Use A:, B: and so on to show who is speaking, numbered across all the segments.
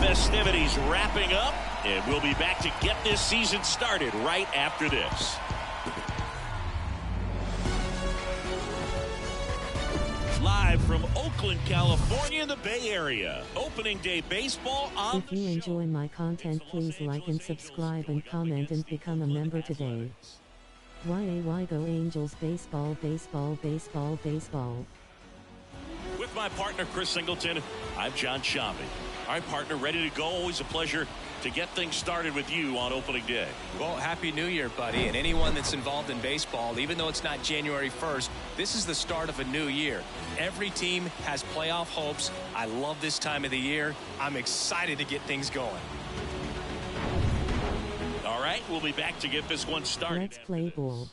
A: Festivities wrapping up, and we'll be back to get this season started right after this. Live from Oakland, California, in the Bay Area. Opening day baseball on
B: If you enjoy my content, please like and subscribe and comment and become a member today. Yay, go Angels! Baseball, baseball, baseball, baseball.
A: With my partner, Chris Singleton, I'm John Shambi. All right, partner, ready to go. Always a pleasure to get things started with you on opening day.
C: Well, Happy New Year, buddy. And anyone that's involved in baseball, even though it's not January 1st, this is the start of a new year. Every team has playoff hopes. I love this time of the year. I'm excited to get things going.
A: All right, we'll be back to get this one started.
B: Let's play ball.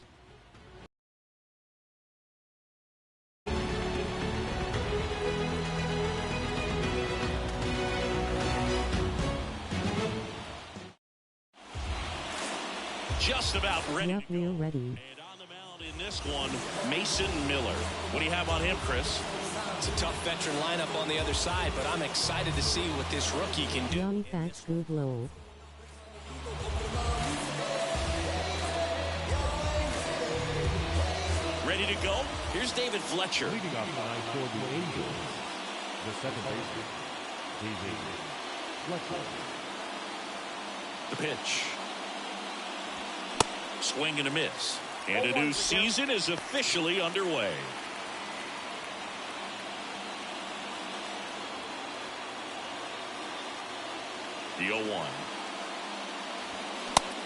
A: Just about ready.
B: Yep, we're ready.
A: And on the mound in this one, Mason Miller. What do you have on him, Chris?
C: It's a tough veteran lineup on the other side, but I'm excited to see what this rookie can do.
B: Young Fats Good Low.
A: Ready to go? Here's David Fletcher.
D: Leading off tonight for the Angels, the second baseman, David Fletcher.
A: The pitch. Swing and a miss. And a new season is officially underway. The 0-1.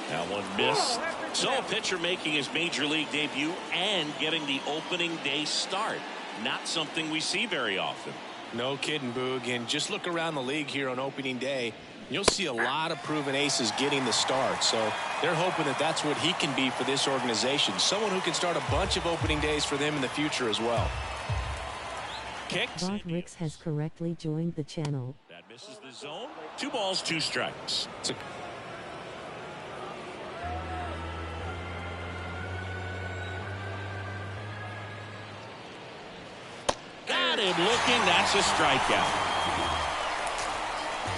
A: That one missed. So a pitcher making his major league debut and getting the opening day start. Not something we see very often.
C: No kidding, Boog. And just look around the league here on opening day. You'll see a lot of proven aces getting the start. So they're hoping that that's what he can be for this organization. Someone who can start a bunch of opening days for them in the future as well.
A: Kicks.
B: Bob Ricks has correctly joined the channel.
A: That misses the zone. 2 balls, 2 strikes. Got him looking. That's a strikeout.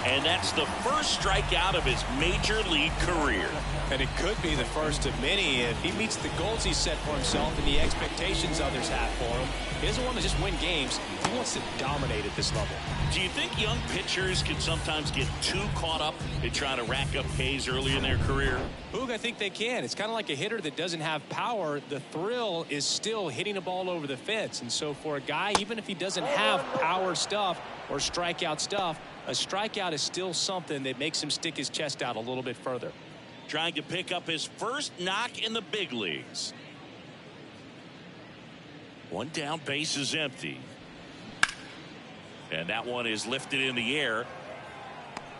A: And that's the first strikeout of his major league career.
C: And it could be the first of many if he meets the goals he set for himself and the expectations others have for him. He doesn't want to just win games. He wants to dominate at this level.
A: Do you think young pitchers can sometimes get too caught up in trying to rack up Ks early in their career?
C: Boog, I think they can. It's kind of like a hitter that doesn't have power. The thrill is still hitting a ball over the fence. And so for a guy, even if he doesn't have power stuff or strikeout stuff, a strikeout is still something that makes him stick his chest out a little bit further.
A: Trying to pick up his first knock in the big leagues. One down, base is empty. And that one is lifted in the air.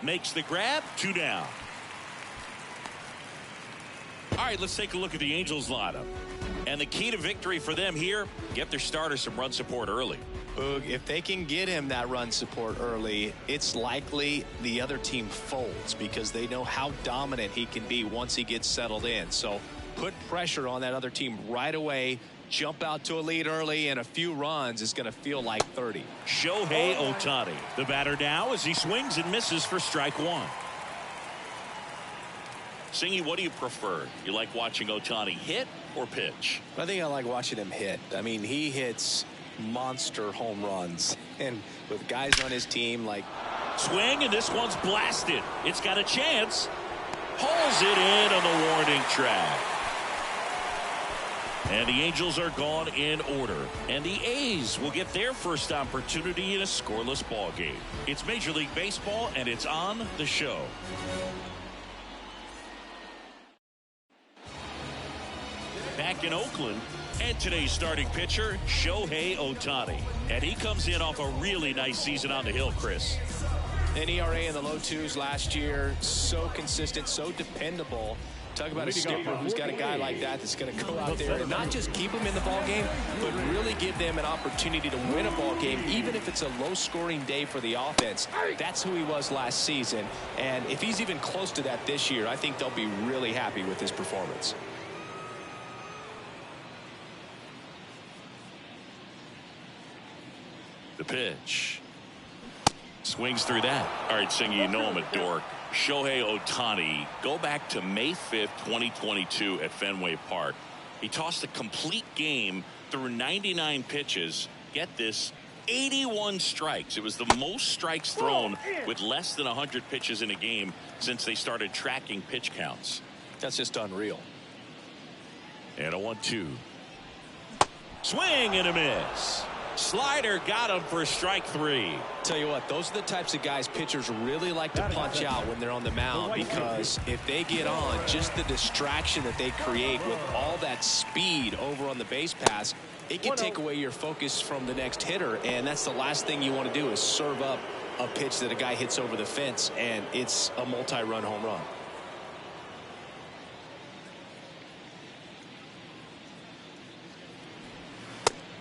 A: Makes the grab, 2 down. All right, let's take a look at the Angels lineup. And the key to victory for them here, get their starter some run support early.
C: Boog, if they can get him that run support early, it's likely the other team folds because they know how dominant he can be once he gets settled in. So put pressure on that other team right away. Jump out to a lead early, and a few runs is going to feel like 30.
A: Shohei Ohtani, the batter now as he swings and misses for strike 1. Singy, what do you prefer? You like watching Ohtani hit or pitch?
C: I think I like watching him hit. I mean, he hits monster home runs, and with guys on his team like
A: swing, and this one's blasted. It's got a chance. Hauls it in on the warning track. And the Angels are gone in order. And the A's will get their first opportunity in a scoreless ball game. It's Major League Baseball, and it's on the show. Back in Oakland, and today's starting pitcher, Shohei Ohtani. And he comes in off a really nice season on the hill, Chris.
C: An ERA in the low 2s last year. So consistent, so dependable. Talk about a skipper who's got a guy like that that's going to go out there and not just keep them in the ball game, but really give them an opportunity to win a ball game, even if it's a low-scoring day for the offense. That's who he was last season, and if he's even close to that this year, I think they'll be really happy with his performance.
A: The pitch. Swings through that. All right, Singer, you know him at Dork. Shohei Ohtani, go back to May 5th, 2022 at Fenway Park. He tossed a complete game through 99 pitches. Get this, 81 strikes. It was the most strikes thrown with less than 100 pitches in a game since they started tracking pitch counts.
C: That's just unreal.
A: And a 1-2. Swing and a miss. Slider got him for strike 3.
C: Tell you what, those are the types of guys pitchers really like to punch out when they're on the mound, because if they get on, just the distraction that they create with all that speed over on the base pass, it can take away your focus from the next hitter, and that's the last thing you want to do is serve up a pitch that a guy hits over the fence, and it's a multi-run home run.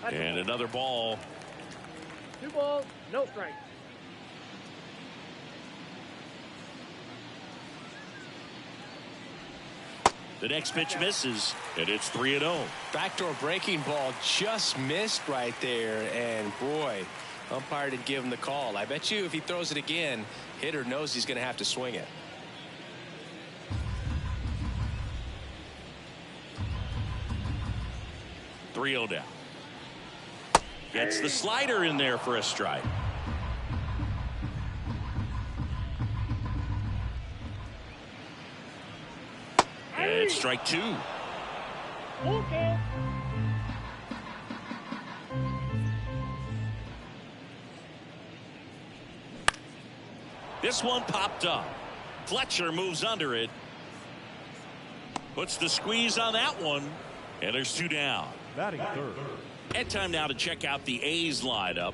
A: And another ball.
E: 2 balls, no strike.
A: The next pitch misses, and it's 3-0.
C: Backdoor breaking ball just missed right there, and boy, umpire didn't give him the call. I bet you if he throws it again, hitter knows he's going to have to swing it.
A: .3-0 down. Gets the slider in there for a strike. And strike 2.
E: Okay.
A: This one popped up. Fletcher moves under it. Puts the squeeze on that one. And there's 2 down.
D: Batting third.
A: And time now to check out the A's lineup.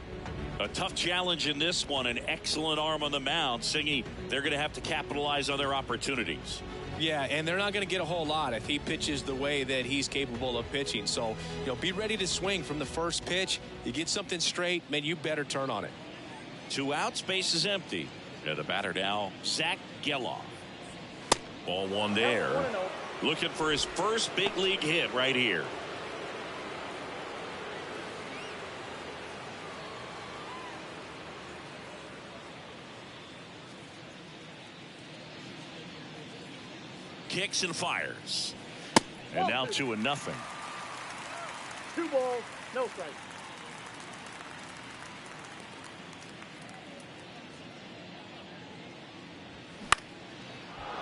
A: A tough challenge in this one. An excellent arm on the mound. Singy, they're going to have to capitalize on their opportunities.
C: Yeah, and they're not going to get a whole lot if he pitches the way that he's capable of pitching. So, be ready to swing from the first pitch. You get something straight, man, you better turn on it.
A: 2 outs, base is empty. And the batter now, Zach Geloff. Ball 1 there. Looking for his first big league hit right here. Kicks and fires. And now 2-0.
E: 2 balls, no strike.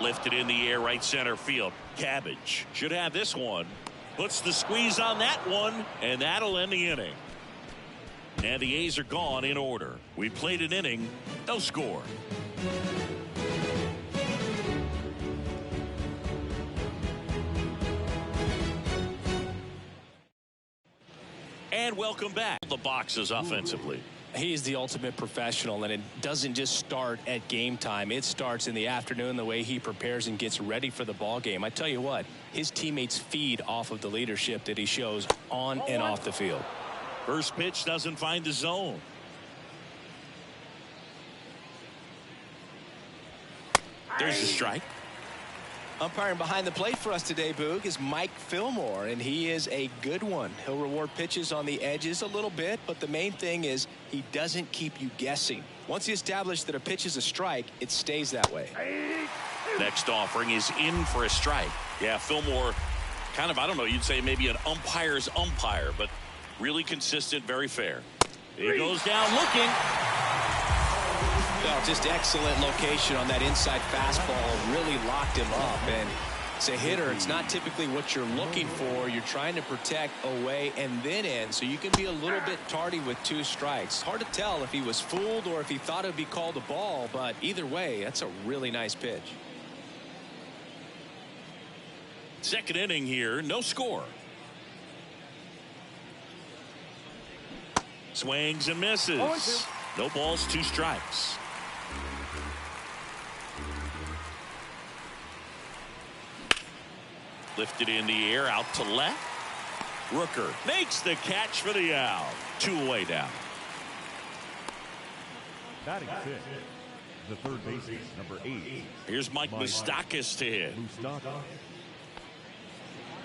A: Lifted in the air, right center field. Cabbage should have this one. Puts the squeeze on that one, and that'll end the inning. And the A's are gone in order. We played an inning, no score. And welcome back. The boxes offensively.
C: He's the ultimate professional, and it doesn't just start at game time. It starts in the afternoon, the way he prepares and gets ready for the ball game. I tell you what, his teammates feed off of the leadership that he shows on and off the field.
A: First pitch doesn't find the zone. There's a strike.
C: Umpiring behind the plate for us today, Boog, is Mike Fillmore, and he is a good one. He'll reward pitches on the edges a little bit, but the main thing is he doesn't keep you guessing. Once he establishes that a pitch is a strike, it stays that way.
A: Next offering is in for a strike. Yeah, Fillmore, kind of, I don't know, you'd say maybe an umpire's umpire, but really consistent, very fair. He goes down looking.
C: Well, just excellent location on that inside fastball. Really locked him up. And as a hitter, it's not typically what you're looking for. You're trying to protect away and then in, so you can be a little bit tardy with 2 strikes. Hard to tell if he was fooled or if he thought it would be called a ball, but either way, that's a really nice pitch.
A: Second inning here, no score. Swings and misses. No balls, 2 strikes. Lifted in the air out to left. Rooker makes the catch for the out. 2 away now.
D: Batting sixth, the third baseman, number 8.
A: Here's Mike Moustakas to hit.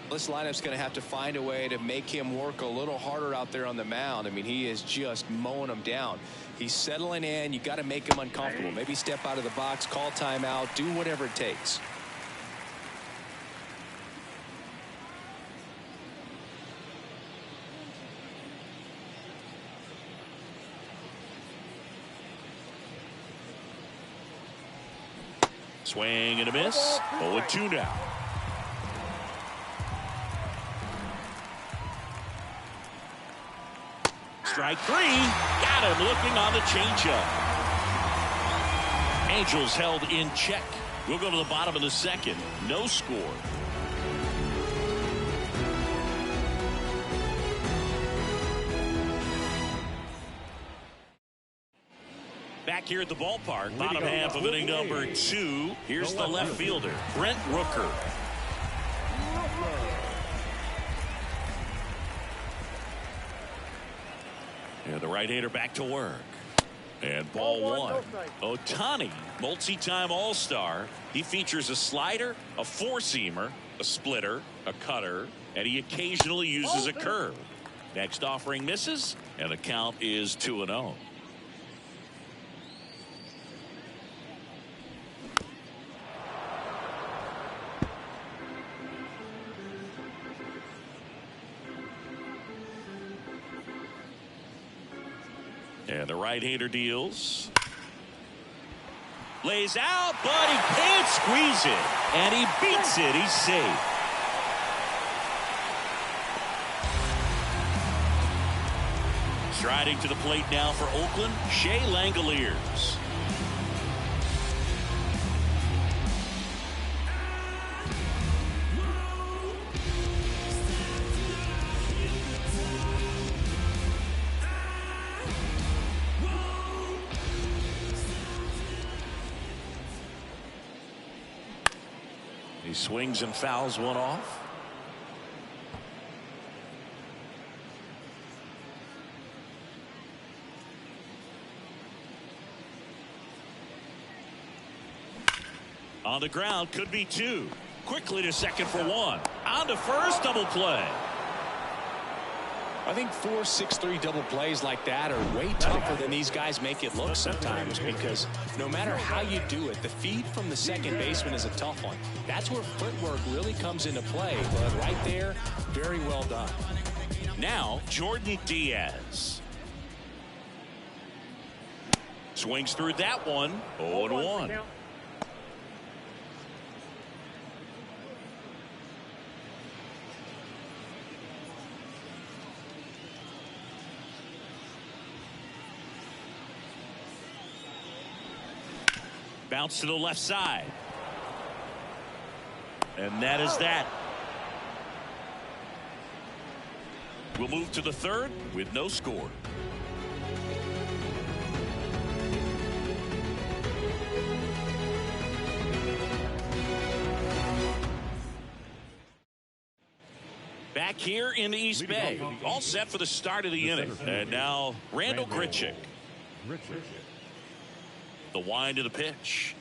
C: This lineup's going to have to find a way to make him work a little harder out there on the mound. I mean, he is just mowing them down. He's settling in. You got to make him uncomfortable. Maybe step out of the box, call timeout, do whatever it takes.
A: Swing and a miss. 0-2 now. Strike 3. Got him looking on the changeup. Angels held in check. We'll go to the bottom of the second. No score. Back here at the ballpark, bottom half of inning number 2. Here's the left fielder, Brent Rooker. And the right-hander back to work. And ball 1. Ohtani, multi-time All-Star. He features a slider, a four-seamer, a splitter, a cutter, and he occasionally uses a curve. Next offering misses, and the count is 2-0. And the right-hander deals. Lays out, but he can't squeeze it. And he beats it. He's safe. Striding to the plate now for Oakland, Shea Langoliers. He swings and fouls one off. On the ground, could be 2. Quickly to second for 1. On to first, double play.
C: I think 4-6-3 double plays like that are way tougher than these guys make it look sometimes, because no matter how you do it, the feed from the second baseman is a tough one. That's where footwork really comes into play. But right there, very well done.
A: Now, Jordan Diaz. Swings through that one. 0-1. Bounce to the left side. And that is that. We'll move to the third with no score. Back here in the East Bay, all set for the start of the inning. And now Randall Grichuk. The wind of the pitch.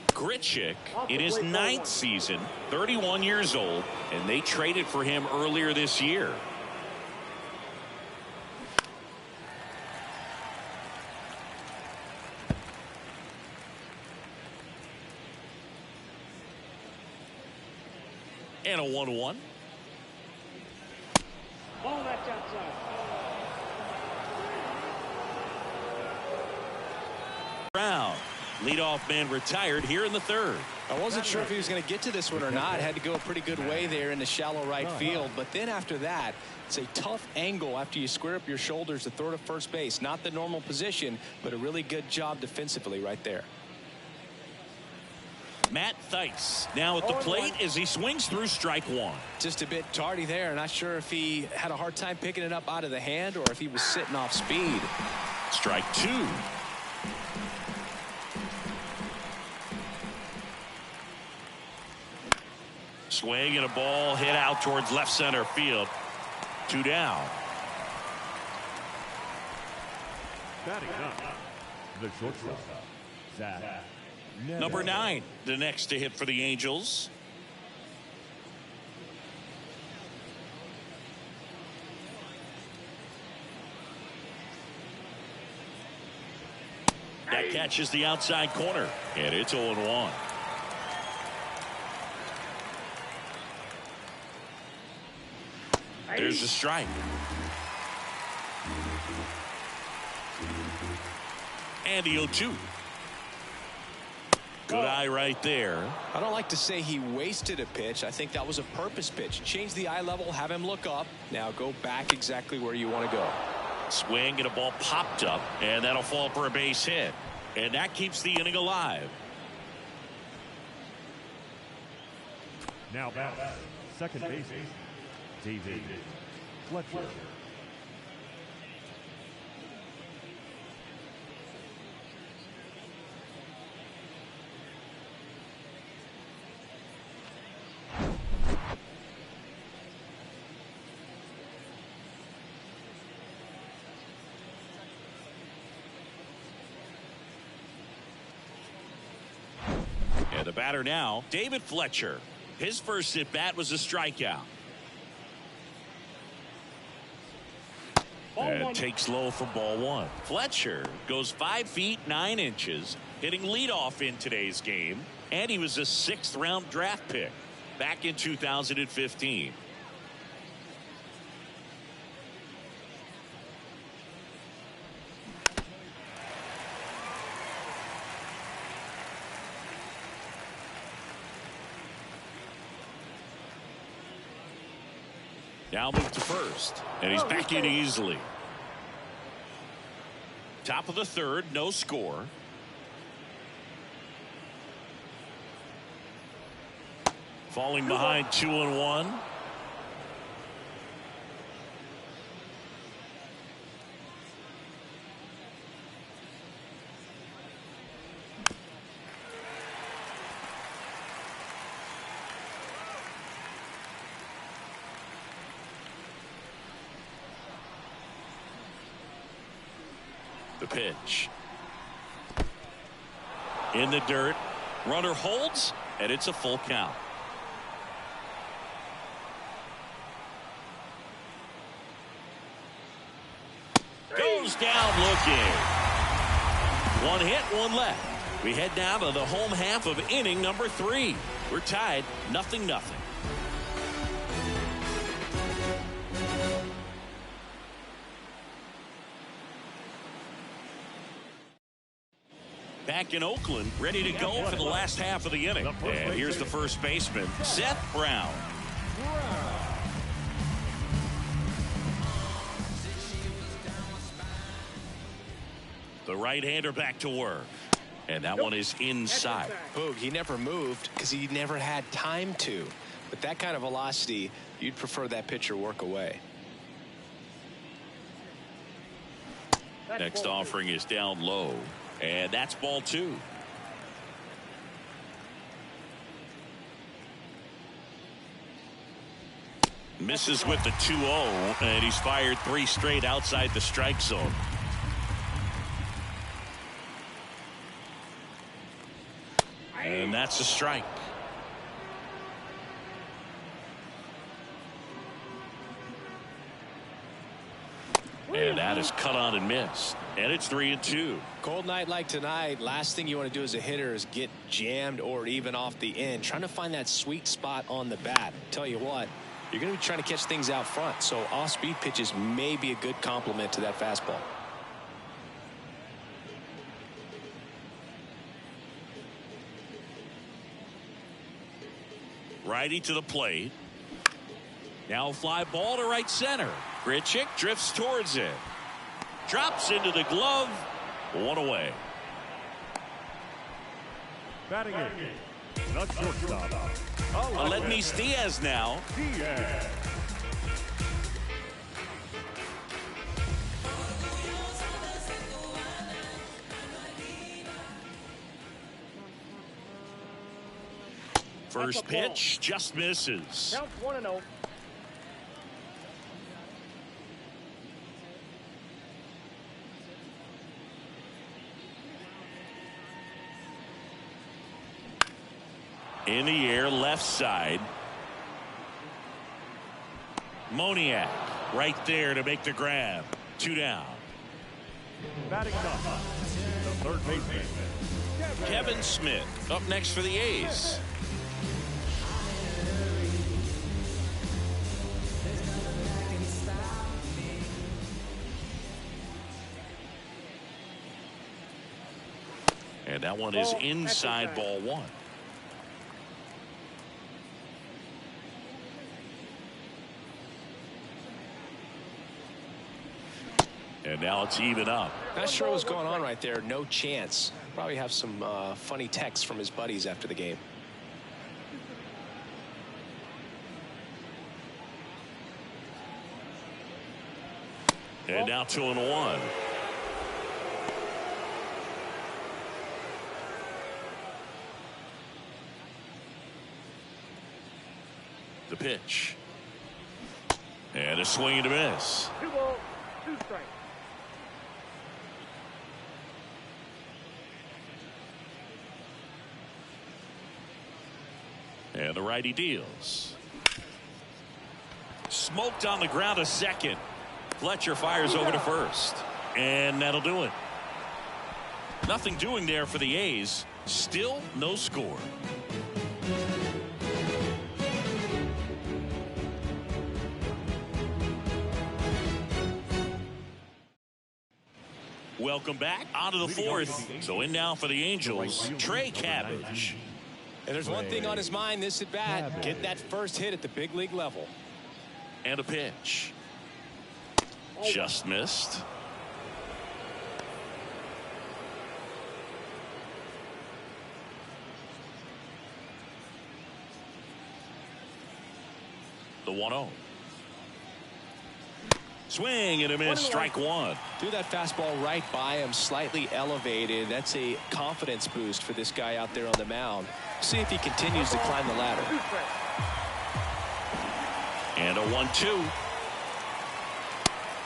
A: Grichuk in his 9th season, 31 years old, and they traded for him earlier this year. And a 1-1.
E: Ball that's outside.
A: Brown, leadoff man, retired here in the third.
C: I wasn't sure if he was going to get to this one or not. Had to go a pretty good way there in the shallow right field. But then after that, it's a tough angle after you square up your shoulders to throw to first base. Not the normal position, but a really good job defensively right there.
A: Matt Theis now at the plate as he swings through strike 1.
C: Just a bit tardy there. Not sure if he had a hard time picking it up out of the hand or if he was sitting off speed.
A: Strike 2. Swing and a ball hit out towards left center field. 2 down.
D: Batting up, the shortstop, Zach.
A: Number 9, the next to hit for the Angels. That catches the outside corner, and it's 0-1. There's a strike. And the 0-2. Good eye right there.
C: I don't like to say he wasted a pitch. I think that was a purpose pitch. Change the eye level, have him look up. Now go back exactly where you want to go.
A: Swing and a ball popped up, and that'll fall for a base hit. And that keeps the inning alive.
D: Now back, second baseman, David Fletcher.
A: And the batter now, David Fletcher. His first at bat was a strikeout. And takes low for ball 1. Fletcher goes 5 feet 9 inches, hitting leadoff in today's game, and he was a 6th round draft pick back in 2015. Now move to first, and he's back in easily. Top of the 3rd, no score. Falling behind 2-1. The pitch. In the dirt. Runner holds, and it's a full count. Goes down looking. 1 hit, 1 left. We head now to the home half of inning number 3. We're tied 0-0. Back in Oakland, ready to go for the last half of the inning. And here's the first baseman, Seth Brown. The right-hander back to work. And that one is inside.
C: Boog, he never moved because he never had time to. With that kind of velocity, you'd prefer that pitcher work away.
A: Next offering is down low. And that's ball 2. Misses with the 2-0, and he's fired 3 straight outside the strike zone. And that's a strike. And that is cut on and missed. And it's 3-2.
C: Cold night like tonight, last thing you want to do as a hitter is get jammed or even off the end. Trying to find that sweet spot on the bat. Tell you what, you're going to be trying to catch things out front. So off-speed pitches may be a good complement to that fastball.
A: Righty to the plate. Now a fly ball to right center. Grichuk drifts towards it. Drops into the glove. 1 away.
D: Batting in, the shortstop,
A: Aledmys Diaz now.
D: Diaz.
A: First pitch just misses.
E: Counts 1-0.
A: In the air, left side. Moniak right there to make the grab. 2 down.
D: Batting up, the third baseman,
A: Kevin Smith up next for the A's. And that one is inside ball 1. And now it's even up.
C: Not sure what's going on right there. No chance. Probably have some funny texts from his buddies after the game.
A: And now 2-1. The pitch. And a swing and a miss.
E: 2 balls, 2 strikes.
A: And the righty deals. Smoked on the ground to second. Fletcher fires over to first. And that'll do it. Nothing doing there for the A's. Still no score. Welcome back onto the 4th. So in now for the Angels, Trey Cabbage.
C: And there's one thing on his mind this at bat. Get that first hit at the big league level.
A: And a pitch. Just missed. The 1-0. Swing and a miss, strike 1.
C: Threw that fastball right by him, slightly elevated. That's a confidence boost for this guy out there on the mound. See if he continues to climb the ladder.
E: 2 strikes.
A: And a 1-2.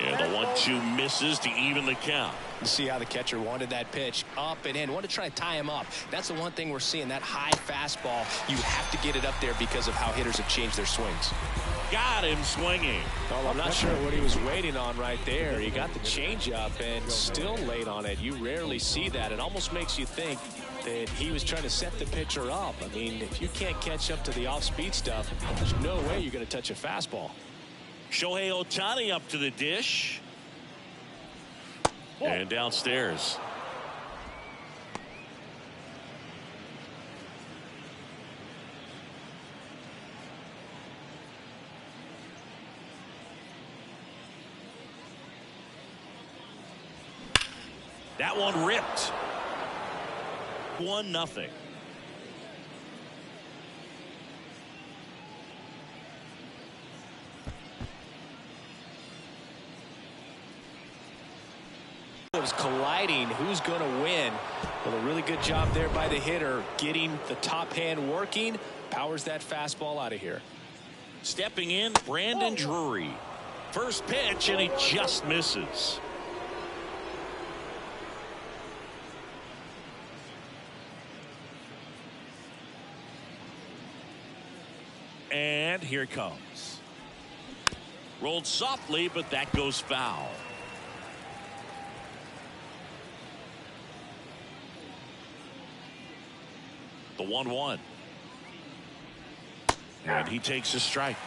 A: And the 1-2 misses to even the count.
C: You see how the catcher wanted that pitch up and in. Want to try to tie him up. That's the one thing we're seeing. That high fastball, you have to get it up there because of how hitters have changed their swings.
A: Got him swinging.
C: Well, I'm not sure what he was waiting on right there. He got the changeup and still late on it. You rarely see that. It almost makes you think that he was trying to set the pitcher up. I mean, if you can't catch up to the off-speed stuff, there's no way you're going to touch a fastball.
A: Shohei Ohtani up to the dish. And downstairs. That one ripped. 1-0.
C: It was colliding. Who's going to win? Well, a really good job there by the hitter, getting the top hand working. Powers that fastball out of here.
A: Stepping in, Brandon Drury. First pitch, and he just misses. And here it comes. Rolled softly, but that goes foul. The 1-1. And he takes a strike.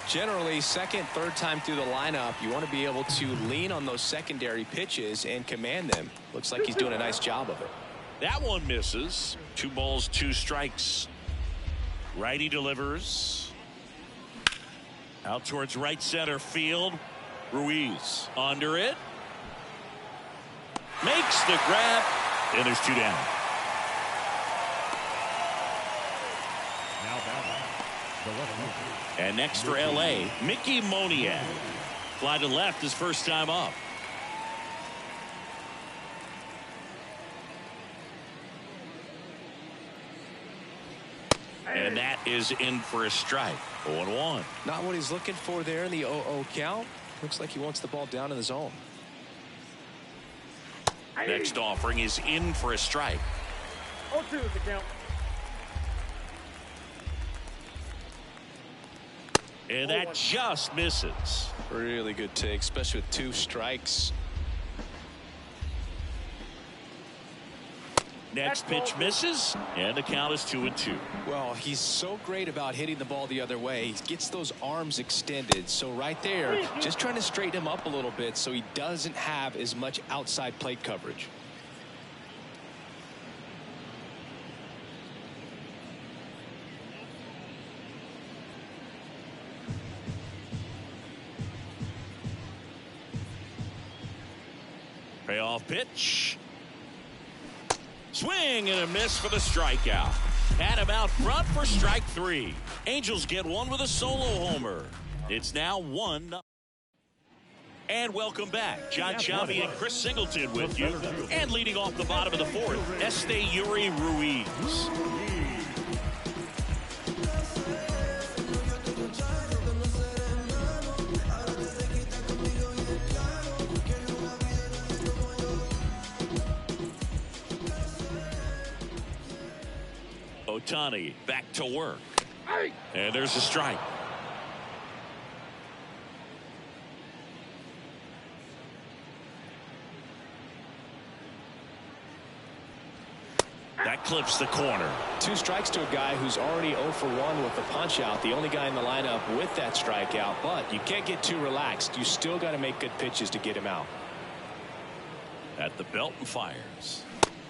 C: Generally, second, third time through the lineup, you want to be able to lean on those secondary pitches and command them. Looks like he's doing a nice job of it.
A: That one misses. 2 balls, 2 strikes. Righty delivers. Out towards right center field. Ruiz under it. Makes the grab. And there's 2 down.
D: now batting, the left fielder.
A: And next for LA, Mickey Moniak. Fly to left his first time up. And that is in for a strike. 0-1.
C: Not what he's looking for there in the 0-0 count. Looks like he wants the ball down in the zone.
A: Next offering is in for a strike.
E: 0-2 is the count.
A: And that just misses.
C: Really good take, especially with 2 strikes.
A: Next pitch misses, and the count is 2-2.
C: Well, he's so great about hitting the ball the other way. He gets those arms extended. So right there, just trying to straighten him up a little bit so he doesn't have as much outside plate coverage.
A: Payoff pitch. Swing and a miss for the strikeout. Had him out front for strike 3. Angels get one with a solo homer. It's now 1-0. And welcome back. John Chambi and Chris Singleton with you. And leading off the bottom of the 4th, Esteury Ruiz. Ohtani back to work. And there's a strike. That clips the corner.
C: 2 strikes to a guy who's already 0 for 1 with the punch out. The only guy in the lineup with that strikeout. But you can't get too relaxed. You still got to make good pitches to get him out.
A: At the belt and fires.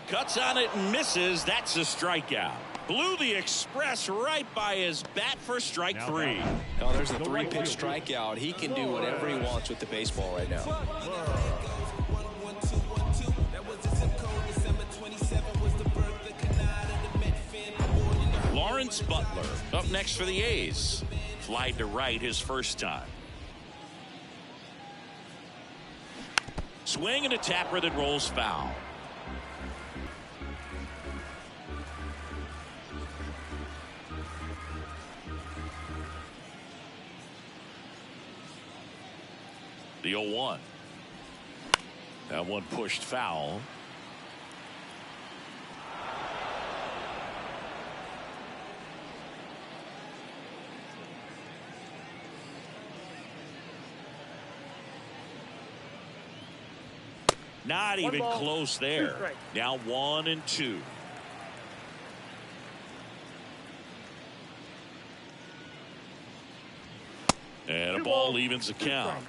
A: Cuts on it and misses. That's a strikeout. Blew the express right by his bat for strike 3.
C: Oh, there's a 3-pitch strikeout. He can do whatever he wants with the baseball right now.
A: Lawrence Butler up next for the A's. Flied to right his first time. Swing and a tapper that rolls foul. The 0-1. That one pushed foul. Not even close there. Now 1-2. And a ball evens the count.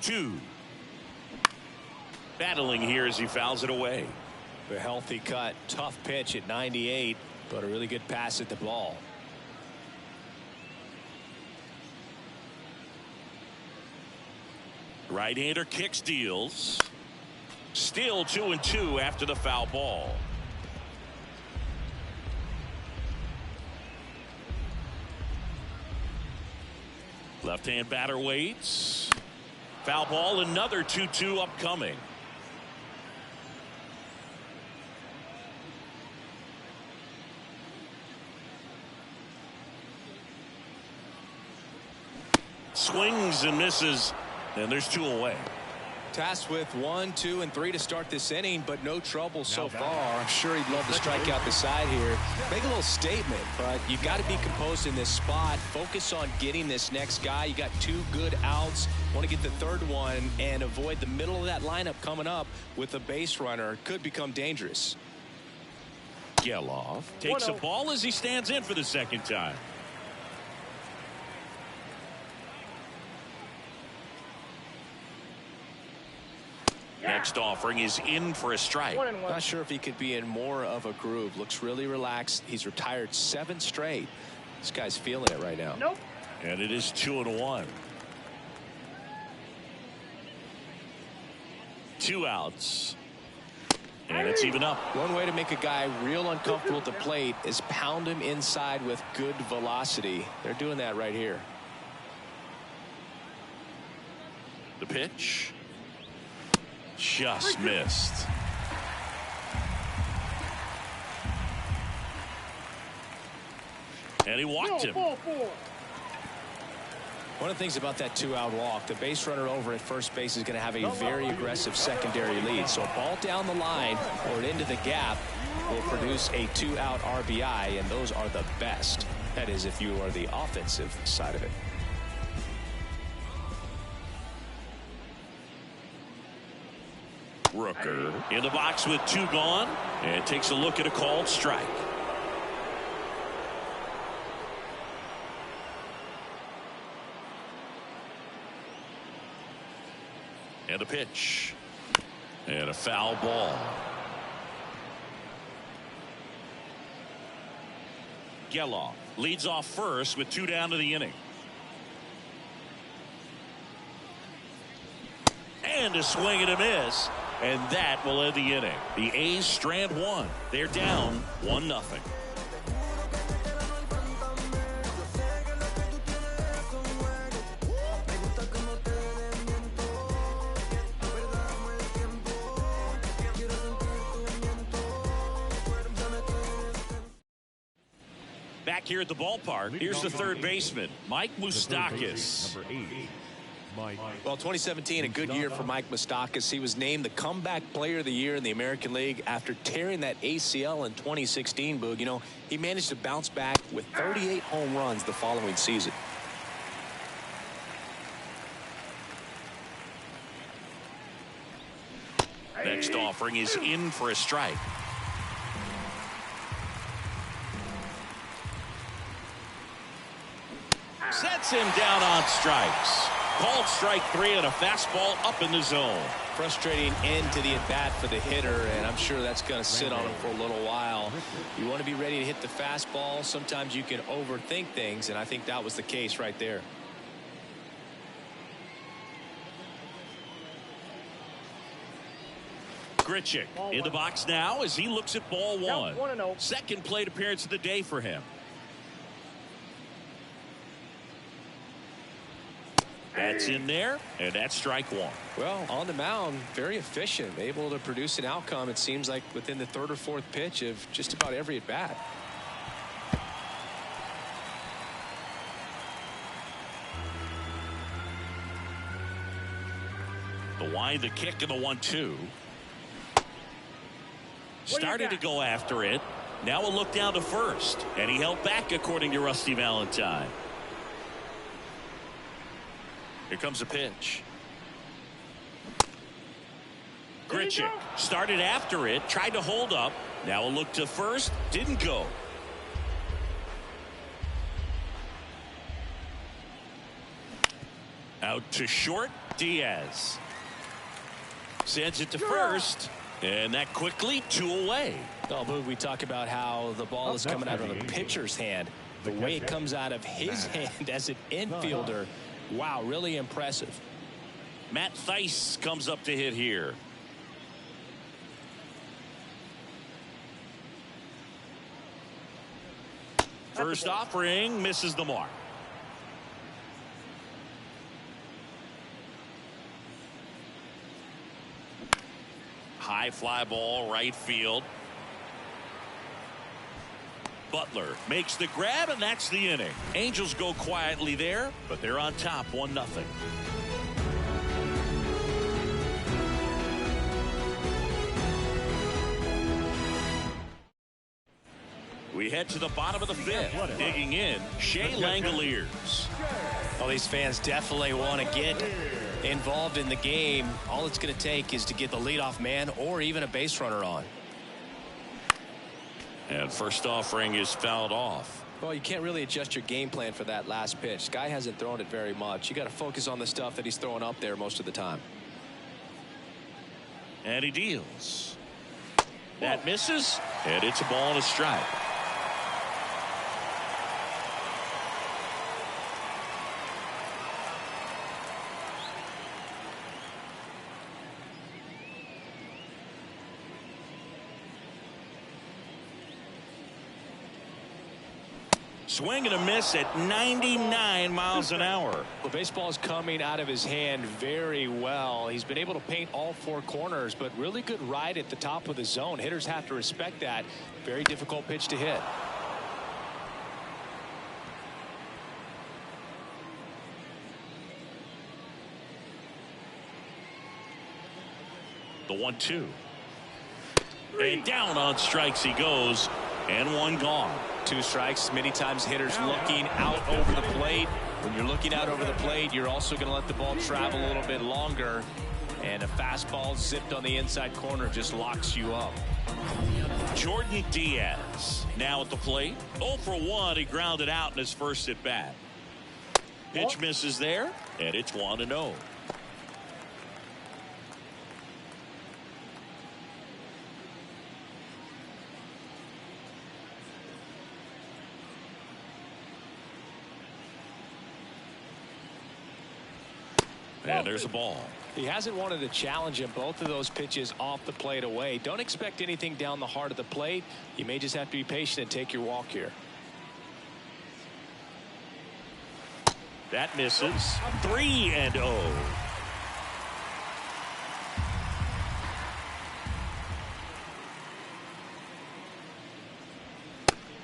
A: Two. Battling here as he fouls it away.
C: A healthy cut. Tough pitch at 98, but a really good pass at the ball.
A: Right-hander kicks, deals. Still 2-2 after the foul ball. Left-hand batter waits. Foul ball, another 2-2 upcoming. Swings and misses, and there's 2 away.
C: Tasked with 1, 2, and 3 to start this inning, but no trouble so far. I'm sure he'd love to strike out the side here. Make a little statement, but you got to be composed in this spot. Focus on getting this next guy. You got 2 good outs. Want to get the 3rd one and avoid the middle of that lineup coming up with a base runner. Could become dangerous.
A: Geloff takes a ball as he stands in for the 2nd time. Next offering is in for a strike.
C: Not sure if he could be in more of a groove. Looks really relaxed. He's retired 7 straight. This guy's feeling it right now.
E: Nope.
A: And it is 2-1. 2 outs. And it's even up.
C: One way to make a guy real uncomfortable at the plate is pound him inside with good velocity. They're doing that right here.
A: The pitch. Just missed. And he walked him.
C: One of the things about that 2-out walk, the base runner over at first base is going to have a very aggressive secondary lead. So a ball down the line or into the gap will produce a 2-out RBI, and those are the best. That is, if you are the offensive side of it.
A: Rooker in the box with 2 gone and takes a look at a called strike. And a pitch. And a foul ball. Geloff leads off first with 2 down to the inning. And a swing and a miss. And that will end the inning. The A's strand 1. They're down 1-0. Back here at the ballpark, here's the third baseman, Mike Moustakas.
D: Number 8.
C: Well, 2017, a good year for Mike Moustakas. He was named the comeback player of the year in the American League after tearing that ACL in 2016, Boog. You know, he managed to bounce back with 38 home runs the following season.
A: Next offering is in for a strike. Sets him down on strikes. Called strike 3 and a fastball up in the zone.
C: Frustrating end to the at-bat for the hitter, and I'm sure that's going to sit on him for a little while. You want to be ready to hit the fastball. Sometimes you can overthink things, and I think that was the case right there.
A: Grichuk in the box now as he looks at ball 1.
E: Count 1-0.
A: Second plate appearance of the day for him. That's in there, and that's strike 1.
C: Well, on the mound, very efficient, able to produce an outcome, it seems like, within the 3rd or 4th pitch of just about every at-bat.
A: The wind, the kick, and the 1-2. Started to go after it. Now a look down to first, and he held back according to Rusty Valentine. Here comes a pitch. Grichuk started after it, tried to hold up. Now a look to first, didn't go. Out to short, Diaz. Sends it to first, and that quickly 2 away.
C: Oh, Boog, we talk about how the ball is coming out of the pitcher's hand. The way it comes out of his hand as an infielder, wow, really impressive.
A: Matt Thaiss comes up to hit here. First offering misses the mark. High fly ball right field. Butler makes the grab, and that's the inning. Angels go quietly there, but they're on top 1-0. We head to the bottom of the 5th. Digging in, Shea Langoliers.
C: Well, these fans definitely want to get involved in the game. All it's going to take is to get the leadoff man or even a base runner on.
A: And first offering is fouled off.
C: Well, you can't really adjust your game plan for that last pitch. Guy hasn't thrown it very much. You got to focus on the stuff that he's throwing up there most of the time.
A: And he deals. That misses, and it's a ball and a strike. Swing and a miss at 99 miles an hour.
C: The baseball is coming out of his hand very well. He's been able to paint all four corners, but really good ride at the top of the zone. Hitters have to respect that. Very difficult pitch to hit.
A: The 1-2. And down on strikes he goes, and one gone.
C: 2 strikes. Many times hitters looking out over the plate. When you're looking out over the plate, you're also going to let the ball travel a little bit longer, and a fastball zipped on the inside corner just locks you up.
A: Jordan Diaz now at the plate. 0 for 1. He grounded out in his first at bat. Pitch misses there, and it's 1-0. And there's a ball.
C: He hasn't wanted to challenge him. Both of those pitches off the plate away. Don't expect anything down the heart of the plate. You may just have to be patient and take your walk here.
A: That misses. 3-0.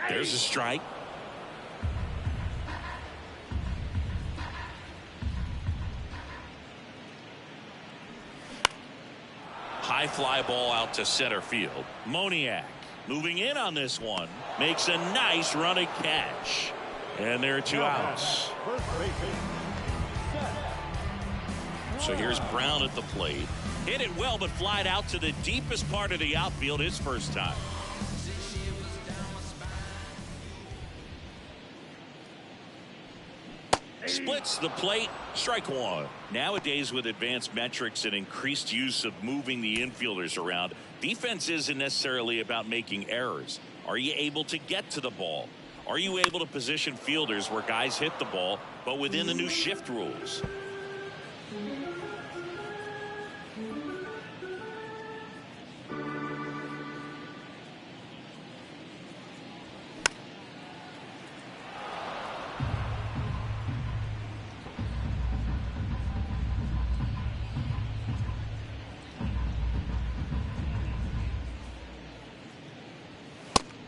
A: There's a strike. High fly ball out to center field. Moniak moving in on this one. Makes a nice running catch. And there are 2 outs. So here's Brown at the plate. Hit it well, but flied out to the deepest part of the outfield his first time. Splits the plate. Strike 1. Nowadays, with advanced metrics and increased use of moving the infielders around, defense isn't necessarily about making errors. Are you able to get to the ball? Are you able to position fielders where guys hit the ball, but within the new shift rules?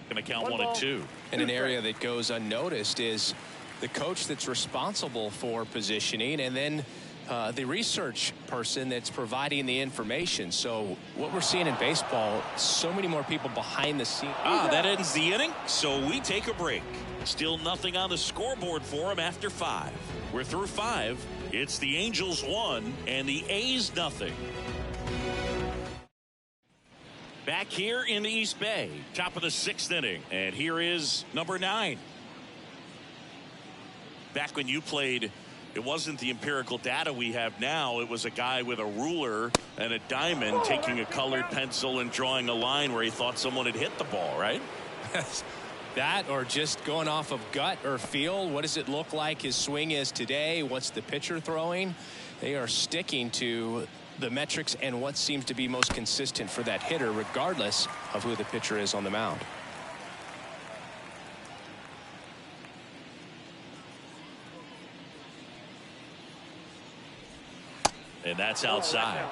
A: Going to count 1-2.
C: And an area that goes unnoticed is the coach that's responsible for positioning, and then the research person that's providing the information. So what we're seeing in baseball, so many more people behind the scenes.
A: That ends the inning, so we take a break. Still nothing on the scoreboard for him after 5. We're through 5. It's the Angels 1 and the A's nothing. Back here in the East Bay, top of the 6th inning, and here is number 9. Back when you played, it wasn't the empirical data we have now. It was a guy with a ruler and a diamond taking a colored pencil and drawing a line where he thought someone had hit the ball, right?
C: That, or just going off of gut or feel. What does it look like his swing is today? What's the pitcher throwing? They are sticking to the metrics and what seems to be most consistent for that hitter, regardless of who the pitcher is on the mound.
A: And that's outside.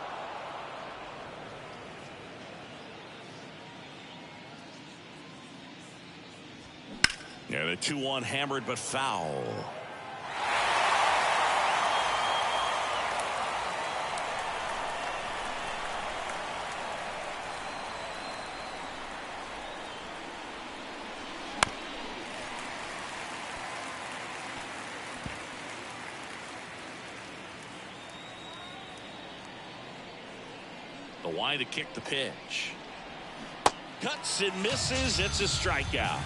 A: Yeah, the 2-1 hammered but foul. The why to kick the pitch. Cuts and misses. It's a strikeout.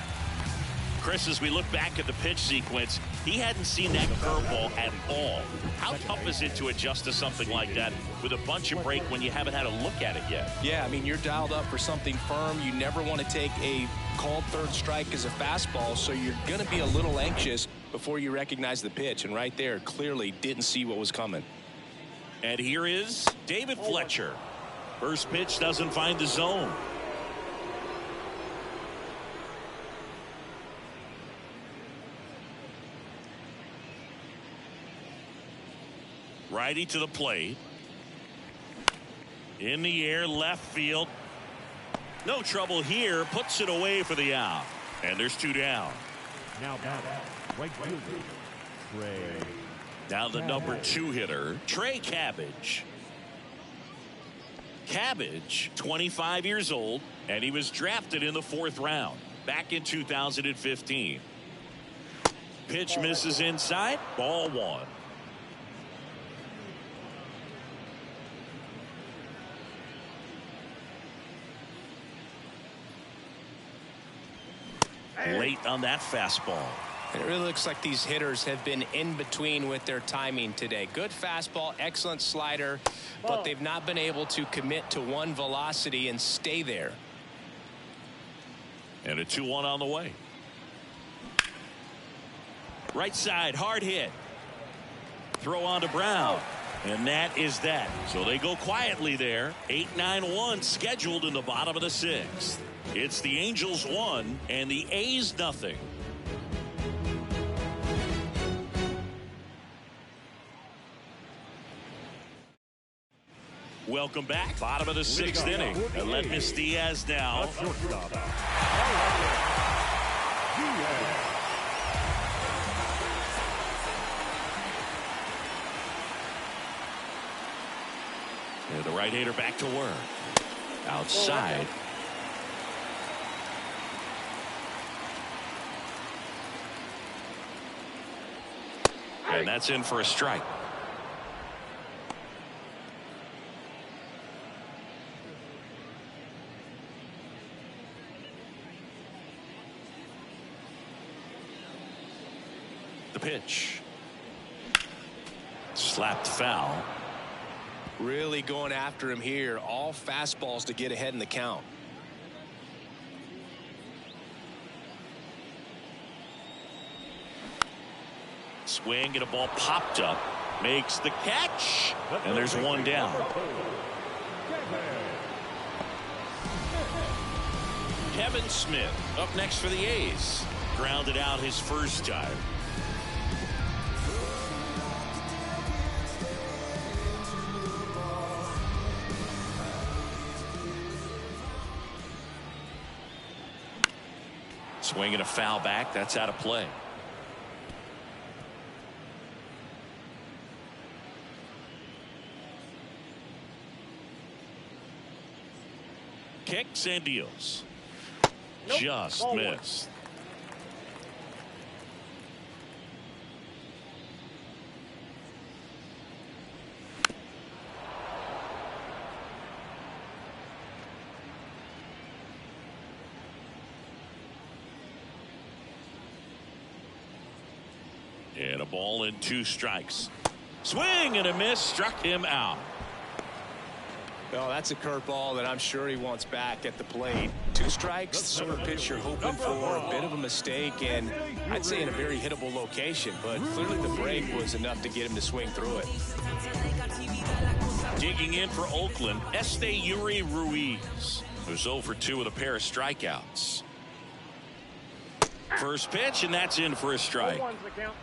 A: Chris, as we look back at the pitch sequence, he hadn't seen that curveball at all. How tough is it to adjust to something like that with a bunch of break when you haven't had a look at it yet?
C: Yeah, I mean, you're dialed up for something firm. You never want to take a called third strike as a fastball, so you're going to be a little anxious before you recognize the pitch. And right there, clearly didn't see what was coming.
A: And here is David Fletcher. First pitch doesn't find the zone. Righty to the plate. In the air, left field. No trouble here. Puts it away for the out. And there's 2 down.
D: Now batting, right fielder, Trey.
A: Now the number 2 hitter, Trey Cabbage. Cabbage, 25 years old, and he was drafted in the 4th round back in 2015. Pitch misses inside, ball 1. Late on that fastball.
C: It really looks like these hitters have been in between with their timing today. Good fastball, excellent slider, but they've not been able to commit to one velocity and stay there.
A: And a 2-1 on the way. Right side, hard hit. Throw on to Brown. And that is that. So they go quietly there. 8-9-1 scheduled in the bottom of the 6th. It's the Angels 1 and the A's nothing. Welcome back. Bottom of the 6th inning. Aledmys Diaz now. And the right-hander back to work. Outside. And that's in for a strike. The pitch. Slapped foul.
C: Really going after him here. All fastballs to get ahead in the count.
A: Swing and a ball popped up. Makes the catch. And there's 1 down. Kevin Smith up next for the A's. Grounded out his first time. Swing and a foul back. That's out of play. Kicks and deals.
E: Nope.
A: Just
E: Ball
A: missed. And a ball and 2 strikes. Swing and a miss. Struck him out.
C: Well, that's a curveball that I'm sure he wants back at the plate. 2 strikes, the sort of pitch you're hoping for. A bit of a mistake, and I'd say in a very hittable location, but clearly the break was enough to get him to swing through it.
A: Digging in for Oakland, Esteury Ruiz, who's 0 for 2 with a pair of strikeouts. First pitch, and that's in for a strike.
E: 0-1's the count.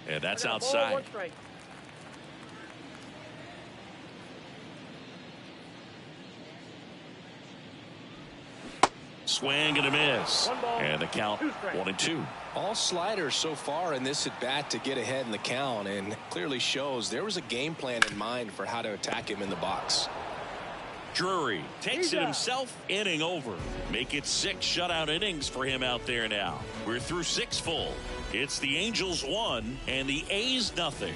A: And that's
E: Ball,
A: outside.
E: 1 strike.
A: Swing and a miss.
E: 1 ball,
A: And the count
E: 2 strikes.
A: 1-2.
C: All sliders so far in this at bat to get ahead in the count, and clearly shows there was a game plan in mind for how to attack him in the box.
A: Drury takes
E: He's
A: it
E: out.
A: himself. Inning over. Make it 6 shutout innings for him out there now. We're through 6 full. It's the Angels 1 and the A's nothing.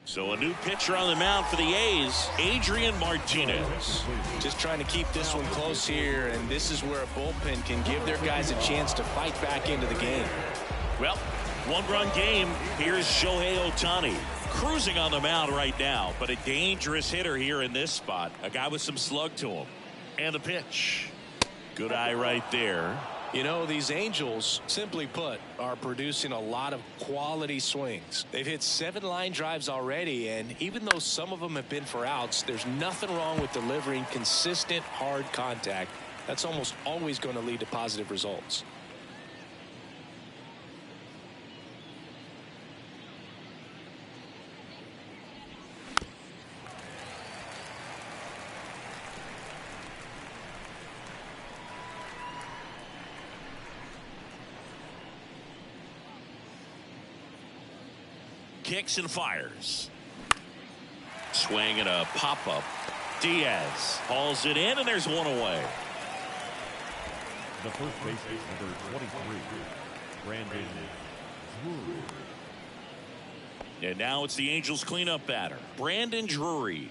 A: So a new pitcher on the mound for the A's, Adrian Martinez.
C: Just trying to keep this one close here, and this is where a bullpen can give their guys a chance to fight back into the game.
A: Well, 1-run game. Here's Shohei Ohtani. Cruising on the mound right now, but a dangerous hitter here in this spot. A guy with some slug to him. And the pitch. Good eye right there.
C: You know, these Angels, simply put, are producing a lot of quality swings. They've hit 7 line drives already, and even though some of them have been for outs, there's nothing wrong with delivering consistent, hard contact. That's almost always going to lead to positive results.
A: Kicks and fires. Swing and a pop-up. Diaz hauls it in, and there's one away.
D: The first baseman, number 23, Brandon Drury.
A: And now it's the Angels cleanup batter, Brandon Drury.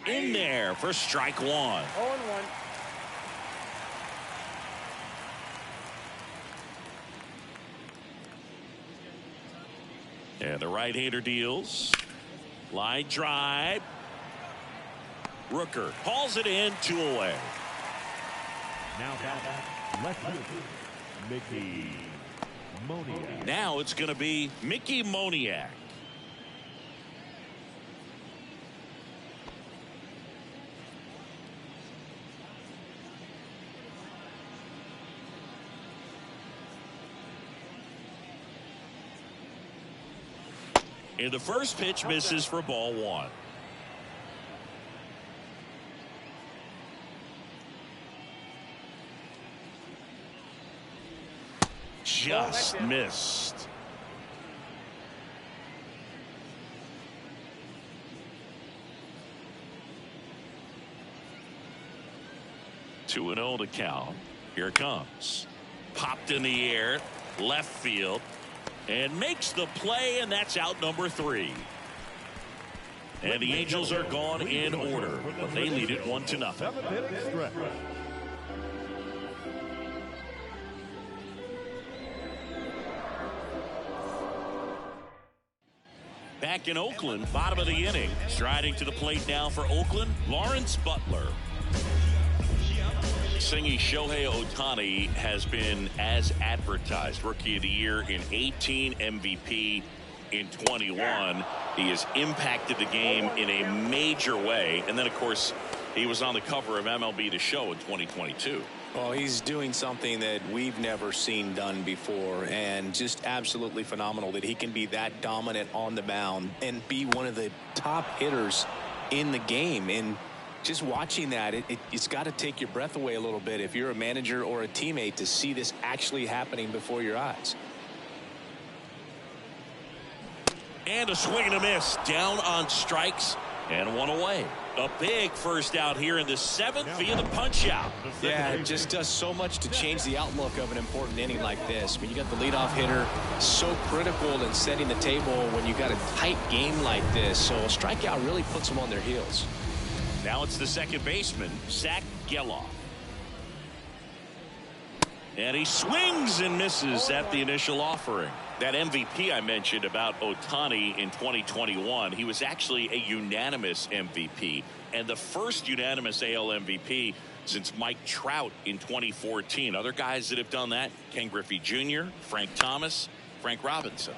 A: In there for strike 1.
E: 0-1.
A: And the right-hander deals. Line drive. Rooker hauls it in, 2 away.
D: Now back, left fielder, Mickey Moniak.
A: Now it's going to be Mickey Moniak. And the first pitch misses for ball 1. Just missed. Two and 0 to count. Here it comes. Popped in the air, left field. And makes the play, and that's out number 3. And the Angels are gone in order, but they lead it 1-0. Back in Oakland, bottom of the inning. Striding to the plate now for Oakland, Lawrence Butler. Singy Shohei Ohtani has been as advertised. Rookie of the Year in 18, MVP in 21. He has impacted the game in a major way. And then, of course, he was on the cover of MLB The Show in 2022.
C: Well, he's doing something that we've never seen done before, and just absolutely phenomenal that he can be that dominant on the mound and be one of the top hitters in the game. And just watching that, it's got to take your breath away a little bit if you're a manager or a teammate to see this actually happening before your eyes.
A: And a swing and a miss. Down on strikes and 1 away. A big first out here in the 7th via the punch out.
C: Yeah, it just does so much to change the outlook of an important inning like this. When you got the leadoff hitter, so critical in setting the table when you got a tight game like this. So a strikeout really puts them on their heels.
A: Now it's the second baseman, Zach Geloff. And he swings and misses at the initial offering. That MVP I mentioned about Ohtani in 2021, he was actually a unanimous MVP. And the first unanimous AL MVP since Mike Trout in 2014. Other guys that have done that, Ken Griffey Jr., Frank Thomas, Frank Robinson.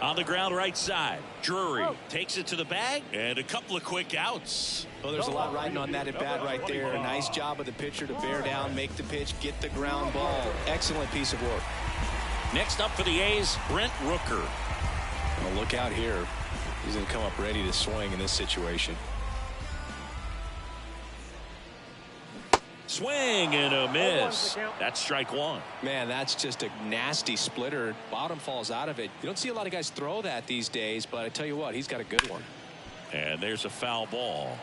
A: On the ground right side, Drury takes it to the bag, and a couple of quick outs.
C: Well, there's a lot riding on that at bat right there. A nice job of the pitcher to bear down, make the pitch, get the ground ball. Excellent piece of work.
A: Next up for the A's, Brent Rooker.
C: Well, look out here. He's going to come up ready to swing in this situation.
A: Swing and a miss. That's strike 1.
C: Man, that's just a nasty splitter. Bottom falls out of it. You don't see a lot of guys throw that these days, but I tell you what, he's got a good one.
A: And there's a foul ball.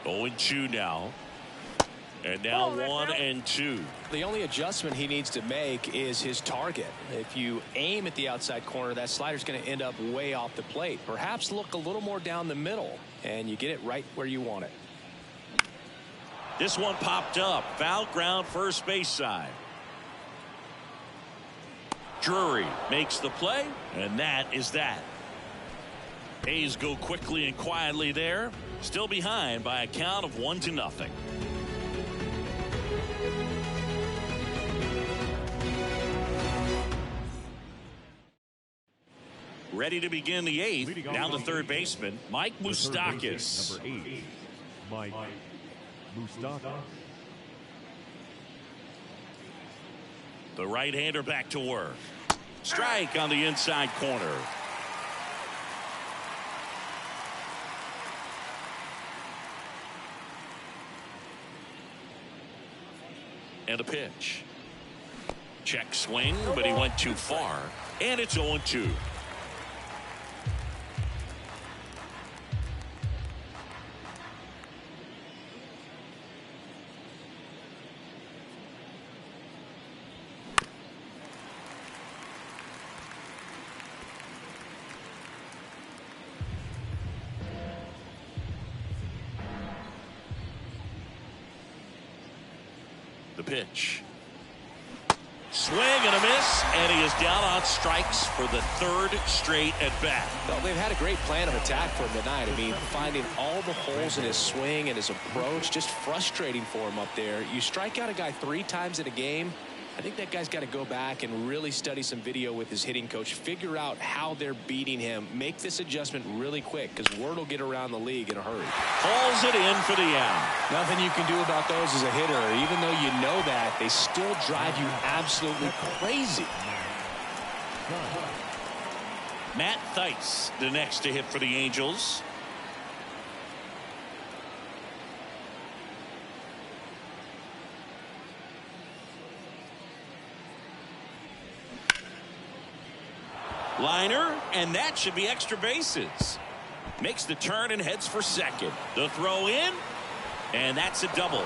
A: Oh, 0-2 now. And now 1-2.
C: The only adjustment he needs to make is his target. If you aim at the outside corner, that slider's going to end up way off the plate. Perhaps look a little more down the middle, and you get it right where you want it.
A: This one popped up. Foul ground, first base side. Drury makes the play, and that is that. A's go quickly and quietly there. Still behind by a count of 1-0. Ready to begin the eighth. Down to third baseman, Mike Moustakas.
D: Number 8, Mike Moustakas.
A: The right-hander back to work. Strike on the inside corner. And a pitch. Check swing, but he went too far. And it's 0-2. The pitch. Swing and a miss, and he is down on strikes for the third straight at bat.
C: Well, they've had a great plan of attack for him tonight. I mean, finding all the holes in his swing and his approach, just frustrating for him up there. You strike out a guy 3 times in a game, I think that guy's got to go back and really study some video with his hitting coach, figure out how they're beating him, make this adjustment really quick, because word will get around the league in a hurry.
A: Hauls it in for the out.
C: Nothing you can do about those as a hitter. Even though you know that, they still drive you absolutely crazy.
A: Matt Thaiss, the next to hit for the Angels. Liner, and that should be extra bases. Makes the turn and heads for second. The throw in, and that's a double.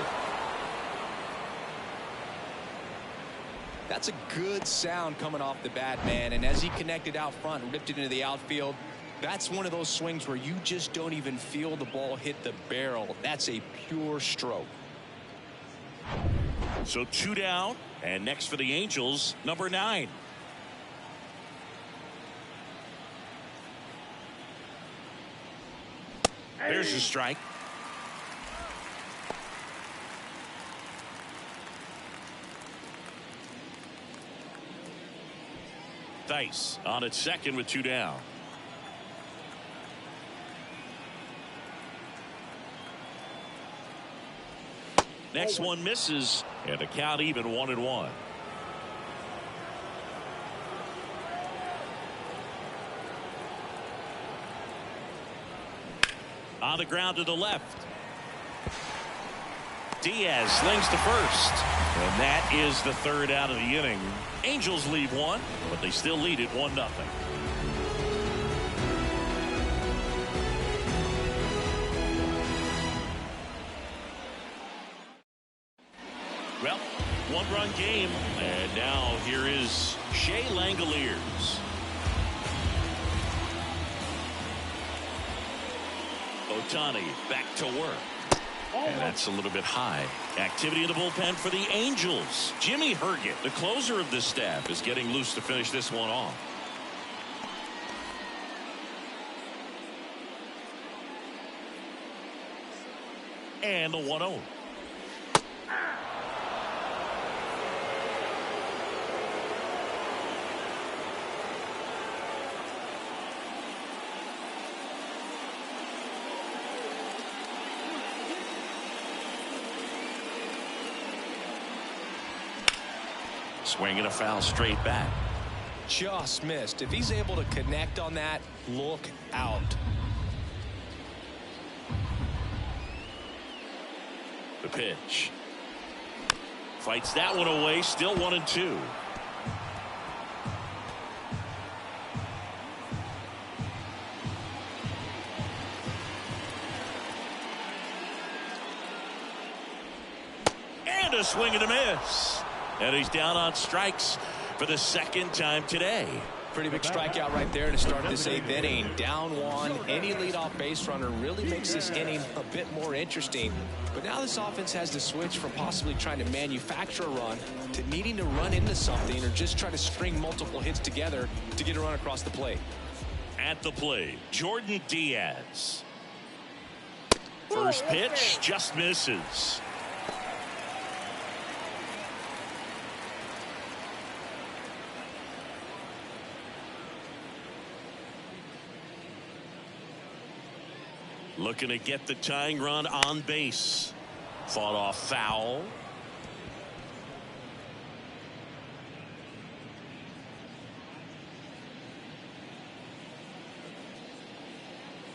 C: That's a good sound coming off the bat, man. And as he connected out front and ripped it into the outfield, that's one of those swings where you just don't even feel the ball hit the barrel. That's a pure stroke.
A: So 2 down, and next for the Angels, number 9. There's a strike. Thaiss on at second with 2 down. Next one misses, and the count even 1-1. On the ground to the left. Diaz slings to first. And that is the third out of the inning. Angels leave 1, but they still lead it 1-0. Well, 1-run game. And now here is Shea Langoliers. Ohtani back to work. And that's a little bit high. Activity in the bullpen for the Angels. Jimmy Herget, the closer of this staff, is getting loose to finish this one off. And the 1-0. Swinging a foul straight back.
C: Just missed. If he's able to connect on that, look out.
A: The pitch. Fights that one away. Still 1-2. a swing and a miss. And he's down on strikes for the second time today.
C: Pretty big strikeout right there to start this 8th inning. Down one. Any leadoff base runner really makes this inning a bit more interesting. But now this offense has to switch from possibly trying to manufacture a run to needing to run into something or just try to string multiple hits together to get a run across the plate.
A: At the plate, Jordan Diaz. First pitch just misses. Looking to get the tying run on base. Fought off foul.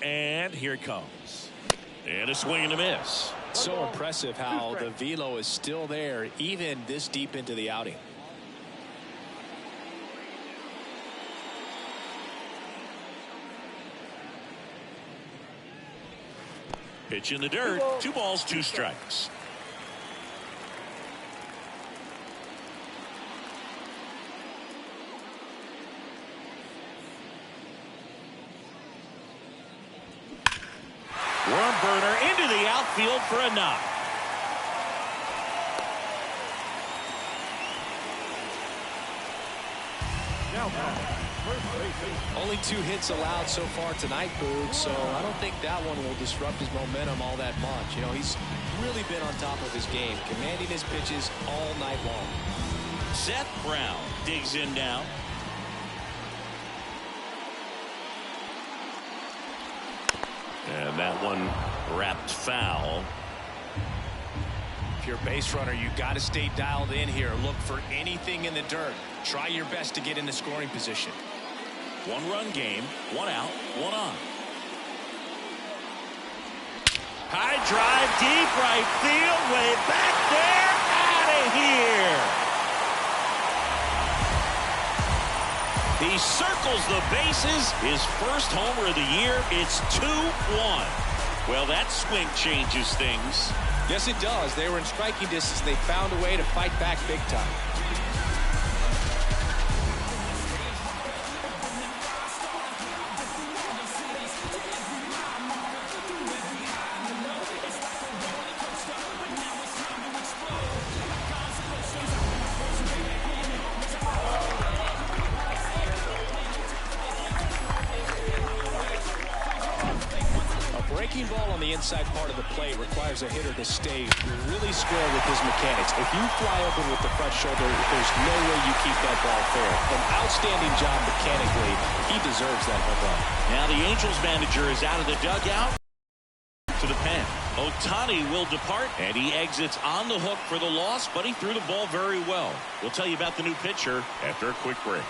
A: And here it comes. And a swing and a miss.
C: So impressive how the velo is still there even this deep into the outing.
A: Pitch in the dirt. 2 balls, 2 strikes. Worm burner into the outfield for a knock.
C: Only 2 hits allowed so far tonight, Boog, so I don't think that one will disrupt his momentum all that much. You know, he's really been on top of his game, commanding his pitches all night long.
A: Seth Brown digs in now. And that one wrapped foul.
C: If you're a base runner, you got to stay dialed in here. Look for anything in the dirt. Try your best to get in the scoring position.
A: 1-run game, 1 out, 1 on. High drive, deep right field, way back there, out of here. He circles the bases, his first homer of the year. It's 2-1. Well, that swing changes things.
C: Yes, it does. They were in striking distance. They found a way to fight back big time. Breaking ball on the inside part of the plate requires a hitter to stay really square with his mechanics. If you fly open with the front shoulder, there's no way you keep that ball fair. An outstanding job mechanically. He deserves that home run.
A: Now the Angels manager is out of the dugout to the pen. Ohtani will depart, and he exits on the hook for the loss, but he threw the ball very well. We'll tell you about the new pitcher after a quick break.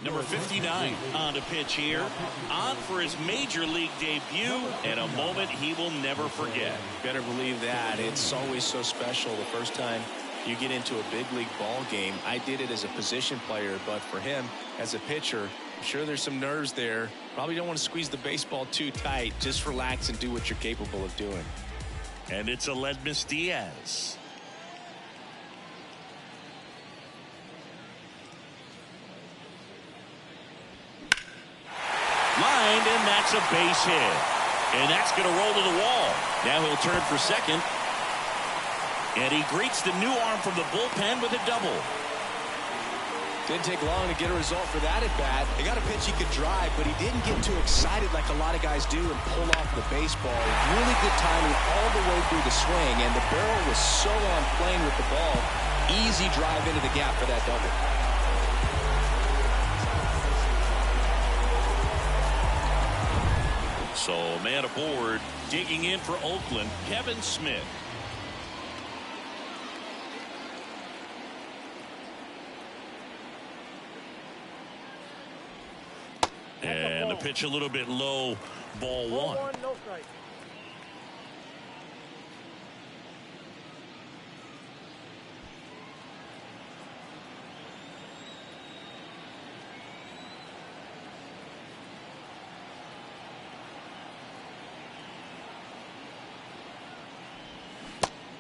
A: Number 59 on to pitch here. On for his major league debut, and a moment he will never forget.
C: Better believe that. It's always so special the first time you get into a big league ball game. I did it as a position player, but for him as a pitcher, I'm sure there's some nerves there. Probably don't want to squeeze the baseball too tight. Just relax and do what you're capable of doing.
A: And it's Aledmys Diaz. Lined, and that's a base hit. And that's going to roll to the wall. Now he'll turn for second. And he greets the new arm from the bullpen with a double.
C: Didn't take long to get a result for that at bat. They got a pitch he could drive, but he didn't get too excited like a lot of guys do and pull off the baseball. Really good timing all the way through the swing, and the barrel was so on plane with the ball. Easy drive into the gap for that double.
A: So man aboard, digging in for Oakland, Kevin Smith. And the pitch a little bit low, ball 1.
E: No strike.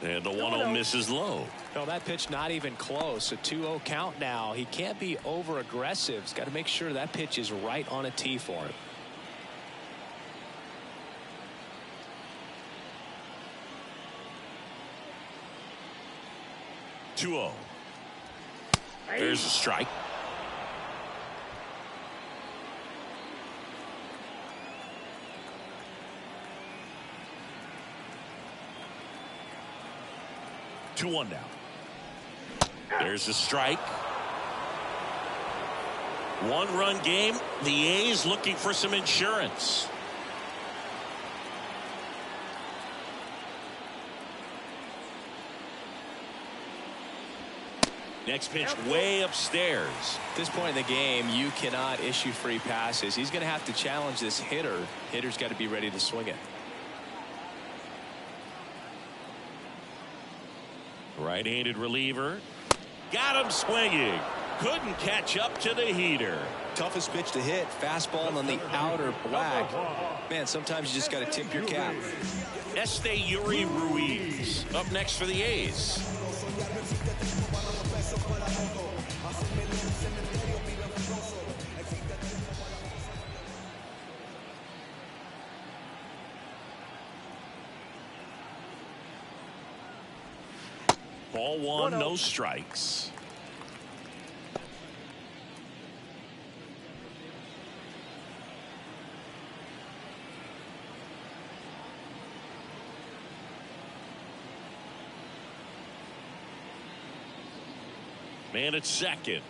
A: And the 1-0 misses low.
C: No, that pitch not even close. A 2-0 count now. He can't be over aggressive. He's got to make sure that pitch is right on a tee for him.
A: Two-0. There's a strike. Two one now. There's a strike. One-run game. The A's looking for some insurance. Next pitch way upstairs.
C: At this point in the game, you cannot issue free passes. He's going to have to challenge this hitter. Hitter's got to be ready to swing it.
A: Right-handed reliever. Got him swinging. Couldn't catch up to the heater.
C: Toughest pitch to hit. Fastball on the outer black. Man, sometimes you just got to tip your cap.
A: Yuri Ruiz up next for the A's. Ball one, no strikes. Man at second.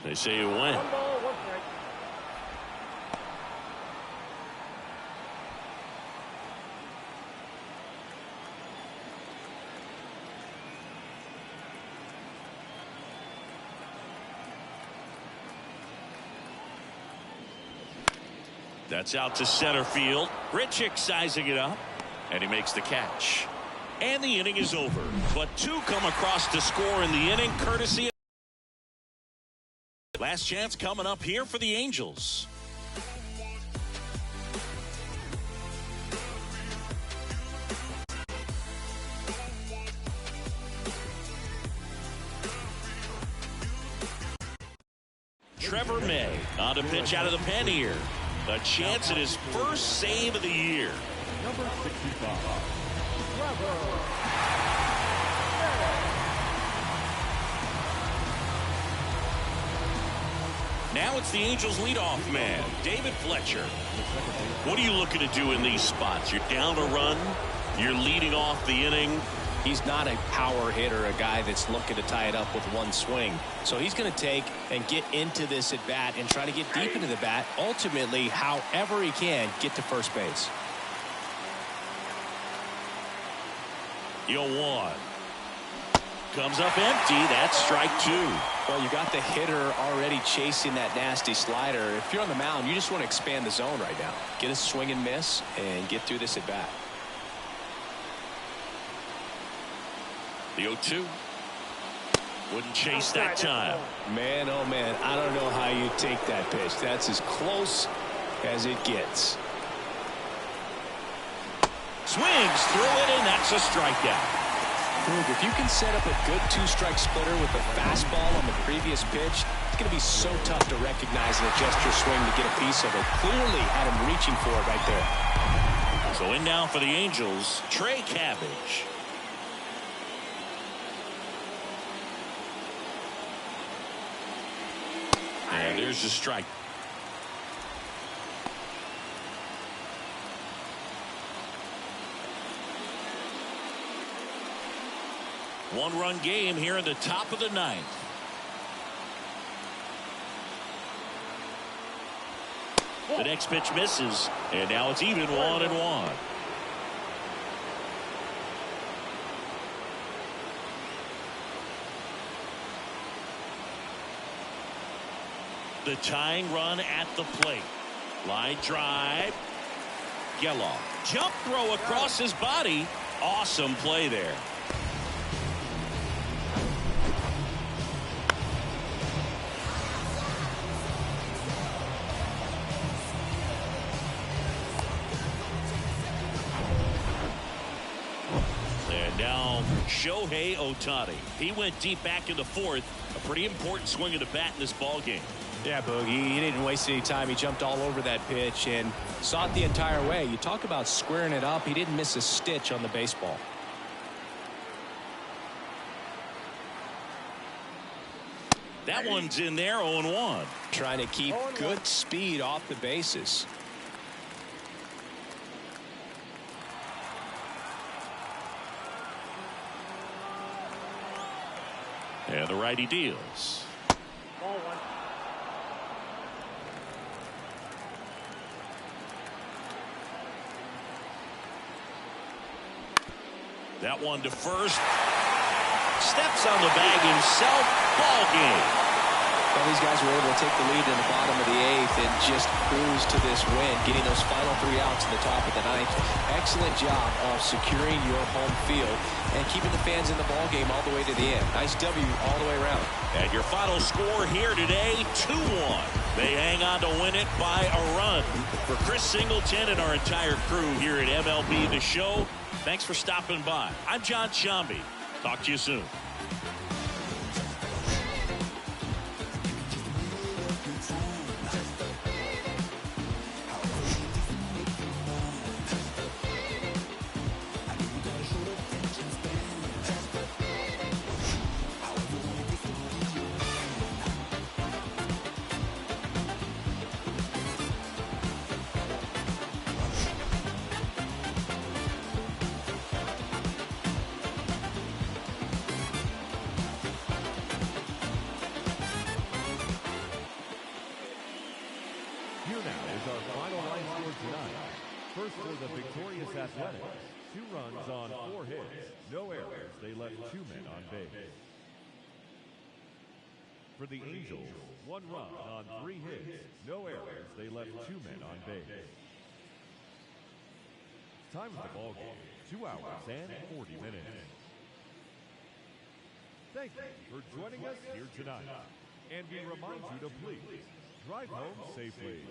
A: They say you win.
E: 1 ball, 1 strike.
A: That's out to center field. Grichuk sizing it up, and he makes the catch. And the inning is over. But two come across to score in the inning, courtesy of... Last chance coming up here for the Angels. Trevor May on to pitch out of the pen here. A chance at his first save of the year.
D: Number 65.
A: Now it's the Angels leadoff man, David Fletcher. What are you looking to do in these spots? You're down a run. You're leading off the inning.
C: He's not a power hitter, a guy that's looking to tie it up with one swing. So he's going to take and get into this at bat and try to get deep into the bat. Ultimately, however he can, get to first base.
A: 0-1. Comes up empty. That's strike two.
C: Well, you got the hitter already chasing that nasty slider. If you're on the mound, you just want to expand the zone right now. Get a swing and miss and get through this at bat.
A: The 0-2. Wouldn't chase that time.
C: Man, oh man, I don't know how you take that pitch. That's as close as it gets.
A: Swings through it, and that's a strikeout.
C: If you can set up a good two-strike splitter with the fastball on the previous pitch, it's going to be so tough to recognize and adjust your swing to get a piece of it. Clearly had him reaching for it right there.
A: So in now for the Angels, Trey Cabbage. And there's the strike. One-run game here in the top of the ninth. The next pitch misses, and now it's even 1-1. The tying run at the plate. Line drive. Geloff. Jump throw across his body. Awesome play there. Now, Shohei Ohtani. He went deep back in the fourth. A pretty important swing of the bat in this ball game.
C: Yeah, Boog, he didn't waste any time. He jumped all over that pitch and saw it the entire way. You talk about squaring it up. He didn't miss a stitch on the baseball.
A: That one's in there, 0-1.
C: Trying to keep good speed off the bases.
A: And the righty deals.
E: Ball one.
A: That one to first. Steps on the bag himself. Ball game.
C: Well, these guys were able to take the lead in the bottom of the eighth and just cruise to this win, getting those final 3 outs in the top of the ninth. Excellent job of securing your home field and keeping the fans in the ball game all the way to the end. Nice W all the way around.
A: And your final score here today, 2-1. They hang on to win it by a run. For Chris Singleton and our entire crew here at MLB The Show, thanks for stopping by. I'm John Shambi. Talk to you soon.
D: First for the victorious Athletics, 2 runs on 4 hits, no errors. They left 2 men on base. For the Angels, 1 run on 3 hits, no errors. They left 2 men on base. Time of the ball game, 2 hours and 40 minutes. Thank you for joining us here tonight. And we remind you to please drive home safely.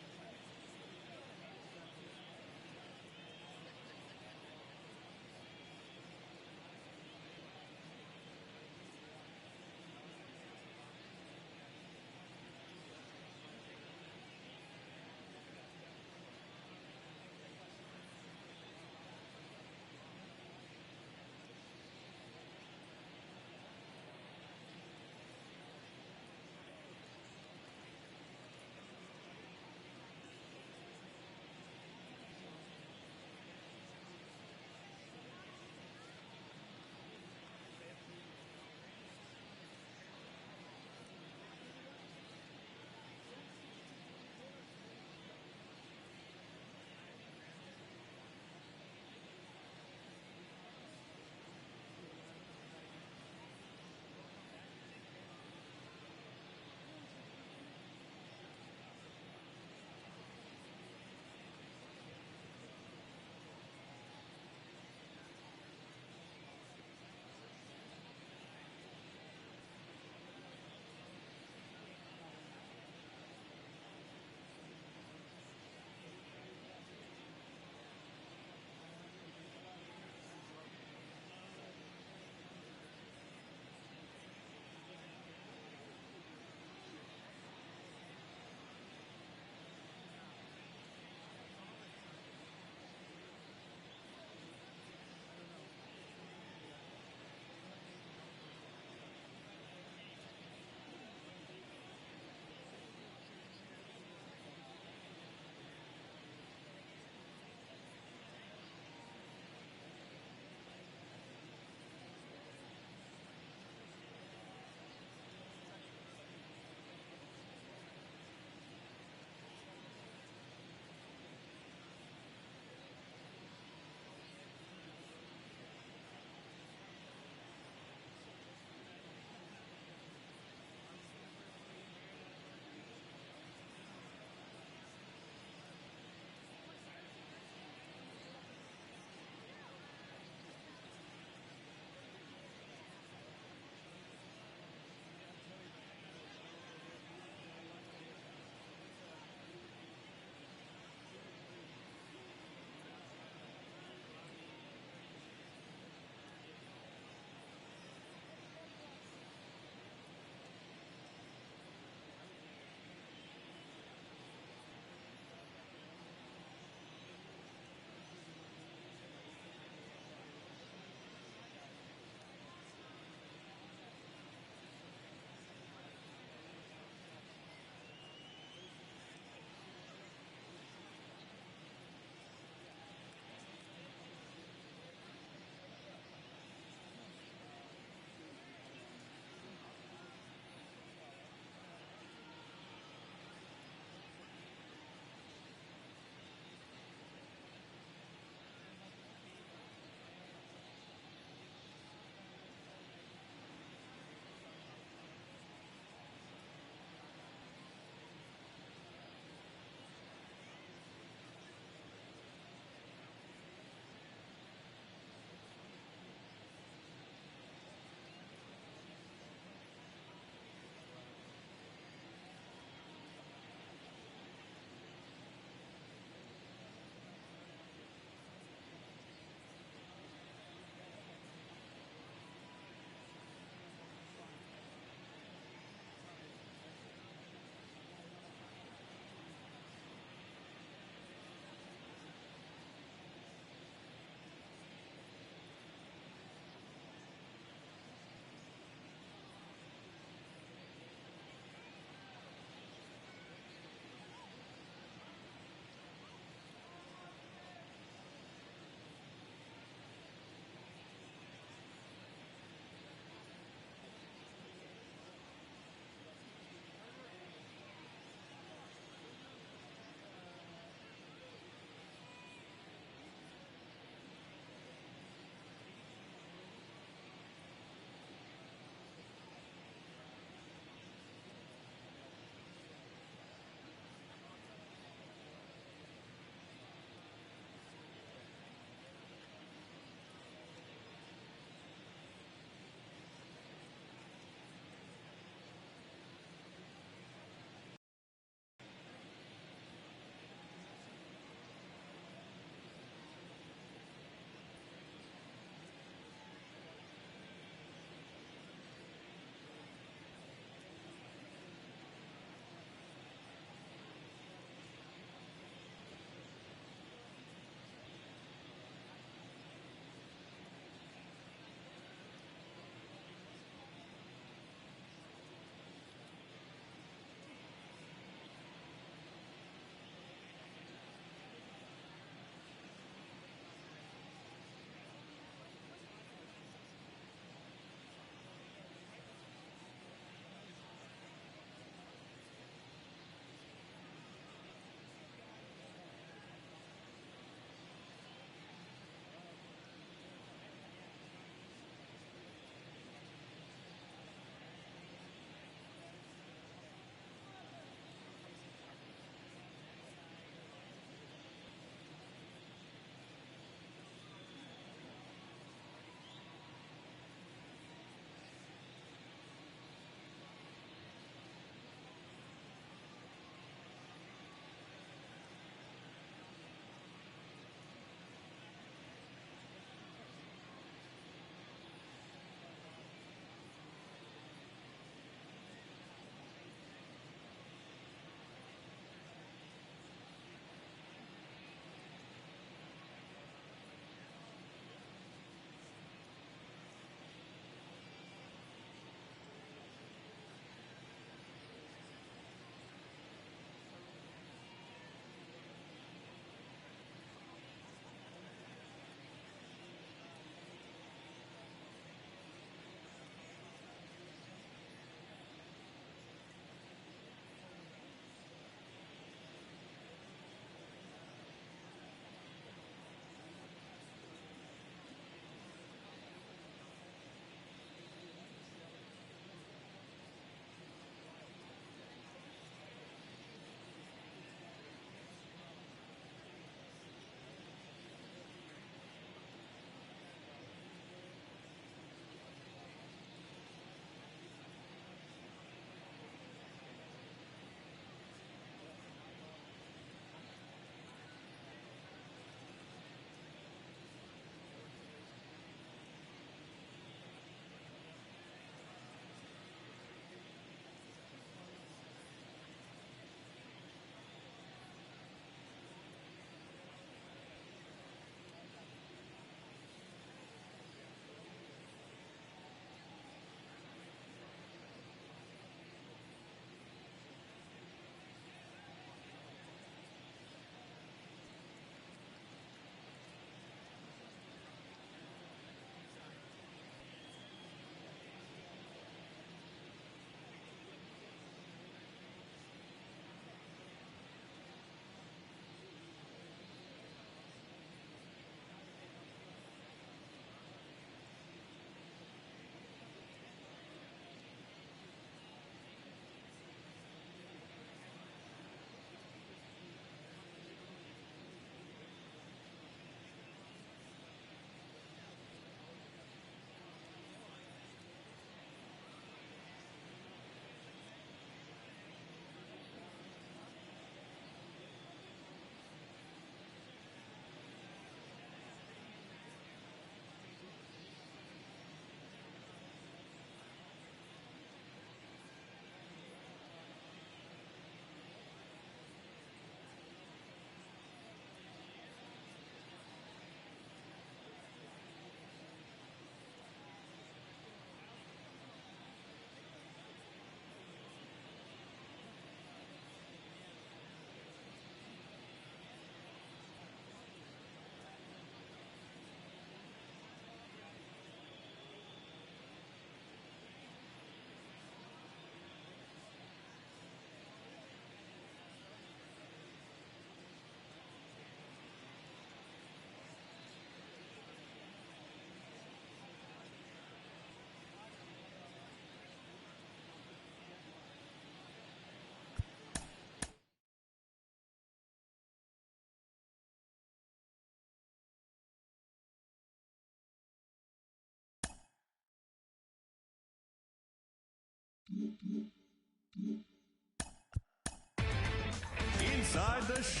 D: Inside the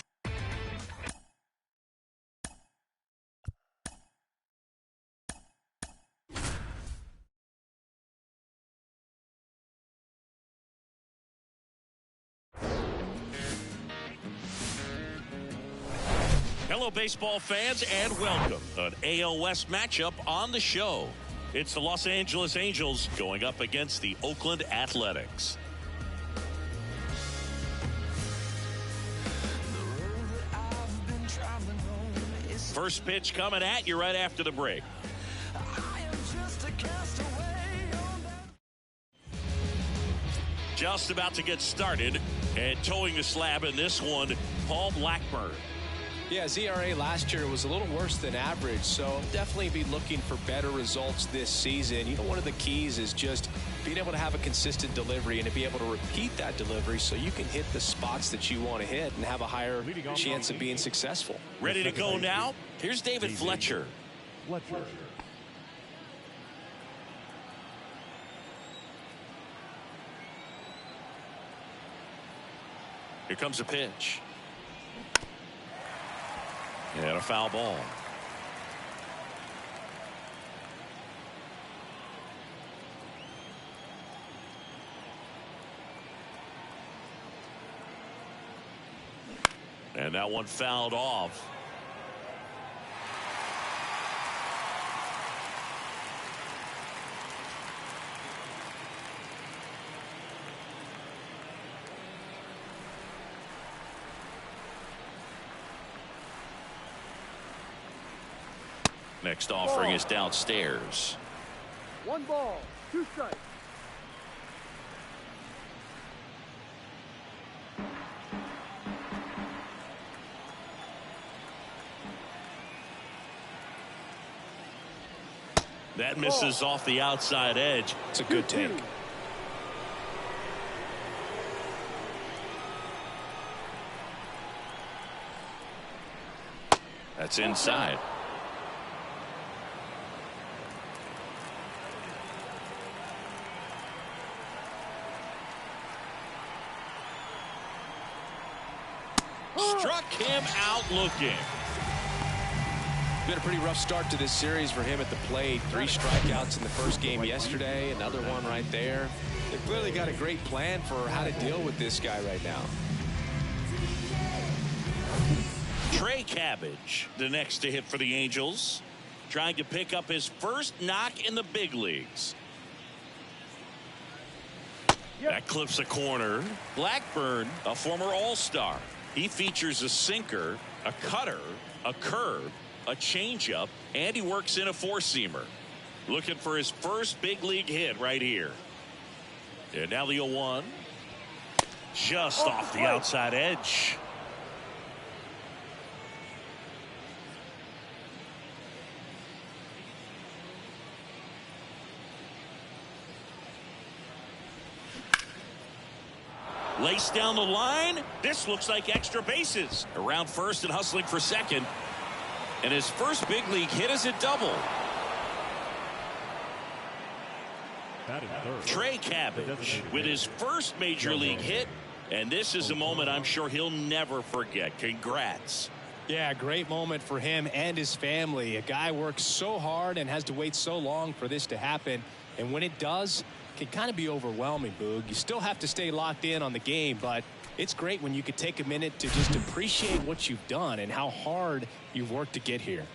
A: Hello, baseball fans, and welcome. An AL West matchup on the show. It's the Los Angeles Angels going up against the Oakland Athletics. First pitch coming at you right after the break. Just about to get started, and towing the slab in this one, Paul Blackburn.
C: Yeah, his ERA last year was a little worse than average, so definitely be looking for better results this season. You know, one of the keys is just being able to have a consistent delivery and to be able to repeat that delivery so you can hit the spots that you want to hit and have a higher chance of being successful.
A: Ready to go now? Here's David Fletcher. Here comes a pitch. And a foul ball. And that one fouled off. Next offering is downstairs.
E: 1 ball, 2 strikes.
A: That misses off the outside edge.
C: It's a good take.
A: That's inside. Struck him out looking.
C: Been a pretty rough start to this series for him at the plate. 3 strikeouts in the first game yesterday. Another one right there. They've clearly got a great plan for how to deal with this guy right now.
A: Trey Cabbage, the next to hit for the Angels, trying to pick up his first knock in the big leagues. That clips a corner. Blackburn, a former All-Star. He features a sinker, a cutter, a curve, a changeup, and he works in a 4-seamer. Looking for his first big league hit right here. And now the 0-1. Just off the outside edge. Laced down the line. This looks like extra bases. Around first and hustling for second. And his first big league hit is a double. Trey Cabbage with his first major league hit. And this is a moment I'm sure he'll never forget. Congrats.
C: Yeah, great moment for him and his family. A guy works so hard and has to wait so long for this to happen. And when it does, it can kind of be overwhelming, Boog. You still have to stay locked in on the game, but it's great when you could take a minute to just appreciate what you've done and how hard you've worked to get here.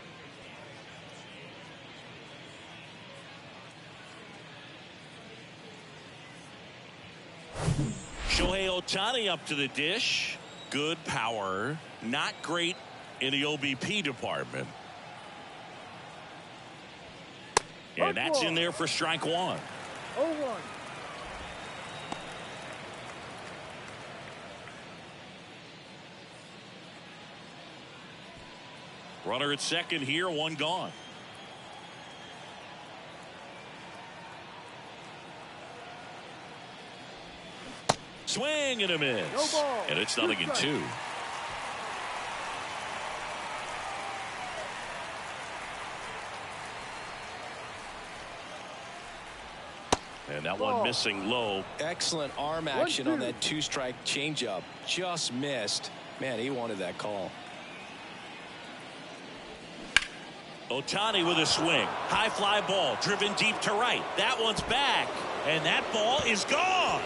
A: Shohei Ohtani up to the dish. Good power. Not great in the OBP department. And that's in there for strike 1.
E: 0-1.
A: Runner at second here, 1 gone. Swing and a miss.
E: No ball.
A: And it's nothing in 2. And that one missing low.
C: Excellent arm action on that two-strike changeup. Just missed. Man, he wanted that call.
A: Ohtani with a swing. High fly ball driven deep to right. That one's back. And that ball is gone.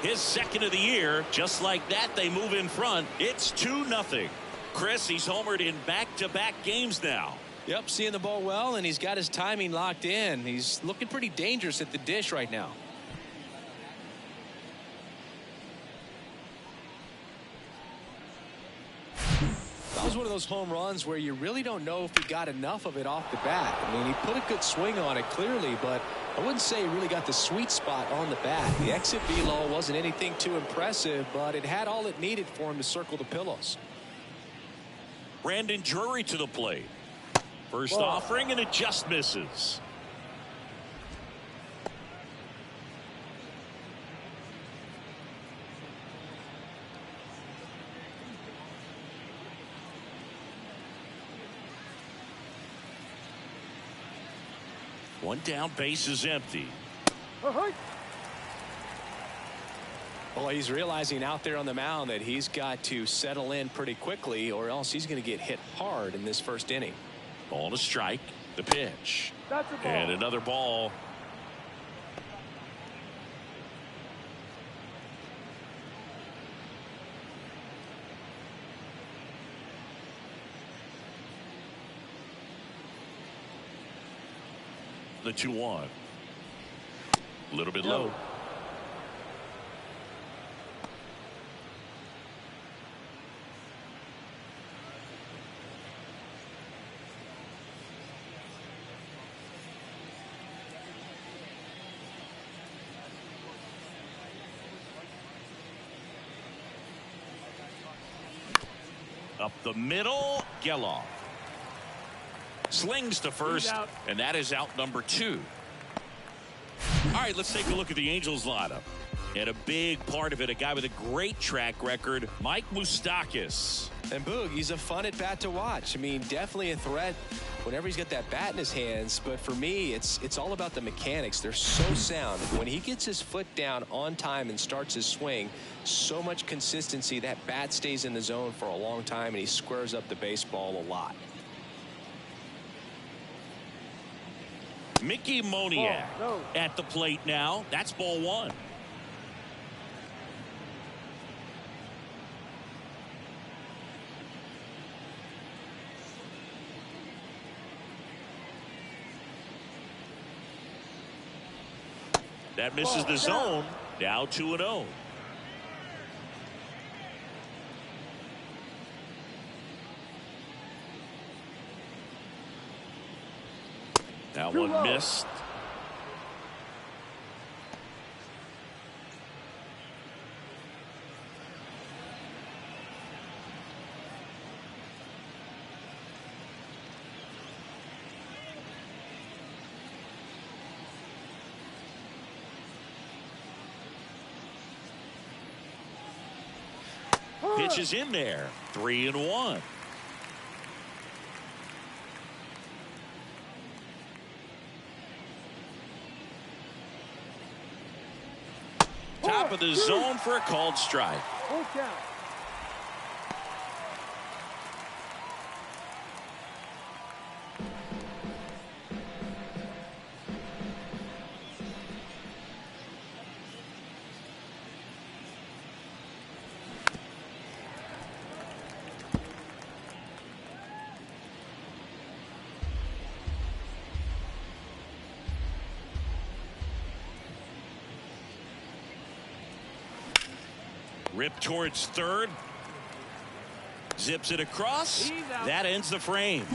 A: His second of the year. Just like that, they move in front. It's 2-0. Chris, he's homered in back-to-back games now.
C: Yep, seeing the ball well, and he's got his timing locked in. He's looking pretty dangerous at the dish right now. That was one of those home runs where you really don't know if he got enough of it off the bat. I mean, he put a good swing on it clearly, but I wouldn't say he really got the sweet spot on the bat. The exit velo wasn't anything too impressive, but it had all it needed for him to circle the pillows.
A: Brandon Drury to the plate. First offering, and it just misses. One down, base is empty.
C: Well, he's realizing out there on the mound that he's got to settle in pretty quickly, or else he's going to get hit hard in this first inning.
A: Ball to strike. The pitch.
E: That's a ball.
A: And another ball. The 2-1. A little bit low. Up the middle, Geloff slings to first, and that is out number 2. All right, let's take a look at the Angels lineup. And a big part of it, a guy with a great track record, Mike Moustakas.
C: And Boog, he's a fun at bat to watch. I mean, definitely a threat whenever he's got that bat in his hands. But for me, it's all about the mechanics. They're so sound. When he gets his foot down on time and starts his swing, so much consistency. That bat stays in the zone for a long time, and he squares up the baseball a lot.
A: Mickey Moniak at the plate now. That's ball 1. That misses the zone. Now 2-0. That one missed. Pitch is in there. 3-1. Top of the zone for a called strike.
E: Full count.
A: Rip towards third. Zips it across. That ends the frame.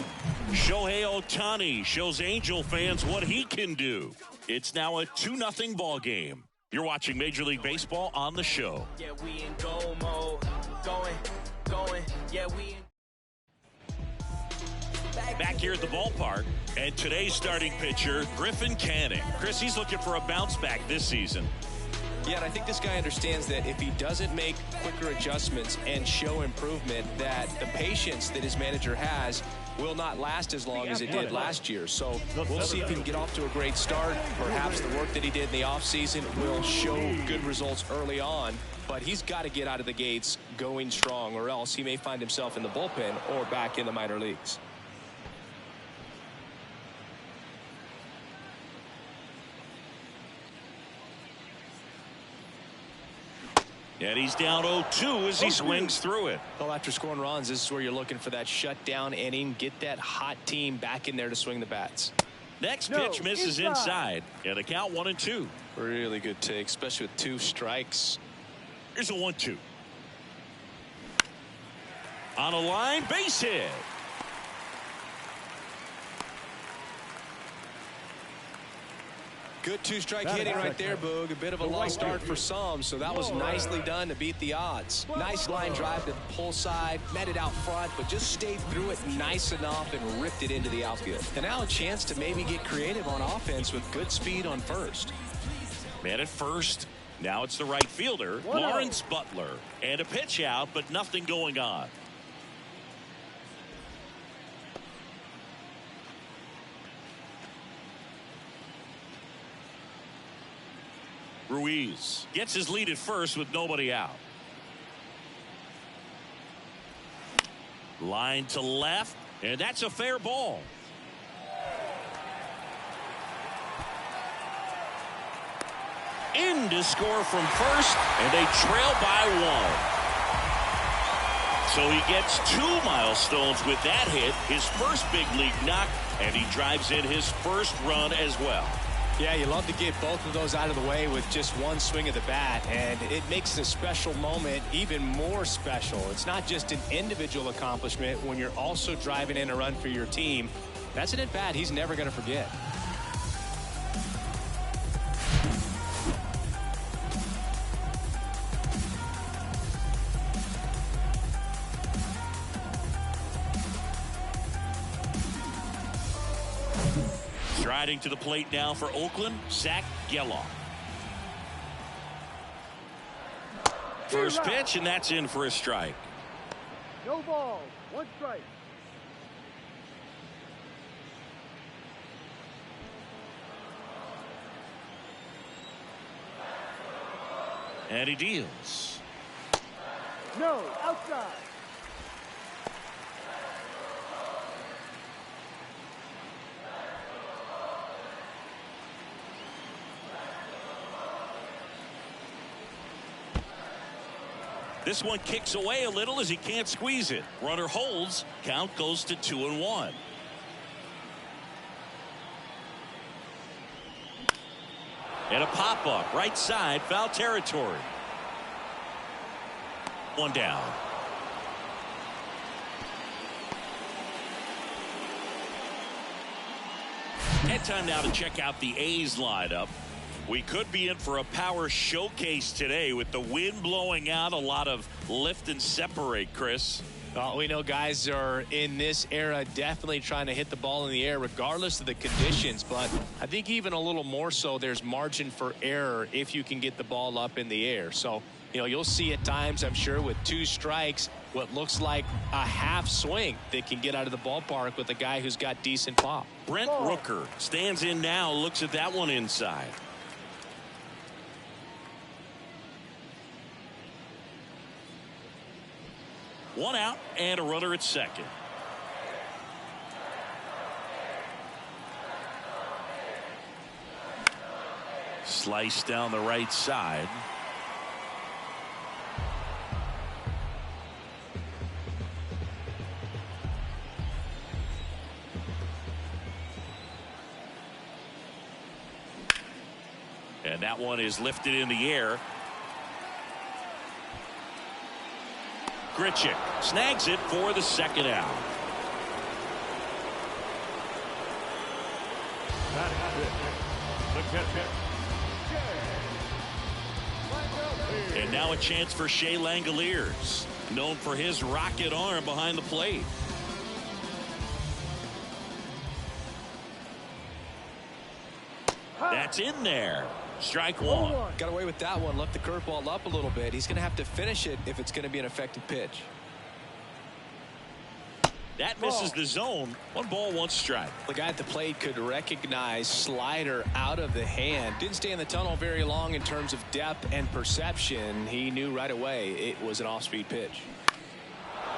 A: Shohei Ohtani shows Angel fans what he can do. It's now a 2-0 ball game. You're watching Major League Baseball on the show.
F: Yeah, we in goal mode. Going. Yeah, we in.
A: Back here at the ballpark, and today's starting pitcher, Griffin Canning. Chris, he's looking for a bounce back this season.
C: Yeah, and I think this guy understands that if he doesn't make quicker adjustments and show improvement, that the patience that his manager has will not last as long as it did last year. So we'll see if he can get off to a great start. Perhaps the work that he did in the offseason will show good results early on. But he's got to get out of the gates going strong, or else he may find himself in the bullpen or back in the minor leagues.
A: And he's down 0-2 as he swings through it.
C: Well, after scoring runs, this is where you're looking for that shutdown inning. Get that hot team back in there to swing the bats.
A: Next pitch misses inside. And a count 1-2.
C: Really good take, especially with 2 strikes.
A: Here's a 1-2. On a line, base hit.
C: Good 2-strike hitting right there, Boog. A bit of a lost start for some, so that was nicely done to beat the odds. Nice line drive to the pull side, met it out front, but just stayed through it nice enough and ripped it into the outfield. And now a chance to maybe get creative on offense with good speed on first.
A: Man at first. Now it's the right fielder, Lawrence Butler. And a pitch out, but nothing going on. Ruiz gets his lead at first with nobody out. Line to left, and that's a fair ball. In to score from first, and they trail by 1. So he gets 2 milestones with that hit, his first big league knock, and he drives in his first run as well.
C: Yeah, you love to get both of those out of the way with just one swing of the bat, and it makes a special moment even more special. It's not just an individual accomplishment when you're also driving in a run for your team. That's an at-bat he's never going to forget.
A: Striding to the plate now for Oakland, Zach Geloff. First pitch, and that's in for a strike.
E: No ball, 1 strike.
A: And he deals.
E: No, outside.
A: This one kicks away a little as he can't squeeze it. Runner holds. Count goes to 2-1. And a pop-up right side, foul territory. 1 down. And time now to check out the A's lineup. We could be in for a power showcase today with the wind blowing out, a lot of lift and separate, Chris.
C: Well, we know guys are in this era definitely trying to hit the ball in the air regardless of the conditions, but I think even a little more so there's margin for error if you can get the ball up in the air. So, you know, you'll see at times, I'm sure, with 2 strikes, what looks like a half swing that can get out of the ballpark with a guy who's got decent pop.
A: Brent Rooker stands in now, looks at that one inside. One out and a runner at second. Slice down the right side. And that one is lifted in the air. Grichuk snags it for the second out. And now a chance for Shea Langoliers, known for his rocket arm behind the plate. That's in there. Strike 1.
C: Got away with that one. Left the curveball up a little bit. He's going to have to finish it if it's going to be an effective pitch.
A: That misses the zone. 1 ball, 1 strike.
C: The guy at the plate could recognize slider out of the hand. Didn't stay in the tunnel very long in terms of depth and perception. He knew right away it was an off-speed pitch.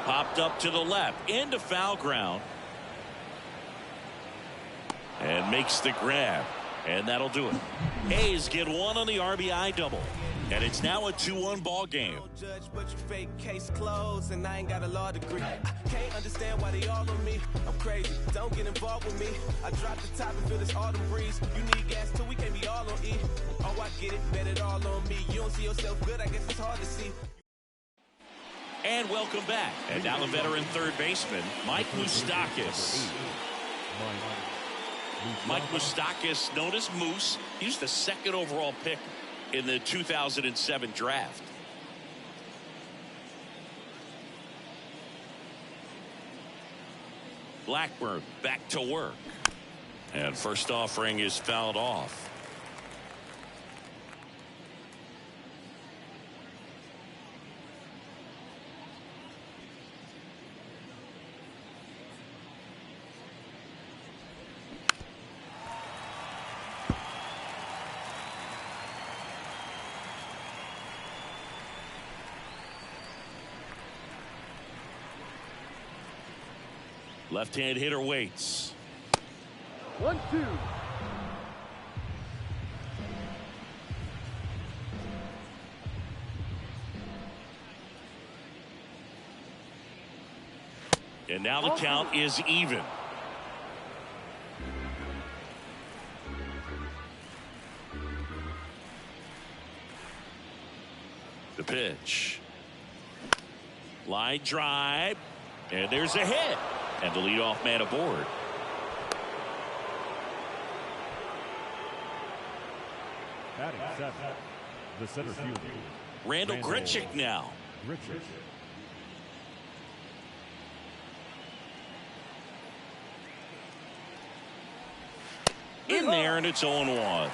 A: Popped up to the left into foul ground. And makes the grab. And that'll do it. A's get 1 on the RBI double. And it's now a 2-1 ball game.
F: Judge, but you fake case closed, and I ain't got a law degree. I can't understand why they all on me. I'm crazy. Don't get involved with me. I drop the top and feel this autumn breeze. You need gas too. We can't be all on E. Oh, I get it. Bet it all on me. You don't see yourself good. I guess it's hard to see.
A: And welcome back. And now the veteran third baseman, Mike Moustakas. Mike Moustakas, known as Moose, he was the 2nd overall pick in the 2007 draft. Blackburn back to work. And first offering is fouled off. Left-hand hitter waits.
E: 1-2.
A: And now the count is even. The pitch. Line drive. And there's a hit. And the leadoff man aboard.
D: Batting 7, the center fielder,
A: Randall Grichuk now.
D: Richard.
A: In there, and it's 0-1.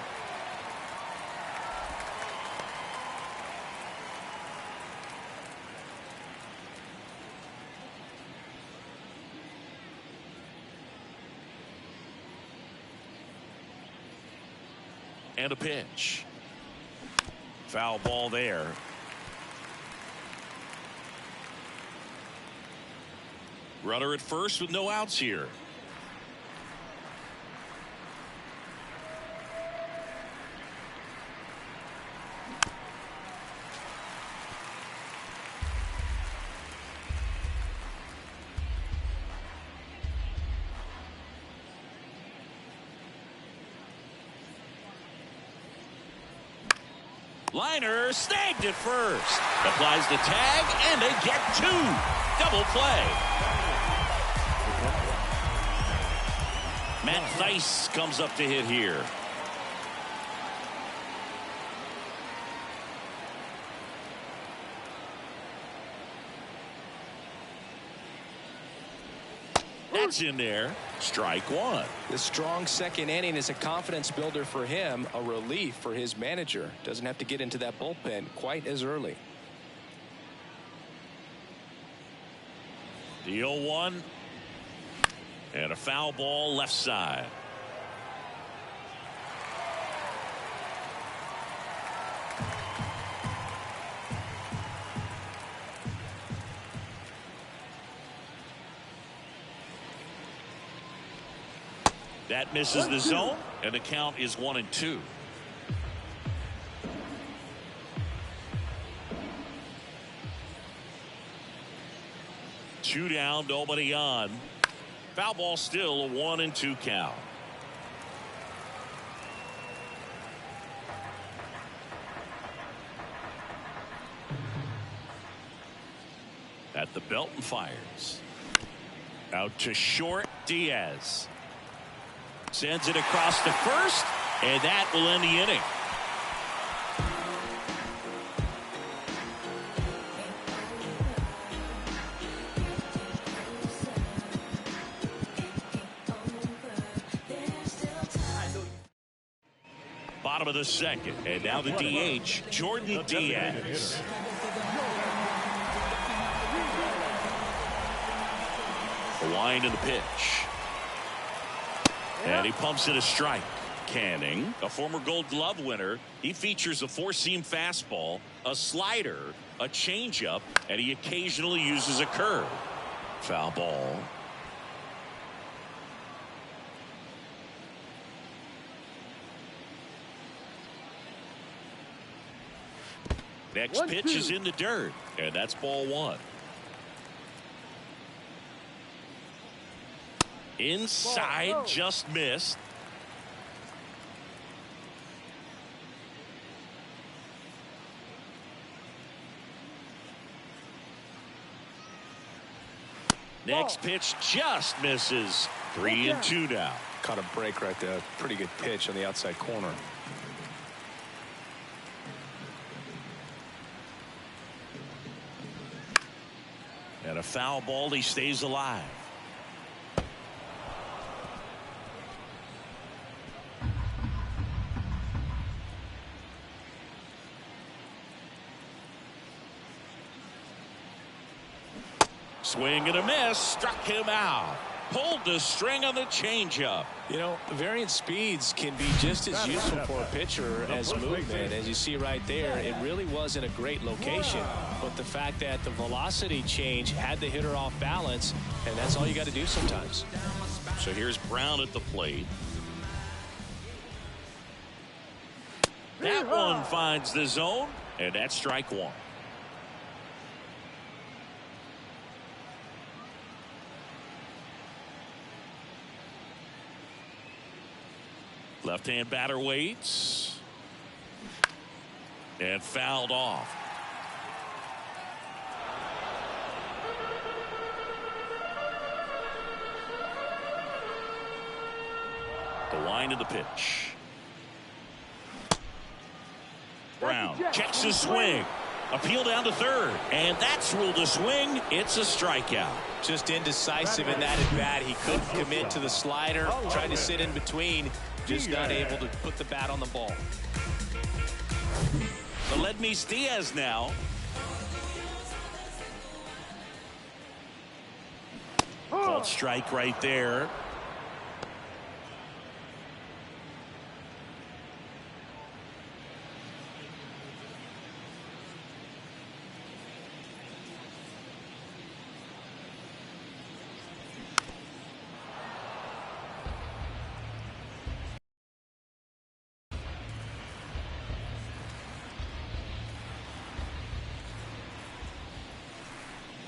A: And a pitch. Foul ball there. Runner at first with no outs here. Liner snagged at first. Applies the tag, and they get 2. Double play. Matt Thaiss comes up to hit here. That's in there. Strike 1.
C: The strong second inning is a confidence builder for him, a relief for his manager. Doesn't have to get into that bullpen quite as early.
A: The 0-1. And a foul ball left side. That misses the zone, and the count is 1-2. Two down, nobody on. Foul ball still, a 1-2 count. At the belt and fires. Out to short, Diaz. Sends it across to first, and that will end the inning. Bottom of the second, and now the DH, Jordan Diaz. wind of the pitch. And he pumps in a strike. Canning, a former Gold Glove winner, he features a four-seam fastball, a slider, a changeup, and he occasionally uses a curve. Foul ball. Next pitch is in the dirt, and that's ball one. Inside, just missed. Next pitch just misses. 3-2 now.
C: Caught a break right there. Pretty good pitch on the outside corner.
A: And a foul ball. He stays alive. Swing and a miss. Struck him out. Pulled the string on the changeup.
C: You know, variant speeds can be just as useful for a pitcher as movement. As you see right there, it really was in a great location. But the fact that the velocity change had the hitter off balance, and that's all you got to do sometimes.
A: So here's Brown at the plate. That one finds the zone, and that's strike one. Left-hand batter waits. And fouled off. The wind of the pitch. Brown checks his swing. Appeal down to third. And that's ruled a swing. It's a strikeout.
C: Just indecisive in that at bat. He couldn't commit to the slider. Tried to sit in between. Just not able to put the bat on the ball.
A: Aledmys Diaz now. Called strike right there.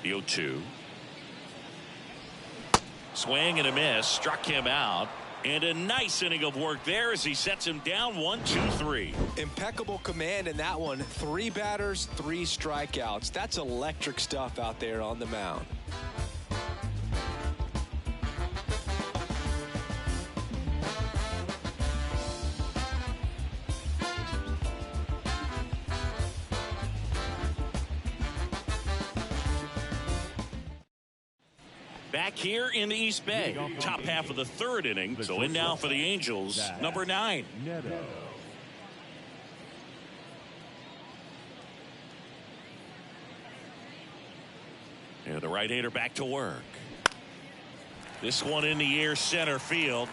A: The 0-2. Swing and a miss. Struck him out. And a nice inning of work there as he sets him down 1-2-3.
C: Impeccable command in that one. 3 batters, 3 strikeouts. That's electric stuff out there on the mound.
A: Back here in the East Bay, top half of the third inning. So in now for the Angels, number 9. And the right-hander back to work. This one in the air center field.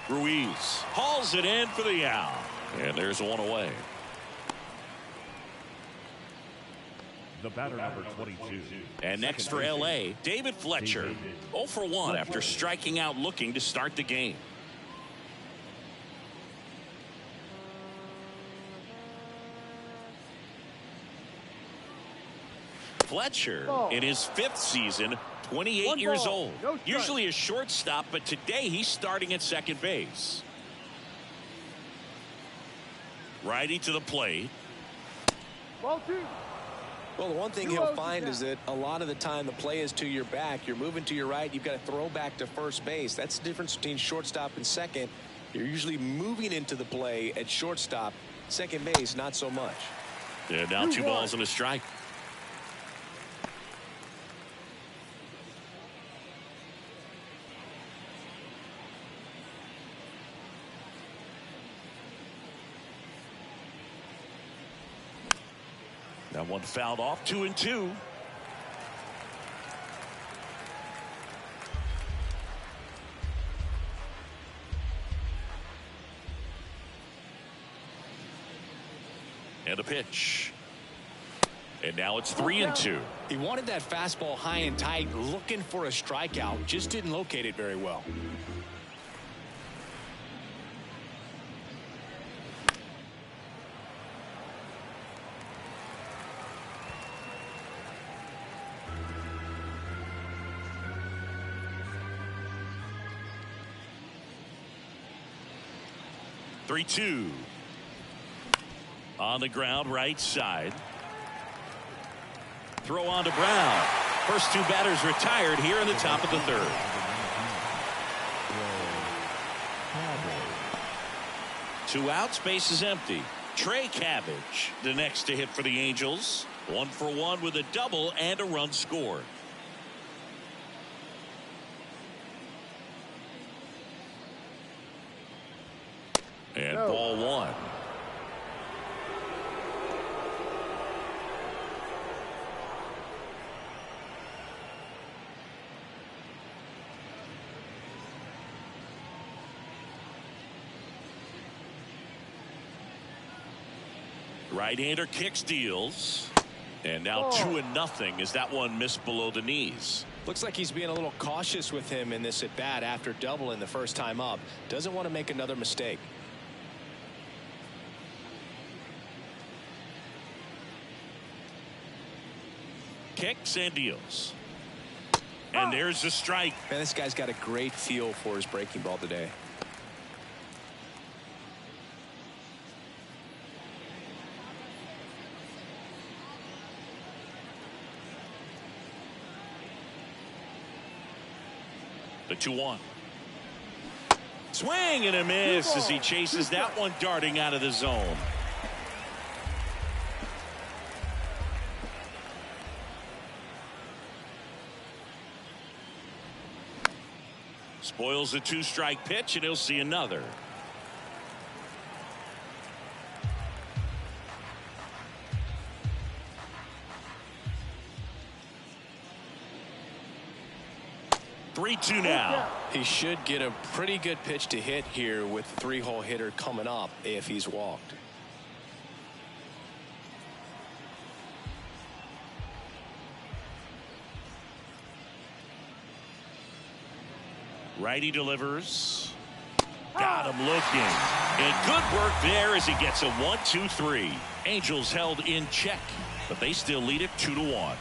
A: Ruiz hauls it in for the out. And there's one away.
D: The batter, number 22.
A: And next for L.A., David Fletcher. 0 for 1 after striking out looking to start the game. Fletcher in his 5th season, 28 years old. Usually a shortstop, but today he's starting at second base. Righty to the plate.
E: Ball 2.
C: Well, the one thing he'll find is that a lot of the time the play is to your back. You're moving to your right. You've got to throw back to first base. That's the difference between shortstop and second. You're usually moving into the play at shortstop. Second base, not so much.
A: Yeah, now 2 balls and a strike. That one fouled off. 2-2. And a pitch. And now it's 3-2.
C: He wanted that fastball high and tight, looking for a strikeout. Just didn't locate it very well.
A: Three-two. On the ground, right side. Throw on to Brown. First two batters retired here in the top of the third. Two outs, base is empty. Trey Cabbage, the next to hit for the Angels. 1 for 1 with a double and a run scored. And ball one. Right-hander kicks, deals. And now 2-0 as that one missed below the knees.
C: Looks like he's being a little cautious with him in this at-bat after doubling the first time up. Doesn't want to make another mistake.
A: Kicks and deals. And there's the strike.
C: Man, this guy's got a great feel for his breaking ball today.
A: The 2-1. Swing and a miss as he chases that one darting out of the zone. Spoils a 2-strike pitch and he'll see another. Three-two now.
C: He should get a pretty good pitch to hit here with the 3-hole hitter coming up if he's walked.
A: Righty delivers. Got him looking. And good work there as he gets a 1-2-3. Angels held in check, but they still lead it 2-1.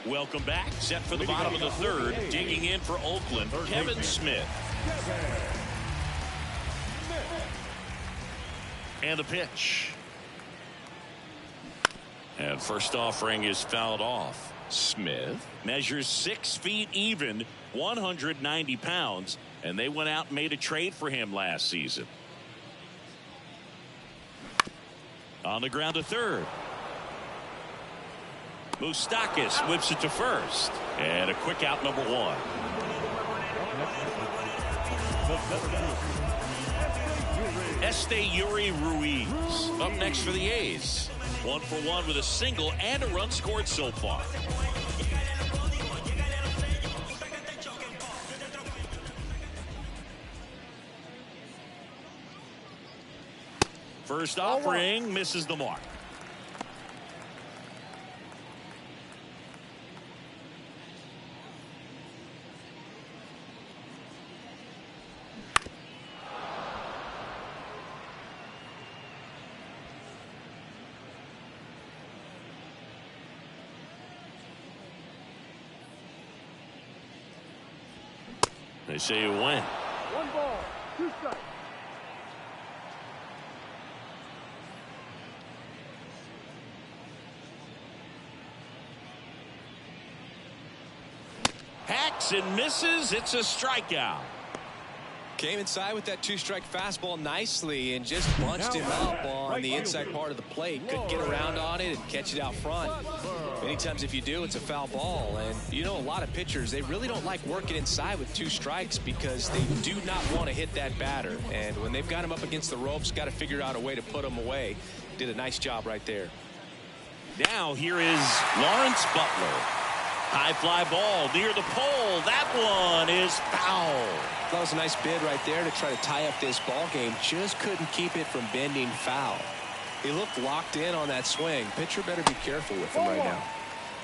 A: Welcome back. Set for the bottom of the third. Digging in for Oakland, Kevin Smith. And the pitch. And first offering is fouled off. Smith measures 6 feet even, 190 pounds, and they went out and made a trade for him last season. On the ground to third. Moustakas whips it to first. And a quick out, number 1. Yuri Ruiz up next for the A's. 1 for 1 with a single and a run scored so far. First offering misses the mark. They say you win.
E: 1 ball, 2 strikes.
A: Hacks and misses. It's a strikeout.
C: Came inside with that 2-strike fastball nicely and just bunched him up on the inside part of the plate. Couldn't get around on it and catch it out front. Many times if you do, it's a foul ball. And you know, a lot of pitchers, they really don't like working inside with 2 strikes because they do not want to hit that batter. And when they've got him up against the ropes, got to figure out a way to put him away. Did a nice job right there.
A: Now here is Lawrence Butler. High fly ball near the pole. That one is foul.
C: That was a nice bid right there to try to tie up this ball game. Just couldn't keep it from bending foul. He looked locked in on that swing. Pitcher better be careful with him right now.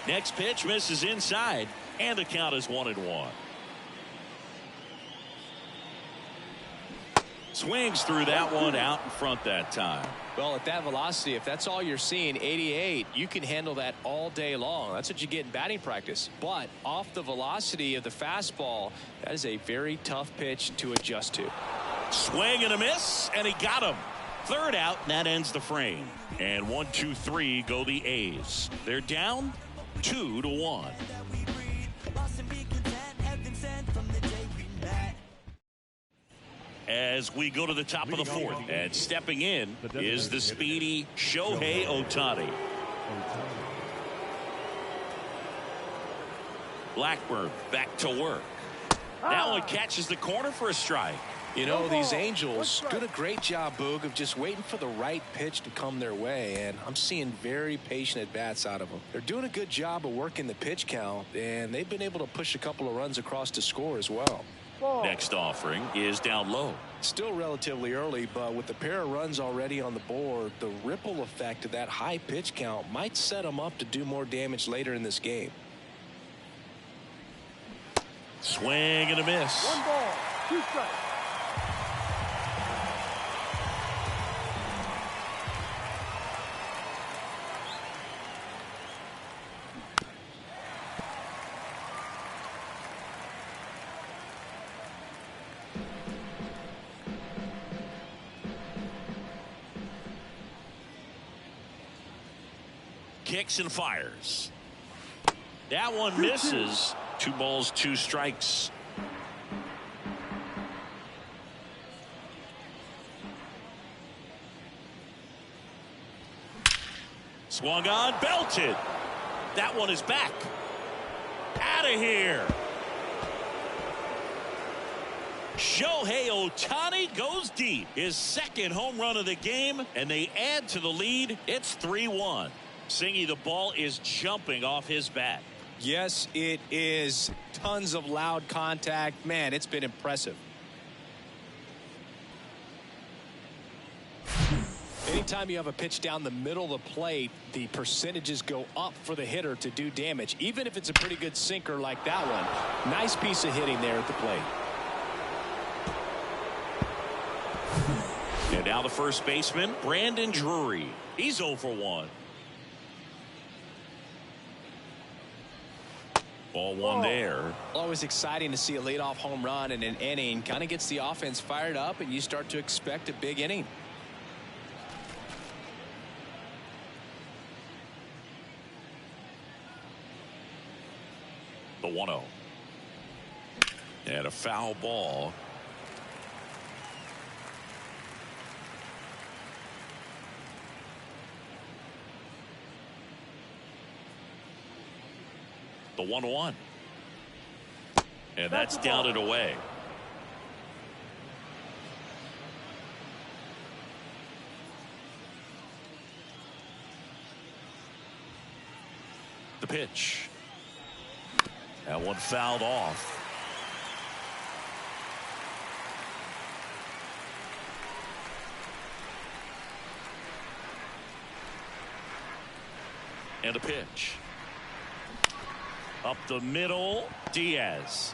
A: Next pitch misses inside, and the count is 1-1. Swings through that one out in front that time.
C: Well, at that velocity, if that's all you're seeing, 88, you can handle that all day long. That's what you get in batting practice. But off the velocity of the fastball, that is a very tough pitch to adjust to.
A: Swing and a miss, and he got him. Third out, and that ends the frame. And 1, 2, 3 go the A's. They're down 2-1. As we go to the top of the fourth, and stepping in is the speedy Shohei Ohtani. Blackburn back to work. That one catches the corner for a strike.
C: You know, these Angels did a great job, Boog, of just waiting for the right pitch to come their way, and I'm seeing very patient at-bats out of them. They're doing a good job of working the pitch count, and they've been able to push a couple of runs across to score as well.
A: Next offering is down low.
C: Still relatively early, but with the pair of runs already on the board, the ripple effect of that high pitch count might set them up to do more damage later in this game.
A: Swing and a miss.
E: 1 ball, 2 strikes.
A: Kicks and fires. That one misses. 2 balls, 2 strikes. Swung on, belted. That one is back. Out of here. Shohei Ohtani goes deep. His second home run of the game, and they add to the lead. It's 3-1. Singy, the ball is jumping off his bat.
C: Yes, it is. Tons of loud contact. Man, it's been impressive. Anytime you have a pitch down the middle of the plate, the percentages go up for the hitter to do damage, even if it's a pretty good sinker like that one. Nice piece of hitting there at the plate.
A: And now the first baseman, Brandon Drury. He's 0 for 1. Ball one there.
C: Always exciting to see a leadoff home run in an inning. Kind of gets the offense fired up, and you start to expect a big inning.
A: The 1-0. And a foul ball. The 1-1. And that's down and away. The pitch. That one fouled off. And a pitch. Up the middle, Diaz.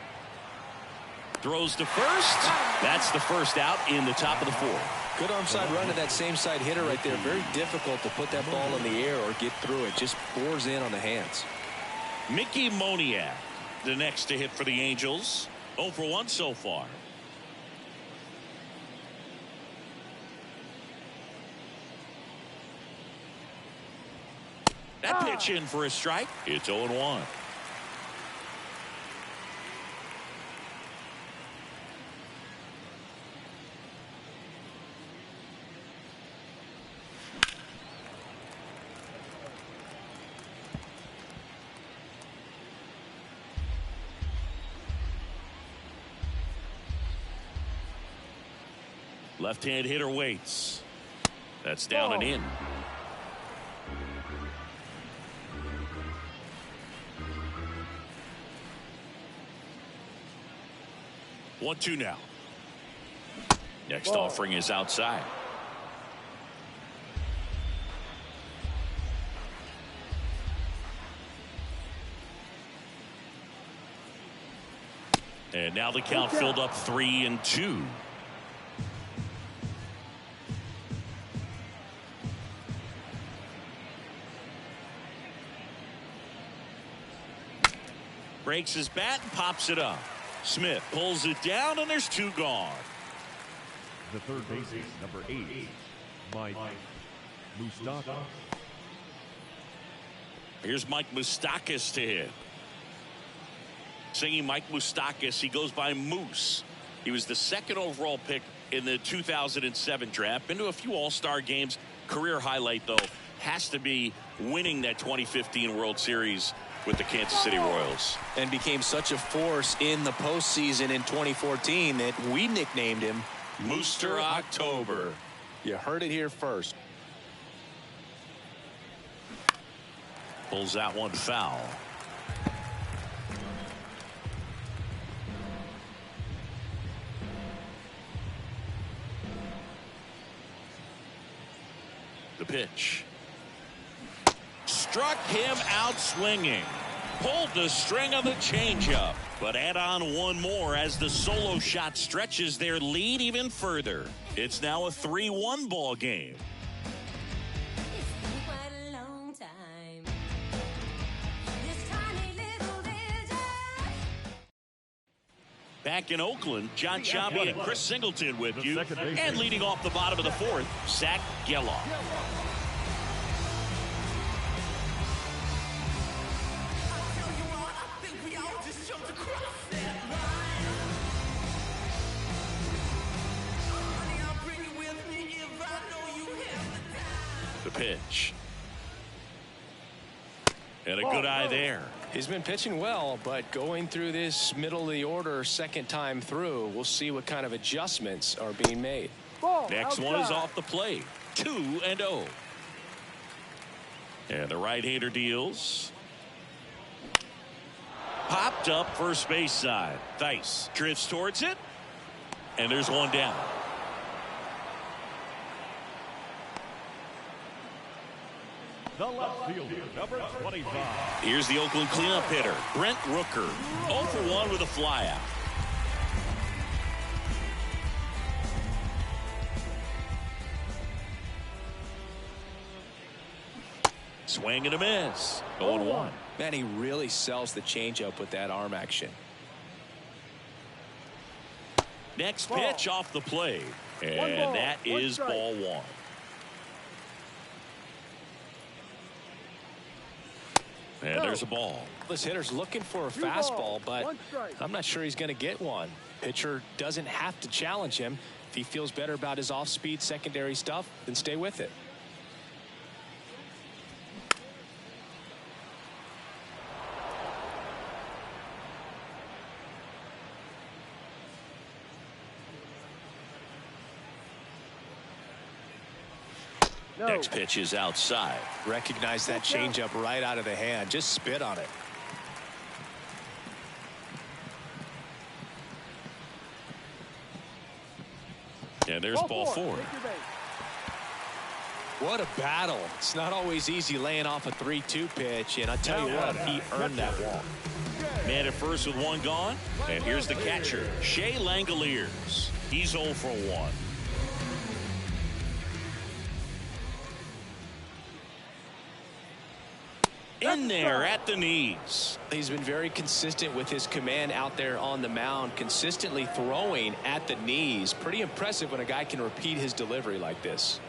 A: Throws to first. That's the first out in the top of the fourth.
C: Good onside run to that same side hitter right there. Very difficult to put that ball in the air or get through it. Just bores in on the hands.
A: Mickey Moniak, the next to hit for the Angels. 0 for 1 so far. That pitch in for a strike. It's 0-1. Left-hand hitter waits. That's down and in. 1-2 now. Next offering is outside. And now the count filled up 3-2. Breaks his bat and pops it up. Smith pulls it down, and there's 2 gone.
D: The third baseman, number 8, Mike Moustakas.
A: Here's Mike Moustakas to hit. Singing Mike Moustakas, he goes by Moose. He was the 2nd overall pick in the 2007 draft. Been to a few all-star games. Career highlight, though, has to be winning that 2015 World Series with the Kansas City Royals.
C: And became such a force in the postseason in 2014 that we nicknamed him Mooster October. You heard it here first.
A: Pulls that one foul. The pitch. Struck him out swinging. Pulled the string on the changeup. But add on one more as the solo shot stretches their lead even further. It's now a 3-1 ball game.
G: It's been quite a long time. This tiny little vision.
A: Back in Oakland, John Sciambi and Chris Singleton with you.
D: second baseman.
A: And leading off the bottom of the 4th, Zach Gelof. The pitch. And a good eye there.
C: He's been pitching well, but going through this middle of the order 2nd time through, we'll see what kind of adjustments are being made.
A: Next one is off the plate. 2-0. And the right-hander deals. Popped up first base side. Theis drifts towards it. And there's one down.
D: The left fielder, number 25.
A: Here's the Oakland cleanup hitter, Brent Rooker. 0 for 1 with a flyout. Swing and a miss. 0-1.
C: Man, he really sells the changeup with that arm action.
A: Next pitch off the plate. And that is ball 1. And there's a ball.
C: This hitter's looking for a fastball, but I'm not sure he's going to get one. Pitcher doesn't have to challenge him. If he feels better about his off-speed secondary stuff, then stay with it.
A: Next pitch is outside.
C: Recognize that changeup right out of the hand. Just spit on it.
A: And there's ball 4.
C: What a battle. It's not always easy laying off a 3-2 pitch, and I tell you what, he earned that walk.
A: Man at first with 1 gone. And here's the catcher, Shea Langoliers. He's 0 for 1. In there at the knees.
C: He's been very consistent with his command out there on the mound, consistently throwing at the knees. Pretty impressive when a guy can repeat his delivery like this.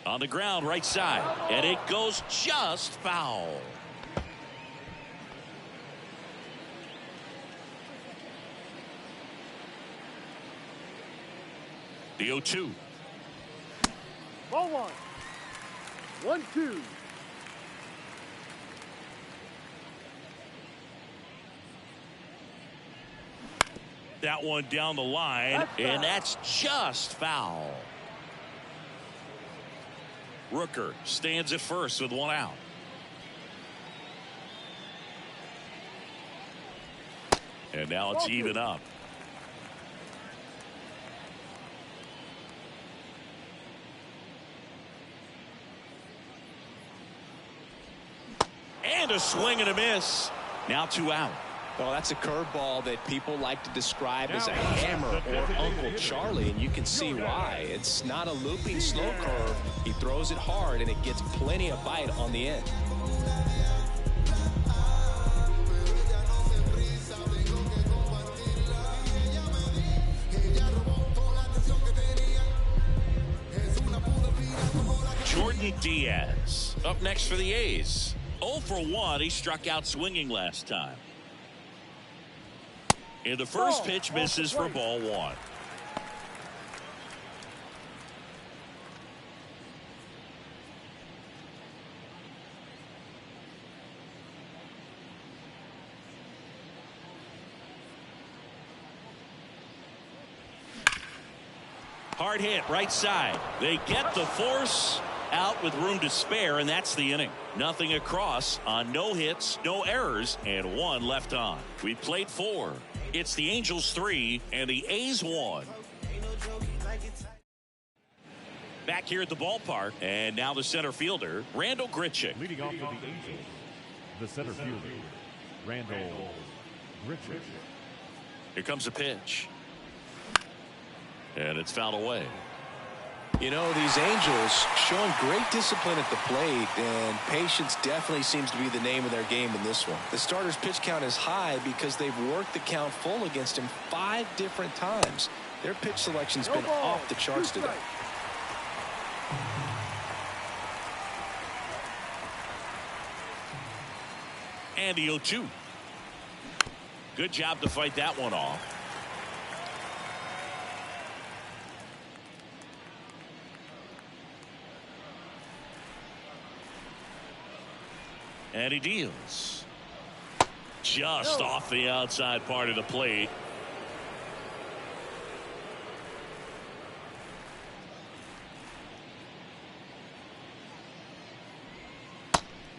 A: On the ground, right side. And it goes just foul. The 0-2.
E: Ball 1. 1-2.
A: That one down the line, and that's just foul. Rooker stands at first with one out. And now it's even up. And a swing and a miss. Now 2 out.
C: Well, that's a curveball that people like to describe as a hammer or Uncle Charlie, and you can see why. It's not a looping slow curve. He throws it hard, and it gets plenty of bite on the end.
A: Jordan Diaz up next for the A's. 0 for 1. He struck out swinging last time. And the first pitch misses for ball 1. Hard hit right side. They get the force out with room to spare, and that's the inning. Nothing across on no hits, no errors, and 1 left on. We played 4. It's the Angels 3 and the A's 1. Back here at the ballpark, and now the center fielder, Randall Grichuk.
D: Leading off for the Angels, the center fielder, Randall Grichuk.
A: Here comes a pitch. And it's fouled away.
C: You know, these Angels showing great discipline at the plate, and patience definitely seems to be the name of their game in this one. The starter's pitch count is high because they've worked the count full against him 5 different times. Their pitch selection's been off the charts today.
A: And the 0-2. Good job to fight that one off. And he deals. Just off the outside part of the plate.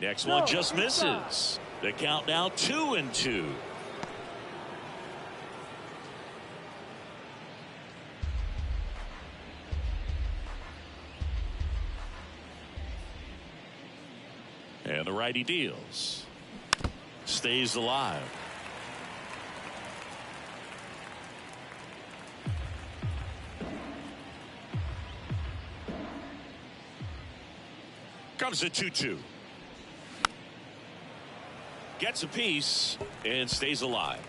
A: Next one just misses. The count now 2-2. And the righty deals. Stays alive. Comes a 2-2. Gets a piece and stays alive.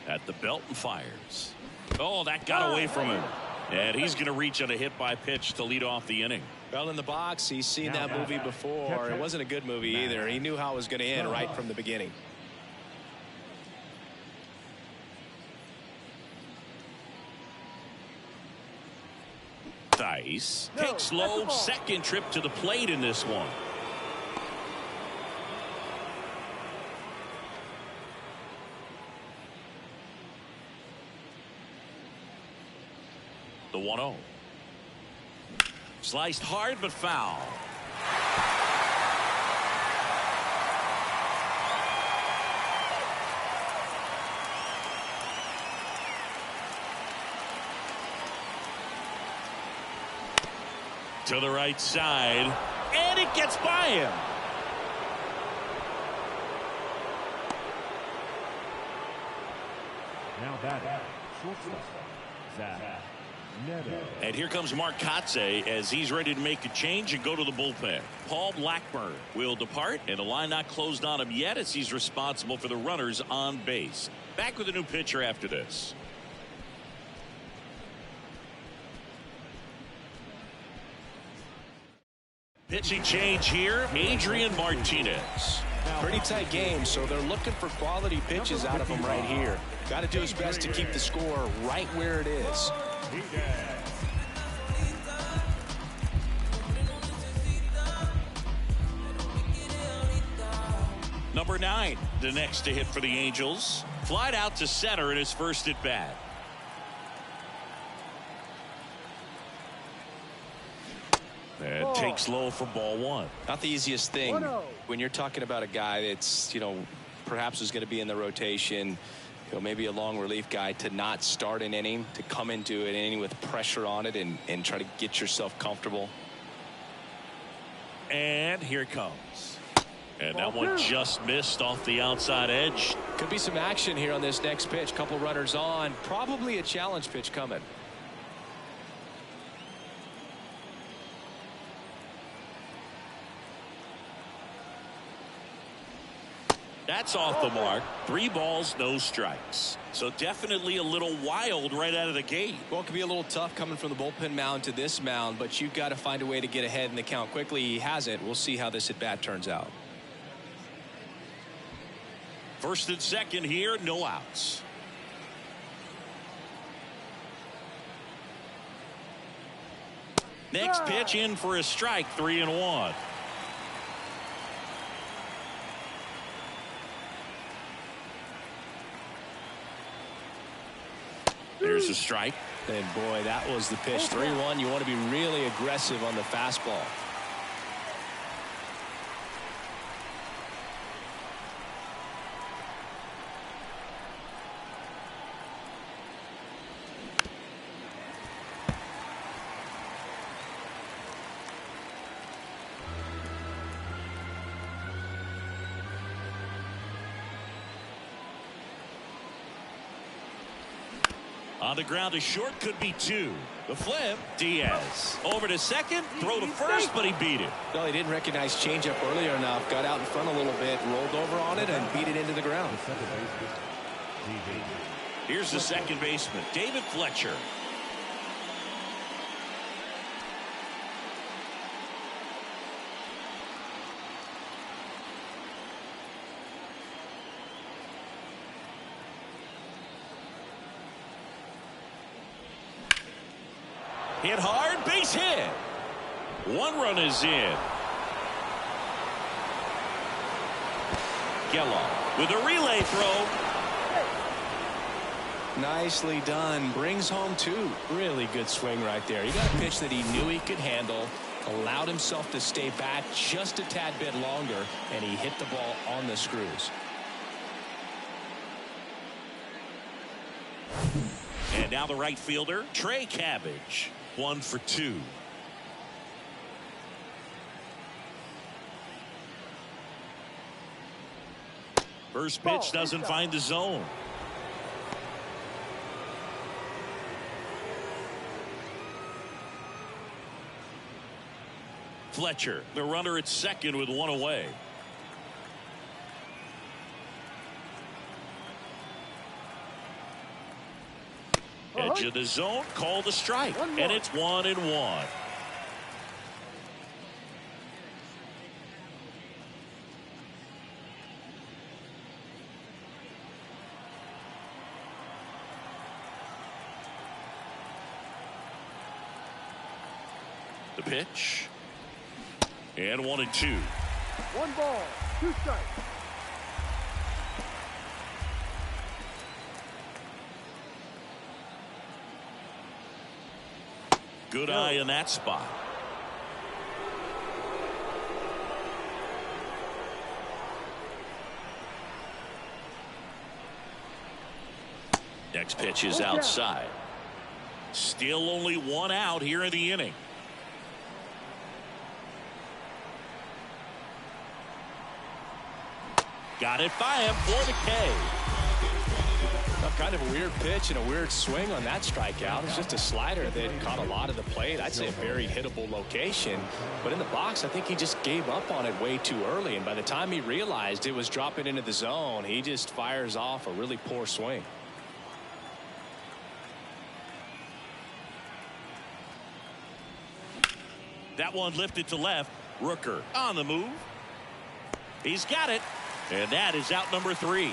A: At the belt and fires. Oh, that got away from him. And he's going to reach on a hit by pitch to lead off the inning.
C: Well, in the box, he's seen that movie before. It wasn't a good movie either. He knew how it was going to end right from the beginning.
A: Thaiss takes low, second trip to the plate in this one. The 1-0. Sliced hard but foul. To the right side, and it gets by him.
D: Now batting, shortstop, Zach Neto.
A: And here comes Mark Kotze as he's ready to make a change and go to the bullpen. Paul Blackburn will depart, and the line not closed on him yet as he's responsible for the runners on base. Back with a new pitcher after this. Pitching change here, Adrian Martinez.
C: Pretty tight game, so they're looking for quality pitches out of him right here. Got to do his best to keep the score right where it is.
A: Number 9, the next to hit for the Angels. Flied out to center in his first at bat. And takes low for ball 1.
C: Not the easiest thing
E: 1-0.
C: when you're talking about a guy that's, perhaps is going to be in the rotation, maybe a long relief guy, to not start an inning, to come into an inning with pressure on it and try to get yourself comfortable.
A: And here it comes. And that one just missed off the outside edge.
C: Could be some action here on this next pitch. Couple runners on. Probably a challenge pitch coming.
A: That's off the mark. 3 balls, no strikes. So definitely a little wild right out of the gate.
C: Well, it could be a little tough coming from the bullpen mound to this mound, but you've got to find a way to get ahead in the count quickly. He hasn't. We'll see how this at bat turns out.
A: First and second here, no outs. Next pitch in for a strike, 3-1. There's a strike.
C: And boy, that was the pitch. 3-1. You want to be really aggressive on the fastball.
A: On the ground to short, could be 2. The flip, Diaz. Over to second, throw to first, but he beat it.
C: Well, he didn't recognize changeup earlier enough. Got out in front a little bit, rolled over on it, and beat it into the ground.
A: Here's the second baseman, David Fletcher. Hit hard, base hit. 1 run is in. Geloff with a relay throw.
C: Nicely done. Brings home 2. Really good swing right there. He got a pitch that he knew he could handle, allowed himself to stay back just a tad bit longer, and he hit the ball on the screws.
A: And now the right fielder, Trey Cabbage. 1 for 2. First pitch doesn't find the zone. Fletcher, the runner at second with 1 away. Edge of the zone, called a strike, and it's 1-1. The pitch, and 1-2.
E: 1 ball, 2 strikes.
A: Good eye in that spot. Next pitch is outside. Still only 1 out here in the inning. Got it by him for the K.
C: Kind of a weird pitch and a weird swing on that strikeout. It's just a slider that caught a lot of the plate. I'd say a very hittable location. But in the box, I think he just gave up on it way too early. And by the time he realized it was dropping into the zone, he just fires off a really poor swing.
A: That one lifted to left. Rooker on the move. He's got it. And that is out number 3.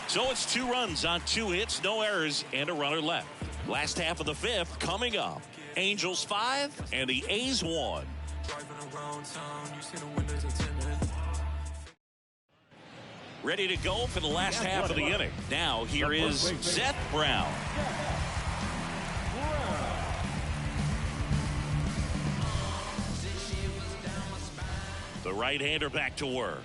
A: So it's 2 runs on 2 hits, no errors, and a runner left. Last half of the 5th coming up. Angels 5 and the A's 1. Ready to go for the last half of the inning. Now here is Seth Brown. The right-hander back to work.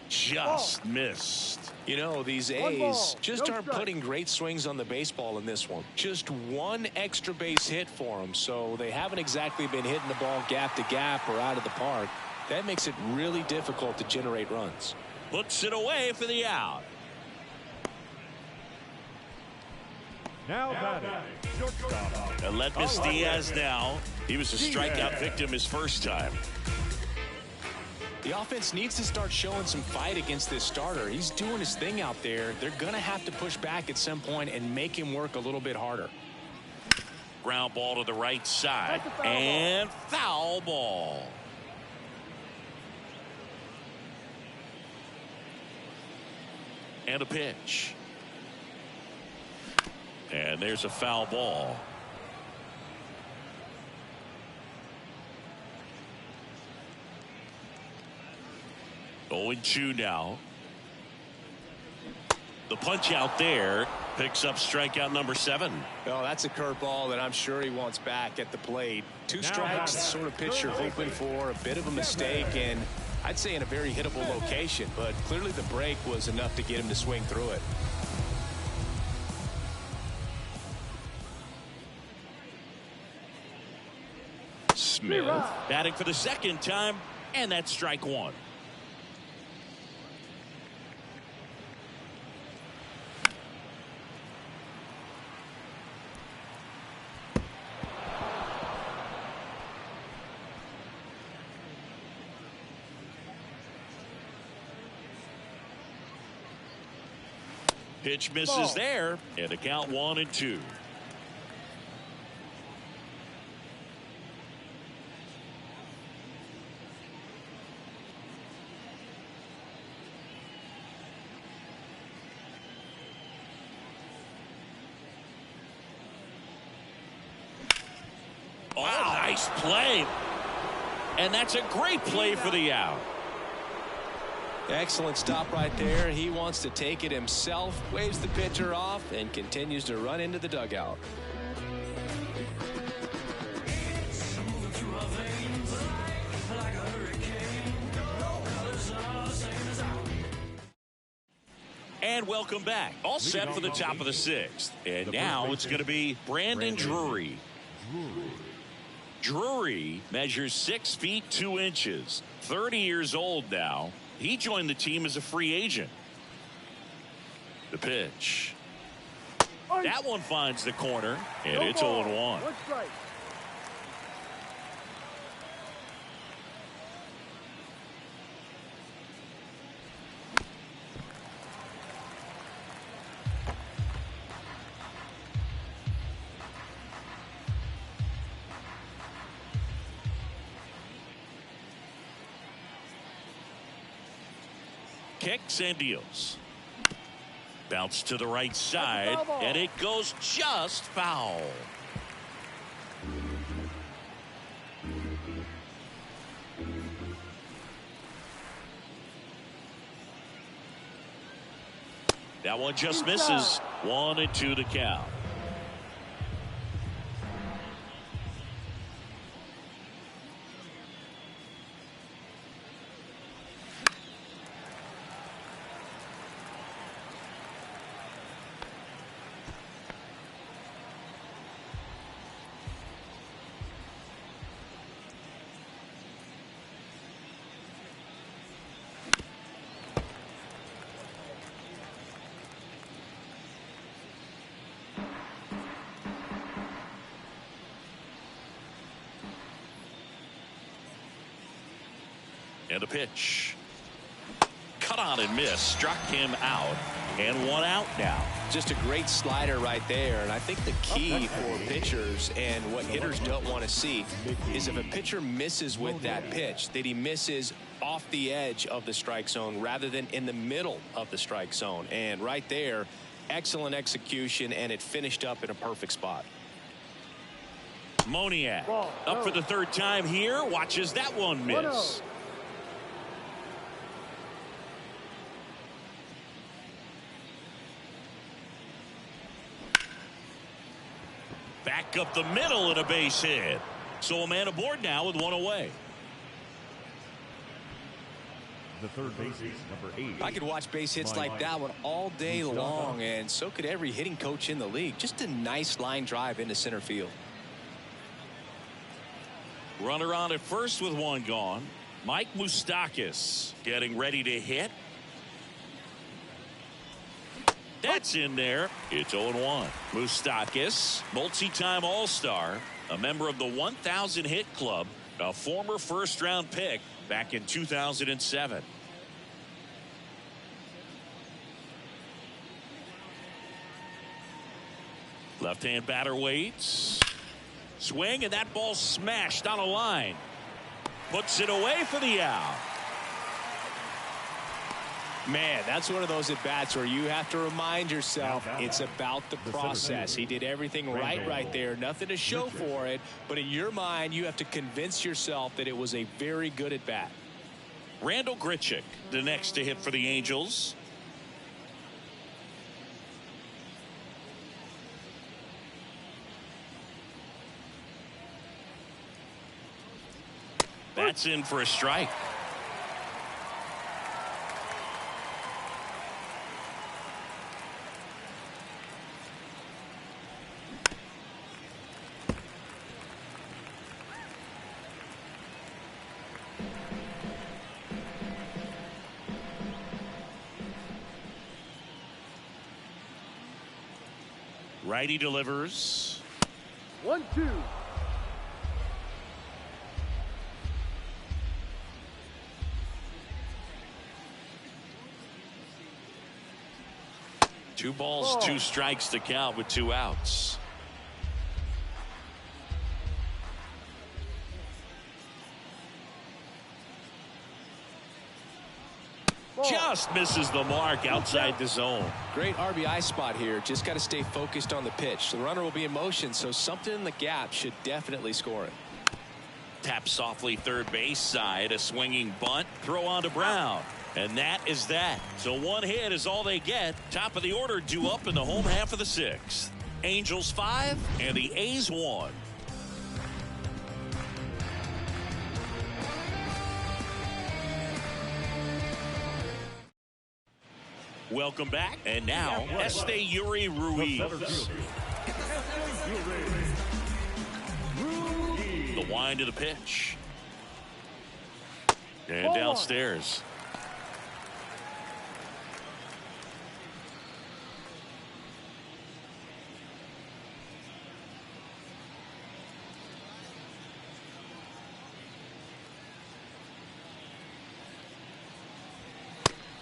A: Just missed.
C: You know, these A's just aren't putting great swings on the baseball in this one. Just one extra base hit for them, so they haven't exactly been hitting the ball gap to gap or out of the park. That makes it really difficult to generate runs.
A: Puts it away for the out.
D: Now batting, shortstop.
A: Aledmus Diaz now. He was a strikeout victim his first time.
C: The offense needs to start showing some fight against this starter. He's doing his thing out there. They're going to have to push back at some point and make him work a little bit harder.
A: Ground ball to the right side. And foul ball. And a pitch. And there's a foul ball. Going 2 now. The punch out there picks up strikeout number 7.
C: Well, that's a curveball that I'm sure he wants back at the plate. 2 strikes, the sort of pitch you're hoping for. A bit of a mistake, and I'd say in a very hittable location, but clearly the break was enough to get him to swing through it.
A: Smith batting for the second time, and that's strike 1. Pitch misses there, and the count 1-2. Oh, nice play. And that's a great play for the out.
C: Excellent stop right there. He wants to take it himself, waves the pitcher off, and continues to run into the dugout.
A: And welcome back. All set for the top of the 6th. And now it's going to be Brandon Drury. Drury measures 6 feet 2 inches. 30 years old now. He joined the team as a free agent. The pitch. That one finds the corner, and it's 0-1. Kicks and deals. Bounce to the right side, and it goes just foul. That one just misses. 1-2 to count. And a pitch. Cut on and miss. Struck him out. And 1 out now.
C: Just a great slider right there. And I think the key for pitchers and what hitters don't want to see is if a pitcher misses with that pitch, that he misses off the edge of the strike zone rather than in the middle of the strike zone. And right there, excellent execution, and it finished up in a perfect spot.
A: Moniak up for the 3rd time here. Watches that one miss. Back up the middle and a base hit. So a man aboard now with one away.
D: The third baseman, number 8.
C: I could watch base hits like that one all day long, and so could every hitting coach in the league. Just a nice line drive into center field.
A: Runner on at first with one gone. Mike Moustakas getting ready to hit. That's in there. It's 0-1. Moustakas, multi-time All-Star, a member of the 1,000 hit club, a former first-round pick back in 2007. Left-hand batter waits. Swing, and that ball smashed on a line. Puts it away for the out.
C: Man, that's one of those at-bats where you have to remind yourself it's about the process. He did everything right there. Nothing to show for it, but in your mind, you have to convince yourself that it was a very good at-bat.
A: Randall Grichuk, the next to hit for the Angels. That's in for a strike. Righty delivers.
E: 1-2.
A: Two balls, 2 strikes to count with 2 outs. Just misses the mark outside the zone.
C: Great RBI spot here. Just got to stay focused on the pitch. The runner will be in motion, so something in the gap should definitely score it.
A: Tap softly third base side. A swinging bunt. Throw on to Brown. And that is that. So one hit is all they get. Top of the order due up in the home half of the 6th. Angels 5 and the A's 1. Welcome back. And now, Esteury Ruiz. The wind of the pitch. And downstairs.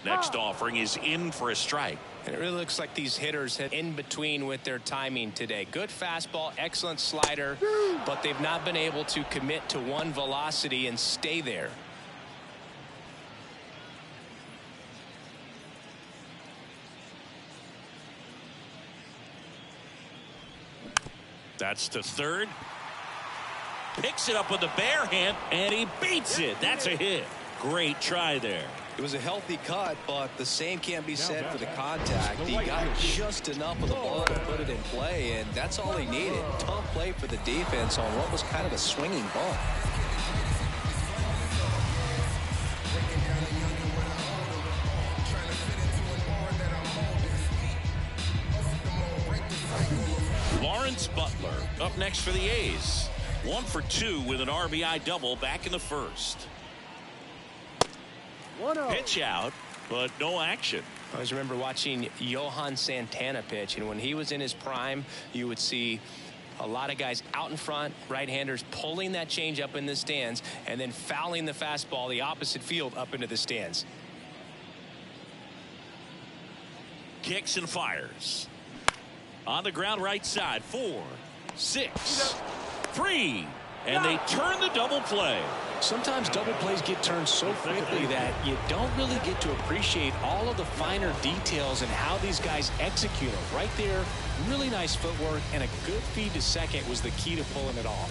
A: Next offering is in for a strike.
C: And it really looks like these hitters hit in between with their timing today. Good fastball, excellent slider, but they've not been able to commit to one velocity and stay there.
A: That's to third. Picks it up with the bare hand, and he beats it. That's a hit. Great try there.
C: It was a healthy cut, but the same can't be said for the contact. He got just enough of the ball to put it in play, and that's all he needed. Tough play for the defense on what was kind of a swinging ball.
A: Lawrence Butler up next for the A's. 1 for 2 with an RBI double back in the first.
E: 1-0.
A: Pitch out, but no action.
C: I always remember watching Johan Santana pitch, and when he was in his prime, you would see a lot of guys out in front, right-handers pulling that change up in the stands and then fouling the fastball the opposite field up into the stands.
A: Kicks and fires. On the ground right side. 4, 6, 3. And they turn the double play.
C: Sometimes double plays get turned so quickly that you don't really get to appreciate all of the finer details and how these guys execute them. Right there, really nice footwork, and a good feed to second was the key to pulling it off.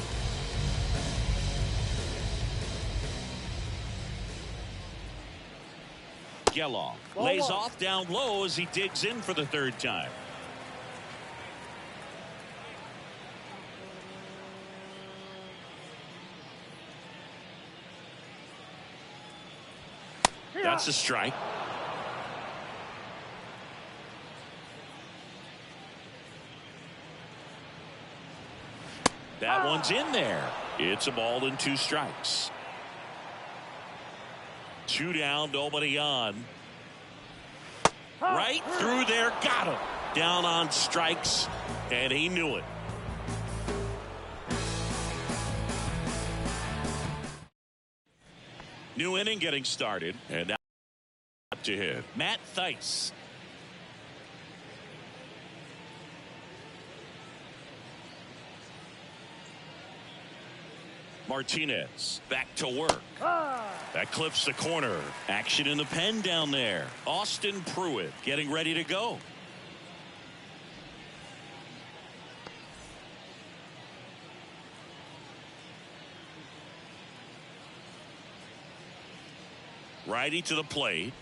A: Geloff lays off down low as he digs in for the third time. That's a strike. That one's in there. It's a ball and 2 strikes. 2 down, nobody on. Right through there, got him. Down on strikes, and he knew it. New inning getting started, and now to hit Matt Thaiss. Martinez back to work. That clips the corner. Action in the pen down there. Austin Pruitt getting ready to go. Righty to the plate.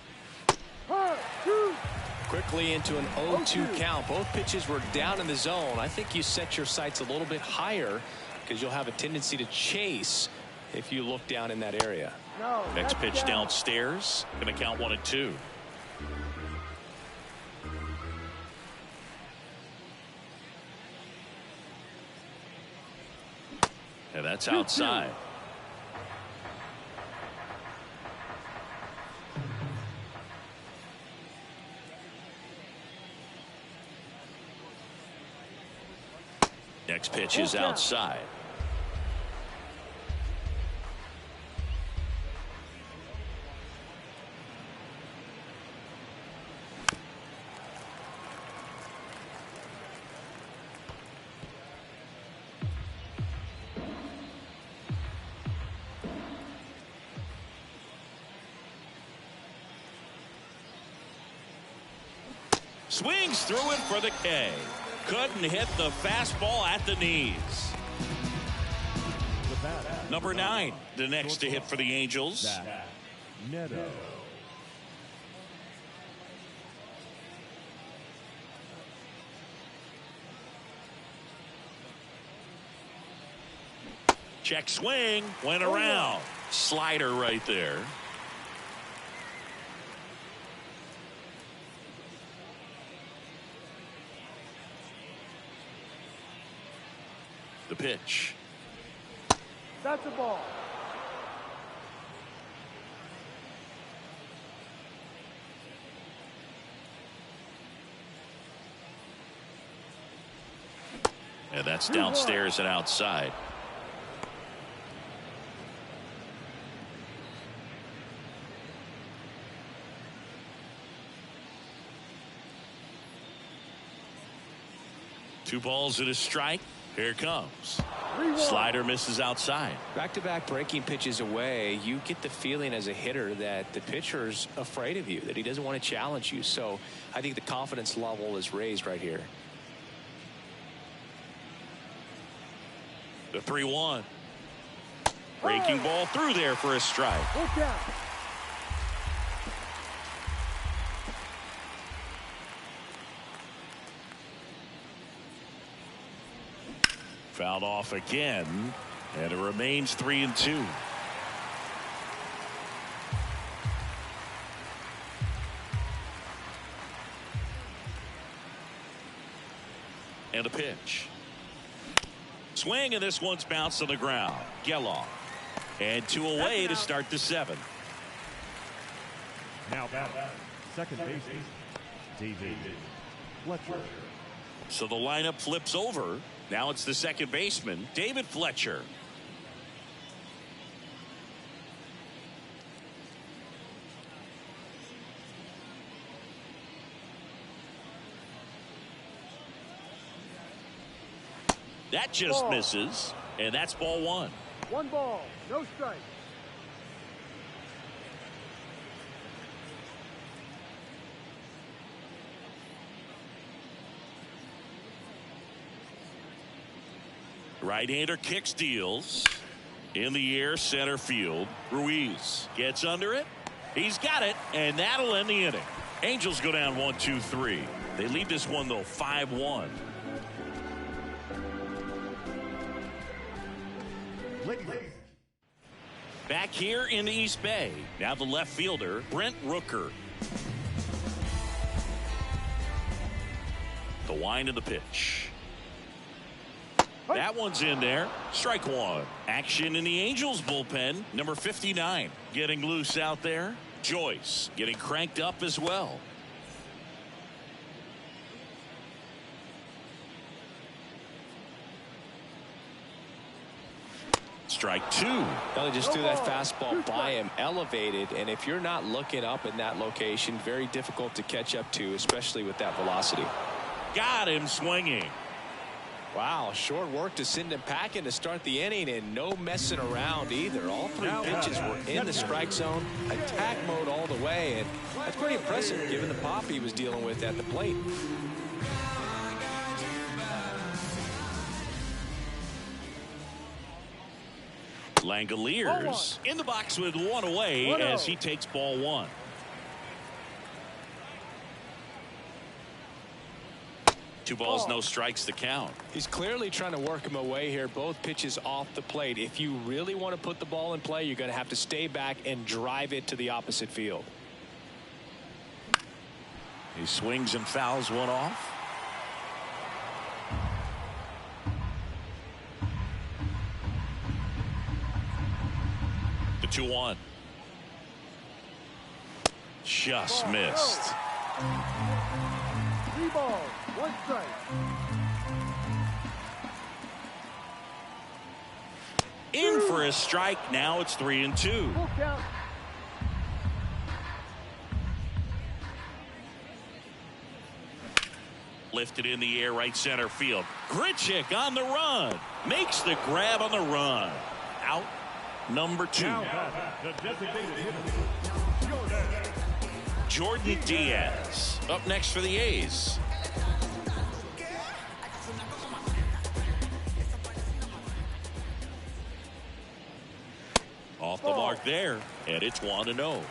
C: Quickly into an 0-2 count. Both pitches were down in the zone. I think you set your sights a little bit higher because you'll have a tendency to chase if you look down in that area.
A: Next pitch downstairs. Going to count 1 and 2. And that's outside. Next pitch is outside. Swings through it for the K. Couldn't hit the fastball at the knees. Number 9, the next to hit for the Angels.
D: Neto.
A: Check swing, went around. Slider right there. The pitch.
E: That's a ball.
A: And that's downstairs and outside. Two balls and a strike. Here it comes. Slider misses outside.
C: Back-to-back breaking pitches away, you get the feeling as a hitter that the pitcher's afraid of you, that he doesn't want to challenge you. So I think the confidence level is raised right here.
A: The 3-1. Breaking ball through there for a strike.
E: Look out.
A: Fouled off again, and it remains 3-2. And a pitch. Swing, and this one's bounced on the ground. Geloff. And 2 away to start the 7th.
D: Now batting, second baseman, David Fletcher.
A: So the lineup flips over. Now it's the second baseman, David Fletcher. That just misses, and that's ball 1.
E: 1 ball, no strike.
A: Right-hander kicks, deals. In the air, center field. Ruiz gets under it. He's got it, and that'll end the inning. Angels go down 1-2-3. They lead this one, though, 5-1. Back here in the East Bay, now the left fielder, Brent Rooker. The wind of the pitch. That one's in there. Strike one. Action in the Angels bullpen. Number 59 getting loose out there. Joyce getting cranked up as well. Strike two.
C: Well, he just threw that fastball by him, elevated, and if you're not looking up in that location, very difficult to catch up to, especially with that velocity.
A: Got him swinging.
C: Wow, short work to send him packing to start the inning, and no messing around either. All three pitches were in the strike zone, attack mode all the way, and that's pretty impressive given the pop he was dealing with at the plate.
A: Langoliers in the box with one away as he takes ball one. Two balls, no strikes to count.
C: He's clearly trying to work him away here. Both pitches off the plate. If you really want to put the ball in play, you're going to have to stay back and drive it to the opposite field.
A: He swings and fouls one off. The 2-1. Just missed.
E: 3 balls, 1 strike.
A: In for a strike. Now it's 3-2.
E: Full count.
A: Lifted in the air, right center field. Grichuk on the run. Makes the grab on the run. Out number 2.
D: The designated hitter,
A: Jordan Diaz up next for the A's. Off the mark there, and it's 1-0.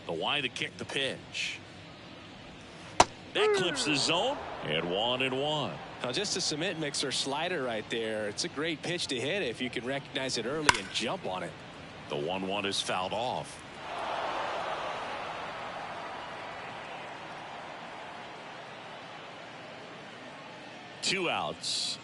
A: The wind to kick the pitch. That clips the zone, and 1-1.
C: Now just a cement mixer slider right there. It's a great pitch to hit if you can recognize it early and jump on it.
A: The 1-1 is fouled off. Two outs.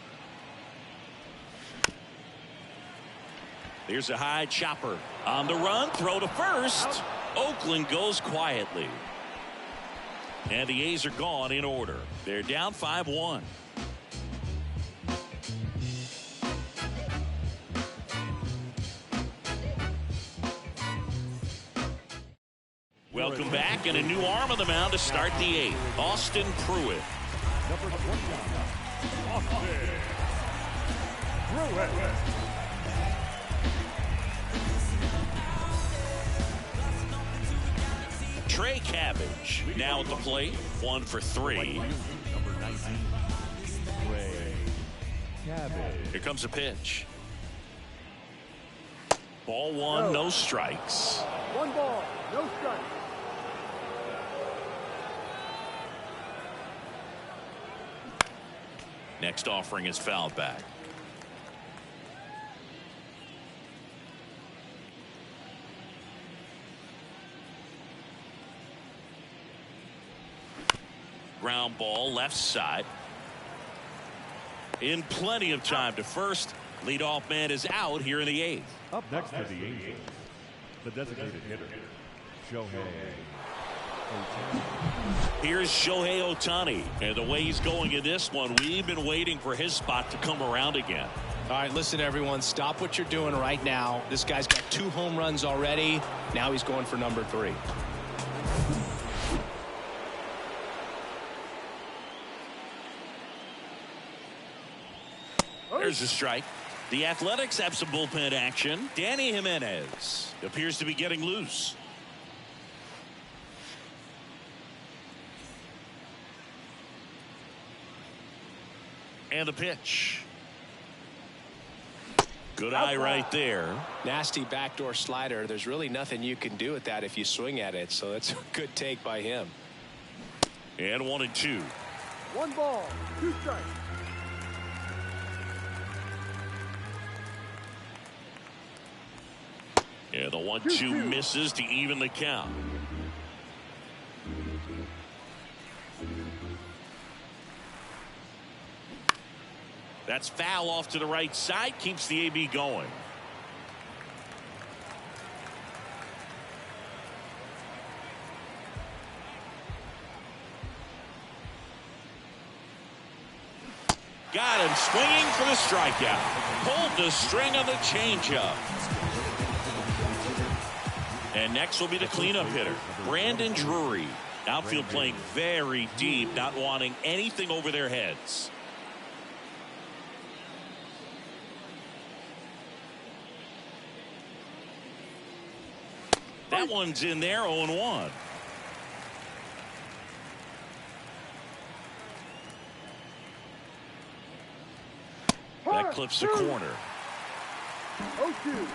A: There's a high chopper on the run. Throw to first. Oakland goes quietly. And the A's are gone in order. They're down 5-1. Welcome back, and a new arm on the mound to start the 8th. Austin Pruitt.
D: number 29, Austin Pruitt.
A: Trey Cabbage now at the plate. 1 for 3.
D: Number 19, Trey Cabbage.
A: Here comes a pitch. Ball 1, no strikes.
E: 1 ball, no strike.
A: Next offering is fouled back. Ground ball left side. In plenty of time to first. Leadoff man is out here in the 8th.
D: Up next to the Angels, the designated hitter, Shohei.
A: Here's Shohei Ohtani, and the way he's going in this one, we've been waiting for his spot to come around again.
C: All right, listen, everyone, stop what you're doing right now. This guy's got 2 home runs already. Now he's going for number 3.
A: There's a strike. The Athletics have some bullpen action. Danny Jimenez appears to be getting loose. And the pitch. Good eye right there.
C: Nasty backdoor slider. There's really nothing you can do with that if you swing at it. So that's a good take by him.
A: And 1-2.
E: One ball, two strikes.
A: Yeah, the 1-2 misses to even the count. That's foul off to the right side, keeps the AB going. Got him swinging for the strikeout. Pulled the string on the changeup. And next will be the cleanup hitter, Brandon Drury. Outfield playing very deep, not wanting anything over their heads. That one's in there, 0-1. That clips the corner.
E: 0-2.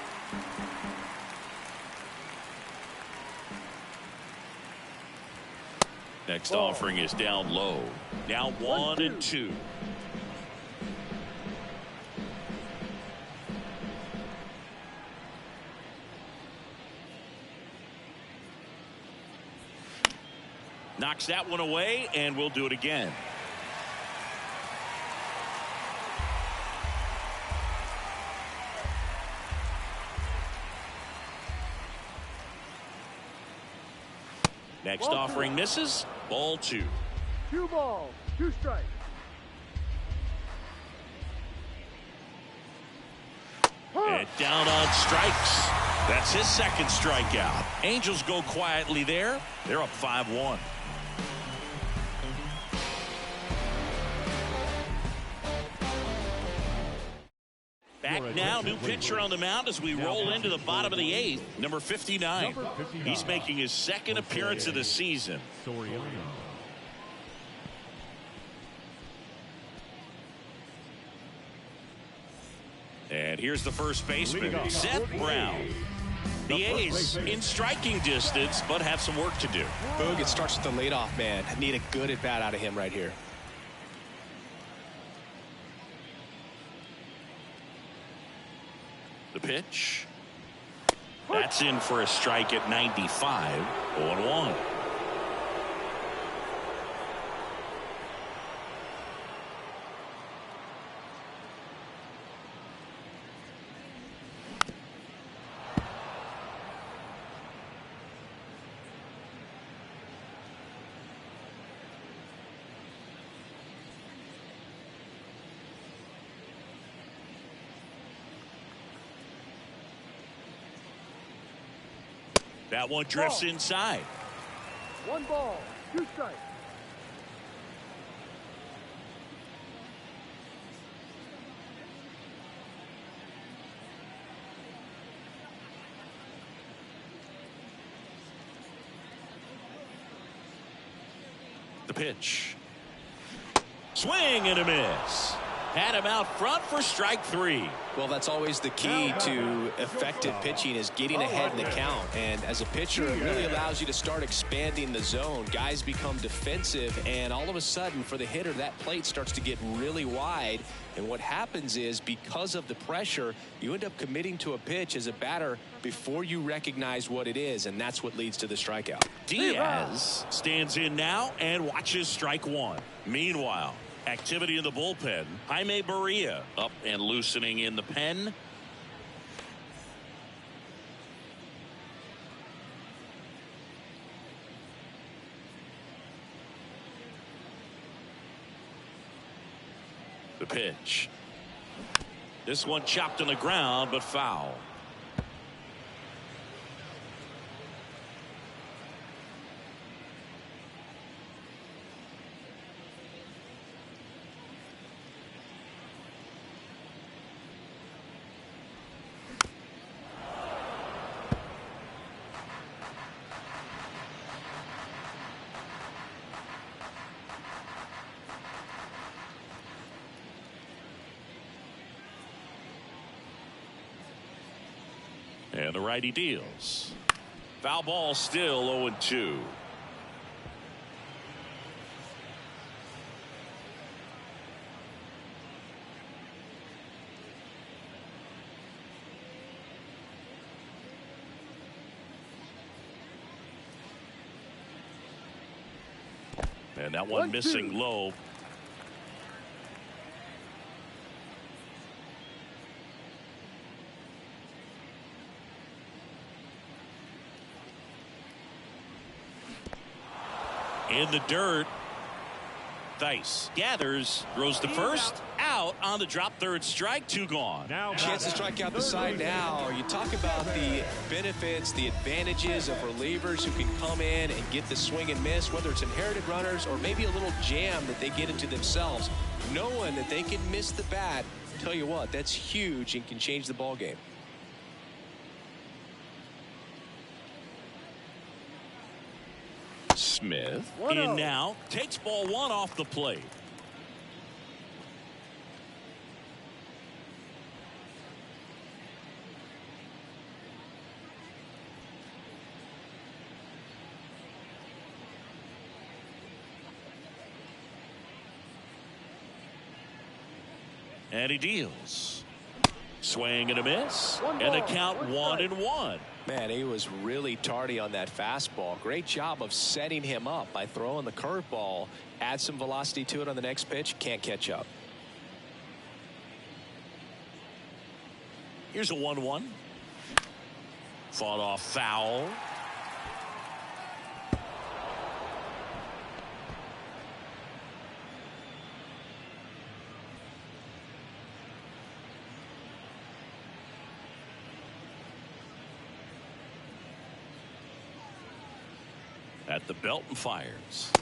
A: Next offering is down low. Now 1-2. Knocks that one away, and we'll do it again. Next offering misses. Ball 2.
E: 2 balls, 2 strikes.
A: And down on strikes. That's his second strikeout. Angels go quietly there. They're up 5-1. Back now, new pitcher on the mound as we roll into the bottom of the 8th, number 59. He's making his second appearance of the season. And here's the first baseman, Seth Brown. The A's in striking distance, but have some work to do.
C: Boog, it starts with the leadoff man. Need a good at bat out of him right here.
A: The pitch. That's in for a strike at 95. 0-1. That one drifts inside.
E: 1 ball, 2 strikes.
A: The pitch. Swing and a miss. Had him out front for strike 3.
C: Well, that's always the key to effective pitching, is getting ahead in the count. And as a pitcher, it really allows you to start expanding the zone. Guys become defensive, and all of a sudden, for the hitter, that plate starts to get really wide. And what happens is, because of the pressure, you end up committing to a pitch as a batter before you recognize what it is, and that's what leads to the strikeout.
A: Diaz stands in now and watches strike 1. Meanwhile, activity in the bullpen. Jaime Barria up and loosening in the pen. The pitch. This one chopped on the ground, but foul. And the righty deals. Foul ball, still 0-2. And that one missing
E: 1-2.
A: low. In the dirt. Theis gathers, throws to first, out on the drop, third strike, 2 gone.
D: Now
C: Chance to strike out the side now. You talk about the benefits, the advantages of relievers who can come in and get the swing and miss, whether it's inherited runners or maybe a little jam that they get into themselves. Knowing that they can miss the bat, tell you what, that's huge and can change the ball game.
A: Smith
E: 1-0.
A: in now, takes ball 1 off the plate. And he deals. Swing and a miss.
E: One
A: And the
E: ball,
A: count 1-1.
C: Man, he was really tardy on that fastball. Great job of setting him up by throwing the curveball. Add some velocity to it on the next pitch. Can't catch up.
A: Here's a 1-1. Fought off foul. At the belt and fires.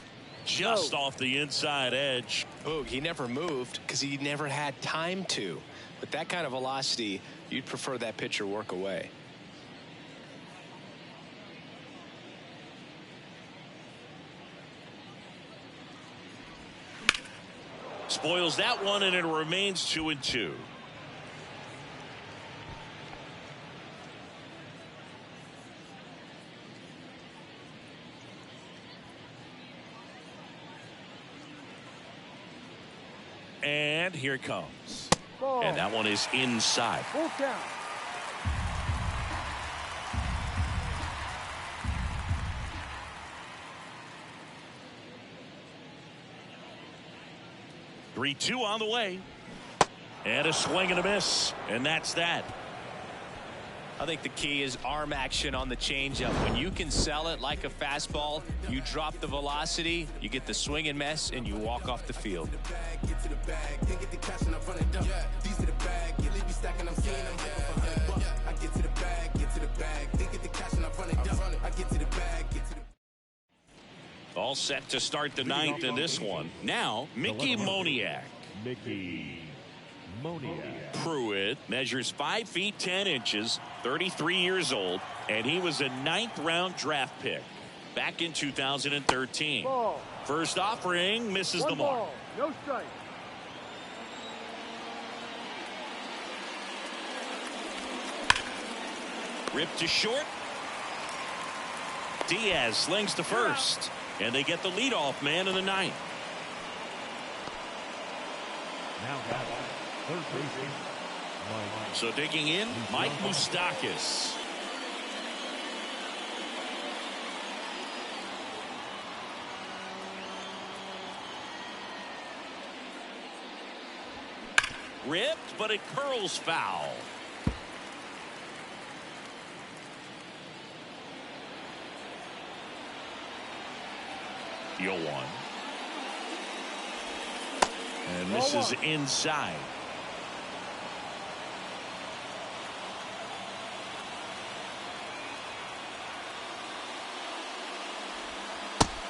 A: Just off the inside edge.
C: Boog, he never moved because he never had time to. With that kind of velocity, you'd prefer that pitcher work away.
A: Spoils that one, and it remains 2-2. And here it comes.
E: Ball.
A: And that one is inside.
E: Full count.
A: Three-two on the way. And a swing and a miss. And that's that.
C: I think the key is arm action on the changeup. When you can sell it like a fastball, you drop the velocity, you get the swing and miss, and you walk off the field.
A: All set to start the ninth in this one. Now, Mickey Moniak.
D: Mickey Moniak.
A: Pruitt measures 5 feet 10 inches, 33 years old, and he was a 9th round draft pick back in 2013.
E: Ball.
A: First offering misses the
E: One
A: mark.
E: ball. No strike.
A: Ripped to short. Diaz slings to first, and they get the leadoff man in the ninth.
D: Now batting, third baseman, Mike.
A: So digging in, Mike Moustakas. Ripped, but it curls foul. The 0-1. And this is inside.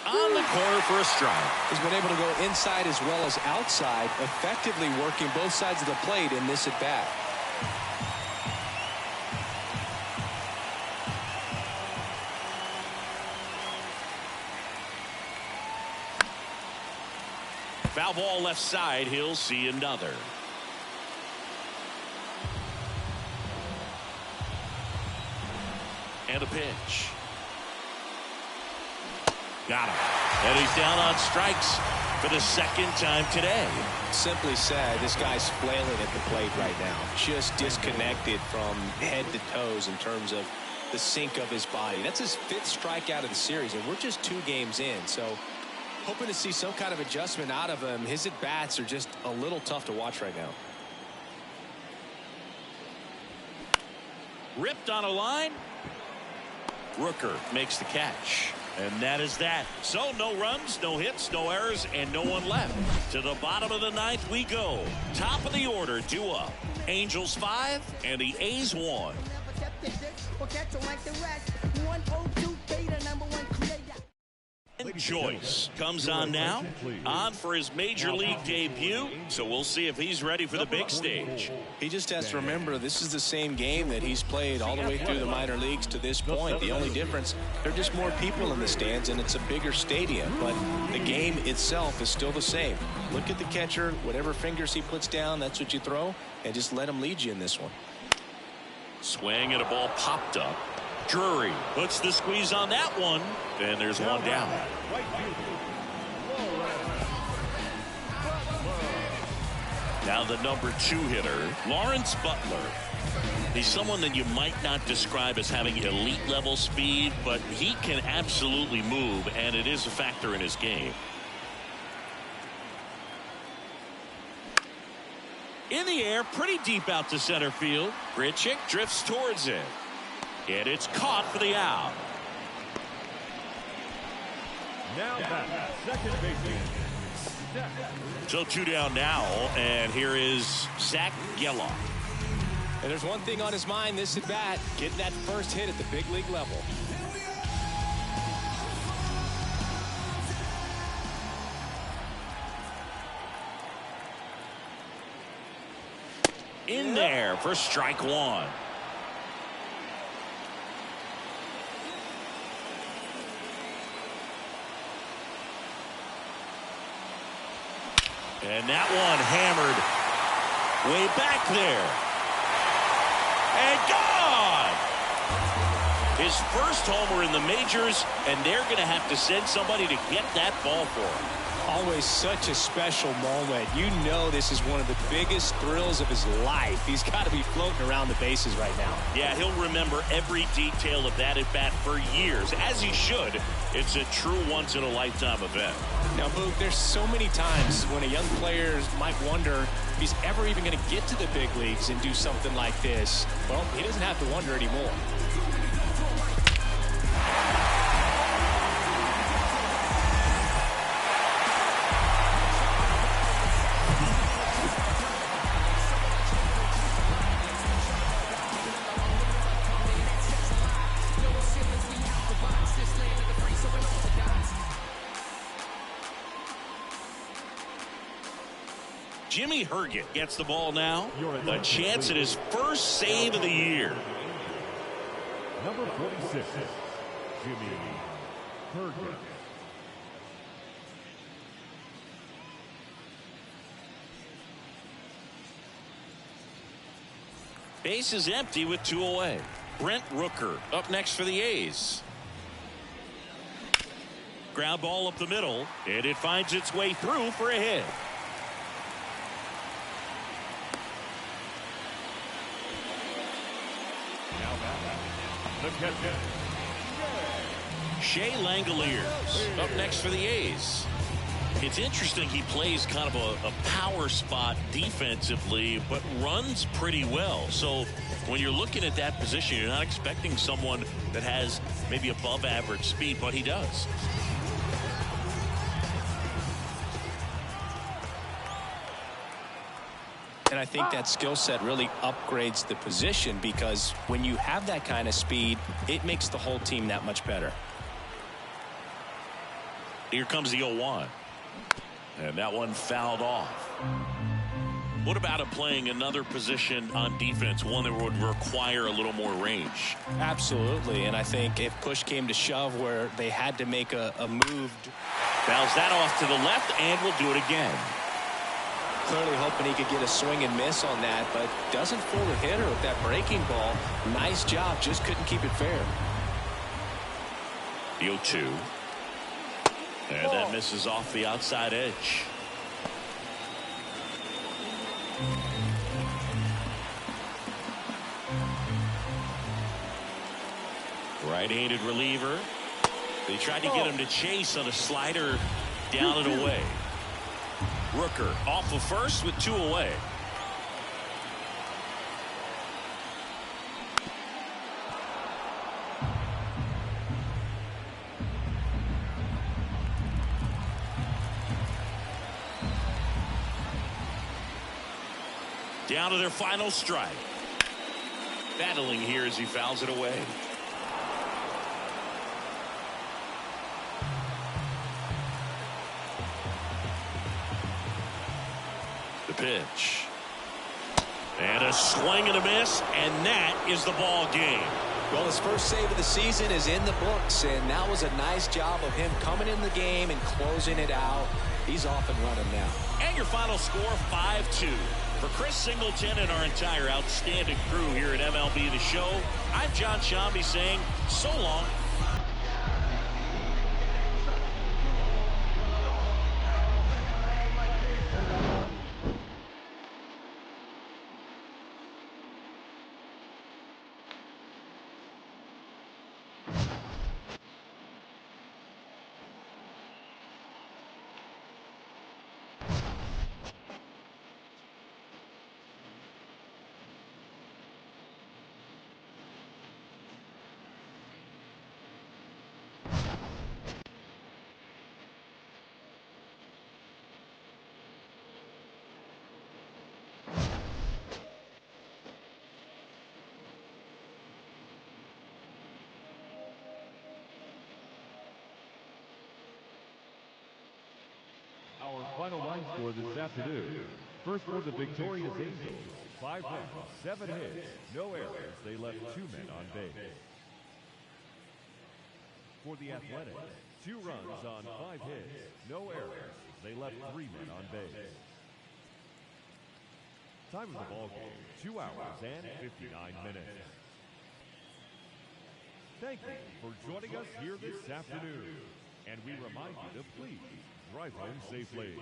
A: On the corner for a strike.
C: He's been able to go inside as well as outside, effectively working both sides of the plate in this at bat.
A: Foul ball left side. He'll see another. And a pitch. Got him. And he's down on strikes for the second time today.
C: Simply said, this guy's flailing at the plate right now. Just disconnected from head to toes in terms of the sink of his body. That's his 5th strikeout of the series, and we're just 2 games in. So Hoping to see some kind of adjustment out of him. His at-bats are just a little tough to watch right now.
A: Ripped on a line. Rooker makes the catch. And that is that. So no runs, no hits, no errors, and no one left. To the bottom of the ninth we go. Top of the order, due up. Angels 5 and the A's 1. Joyce comes on now, on for his major league debut, so we'll see if he's ready for the big stage.
C: He just has to remember this is the same game that he's played all the way through the minor leagues to this point. The only difference, there are just more people in the stands and it's a bigger stadium, but the game itself is still the same. Look at the catcher, whatever fingers he puts down, that's what you throw, and just let him lead you in this one.
A: Swing and a ball popped up. Drury puts the squeeze on that one, and there's one down. Now the number 2 hitter, Lawrence Butler. He's someone that you might not describe as having elite level speed, but he can absolutely move, and it is a factor in his game. In the air, pretty deep out to center field. Grichuk drifts towards it. And it's caught for the out.
D: Now back, second baseman.
A: So 2 down now, and here is Zach Geloff.
C: And there's one thing on his mind this at bat, getting that first hit at the big league level.
A: In there for strike 1. And that one hammered way back there. And gone! His first homer in the majors, and they're going to have to send somebody to get that ball for him.
C: Always such a special moment. You know this is one of the biggest thrills of his life. He's got to be floating around the bases right now.
A: Yeah, he'll remember every detail of that at bat for years, as he should. It's a true once-in-a-lifetime event.
C: Now, Boog, there's so many times when a young player might wonder if he's ever even going to get to the big leagues and do something like this. Well, he doesn't have to wonder anymore.
A: Jimmy Herget gets the ball now. A chance at his first save of the year.
D: Number 46, Jimmy Herget.
A: Base is empty with 2 away. Brent Rooker up next for the A's. Ground ball up the middle, and it finds its way through for a hit.
D: The catcher,
A: Shea Langoliers up next for the A's. It's interesting, he plays kind of a power spot defensively, but runs pretty well. So when you're looking at that position, you're not expecting someone that has maybe above average speed, but he does.
C: And I think that skill set really upgrades the position, because when you have that kind of speed, it makes the whole team that much better.
A: Here comes the 0-1. And that one fouled off. What about him playing another position on defense, one that would require a little more range?
C: Absolutely. And I think if push came to shove where they had to make a move.
A: Fouls that off to the left, and will do it again.
C: Clearly hoping he could get a swing and miss on that, but doesn't fool the hitter with that breaking ball. Nice job, just couldn't keep it fair.
A: The 0-2. And that misses off the outside edge. Right-handed reliever. They tried to get him to chase on a slider down and away. Rooker off of first with 2 away. Down to their final strike. Battling here as he fouls it away. The pitch. And a swing and a miss, and that is the ball game.
C: Well, his first save of the season is in the books, and that was a nice job of him coming in the game and closing it out. He's off and running now.
A: And your final score, 5-2. For Chris Singleton and our entire outstanding crew here at MLB The Show, I'm John Shambi saying so long.
D: Our final line score this afternoon. First for the victorious Angels, 5 runs, 7 hits, no errors. They left 2 men on base. For the Athletics, 2 runs on 5 hits, no errors. They left 3 men on base. Time of the ball game, 2 hours and 59 minutes. Thank you for joining us here this afternoon. And we remind you to please drive home safely.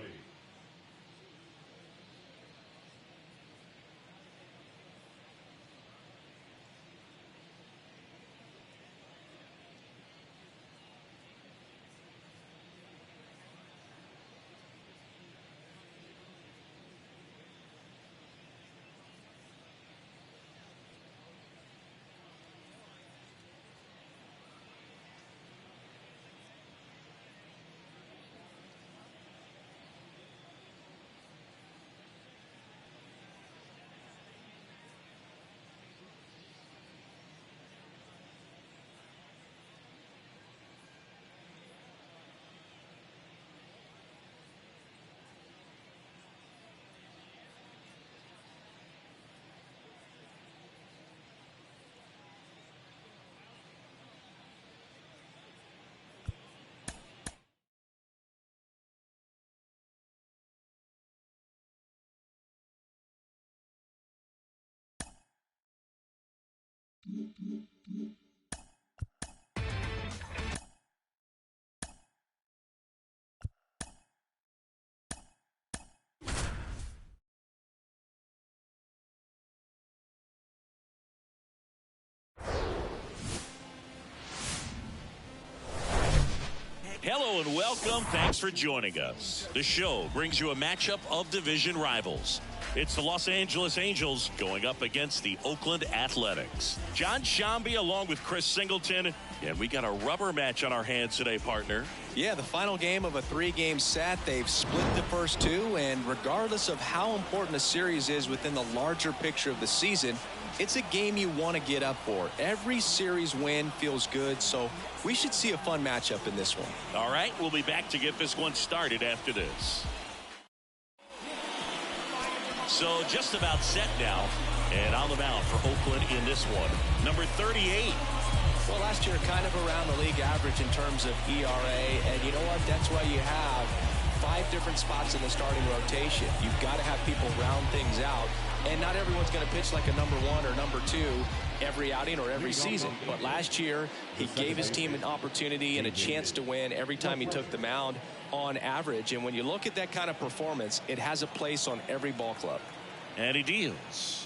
A: Hello and welcome. Thanks for joining us. The show brings you a matchup of division rivals. It's the Los Angeles Angels going up against the Oakland Athletics. John Shambi along with Chris Singleton. And we got a rubber match on our hands today, partner.
C: Yeah, the final game of a 3-game set. They've split the first 2, and regardless of how important a series is within the larger picture of the season, it's a game you want to get up for. Every series win feels good, so we should see a fun matchup in this one.
A: All right, we'll be back to get this one started after this. So just about set now, and on the mound for Oakland in this one, number 38.
C: Well, last year kind of around the league average in terms of ERA, and you know what? That's why you have 5 different spots in the starting rotation. You've got to have people round things out, and not everyone's going to pitch like a number 1 or number 2 every outing or every season. But last year, he gave his team an opportunity and a chance to win every time he took the mound on average. And when you look at that kind of performance, it has a place on every ball club.
A: And he deals.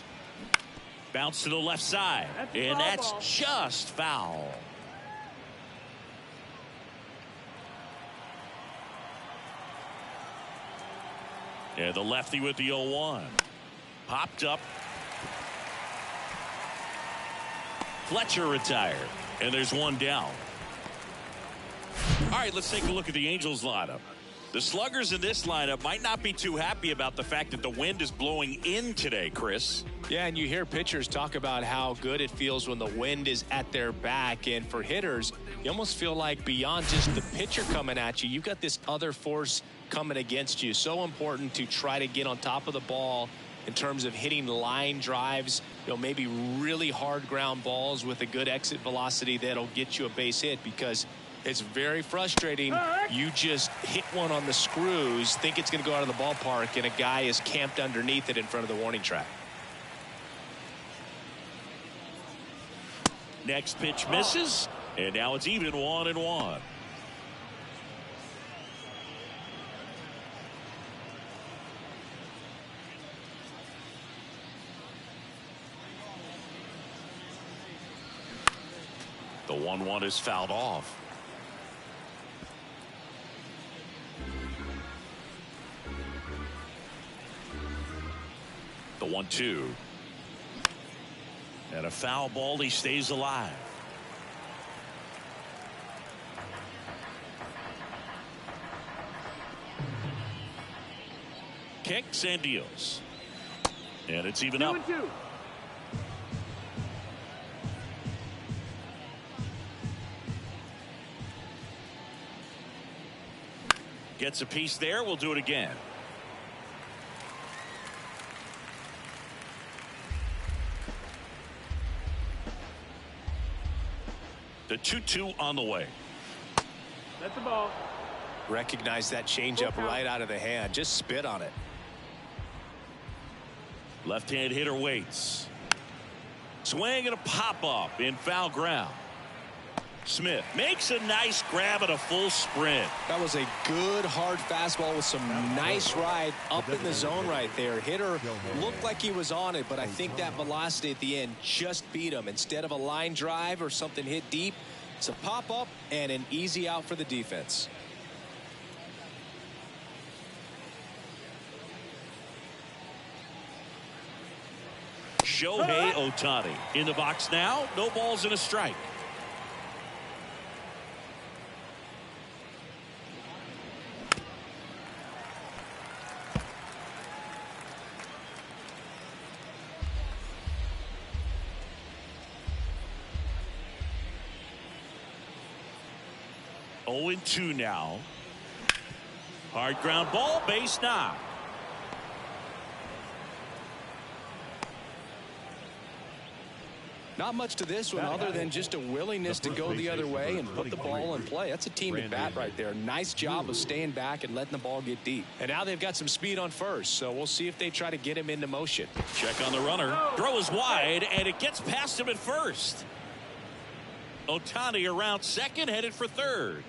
A: Bounce to the left side, and that's just foul. And the lefty with the 0-1. Popped up. Fletcher retired. And there's one down. All right, let's take a look at the Angels lineup. The sluggers in this lineup might not be too happy about the fact that the wind is blowing in today, Chris.
C: Yeah, and you hear pitchers talk about how good it feels when the wind is at their back. And for hitters, you almost feel like beyond just the pitcher coming at you, you've got this other force coming against you. So important to try to get on top of the ball in terms of hitting line drives, maybe really hard ground balls with a good exit velocity that'll get you a base hit, because it's very frustrating. You just hit one on the screws, think it's going to go out of the ballpark, and a guy is camped underneath it in front of the warning track.
A: Next pitch misses, and now it's even 1-1. The 1-1 is fouled off. The 1-2. And a foul ball. He stays alive. Kicks and deals. And it's even up.
E: 2-2.
A: Gets a piece there. We'll do it again. The 2-2 on the way.
E: That's the ball.
C: Recognize that changeup right out of the hand. Just spit on it.
A: Left-hand hitter waits. Swing and a pop-up in foul ground. Smith makes a nice grab at a full sprint.
C: That was a good hard fastball with some nice ride up in the zone right there. Hitter looked like he was on it, but I think that velocity at the end just beat him. Instead of a line drive or something hit deep, it's a pop-up and an easy out for the defense.
A: Shohei Ohtani in the box now. No balls and a strike. Oh, 2 now. Hard ground ball, base knock.
C: Not much to this one other than just a willingness to go the other way and put the ball in play. That's a team at bat right there. Nice job of staying back and letting the ball get deep. And now they've got some speed on first, so we'll see if they try to get him into motion.
A: Check on the runner. Throw is wide, and it gets past him at first. Ohtani around second, headed for third.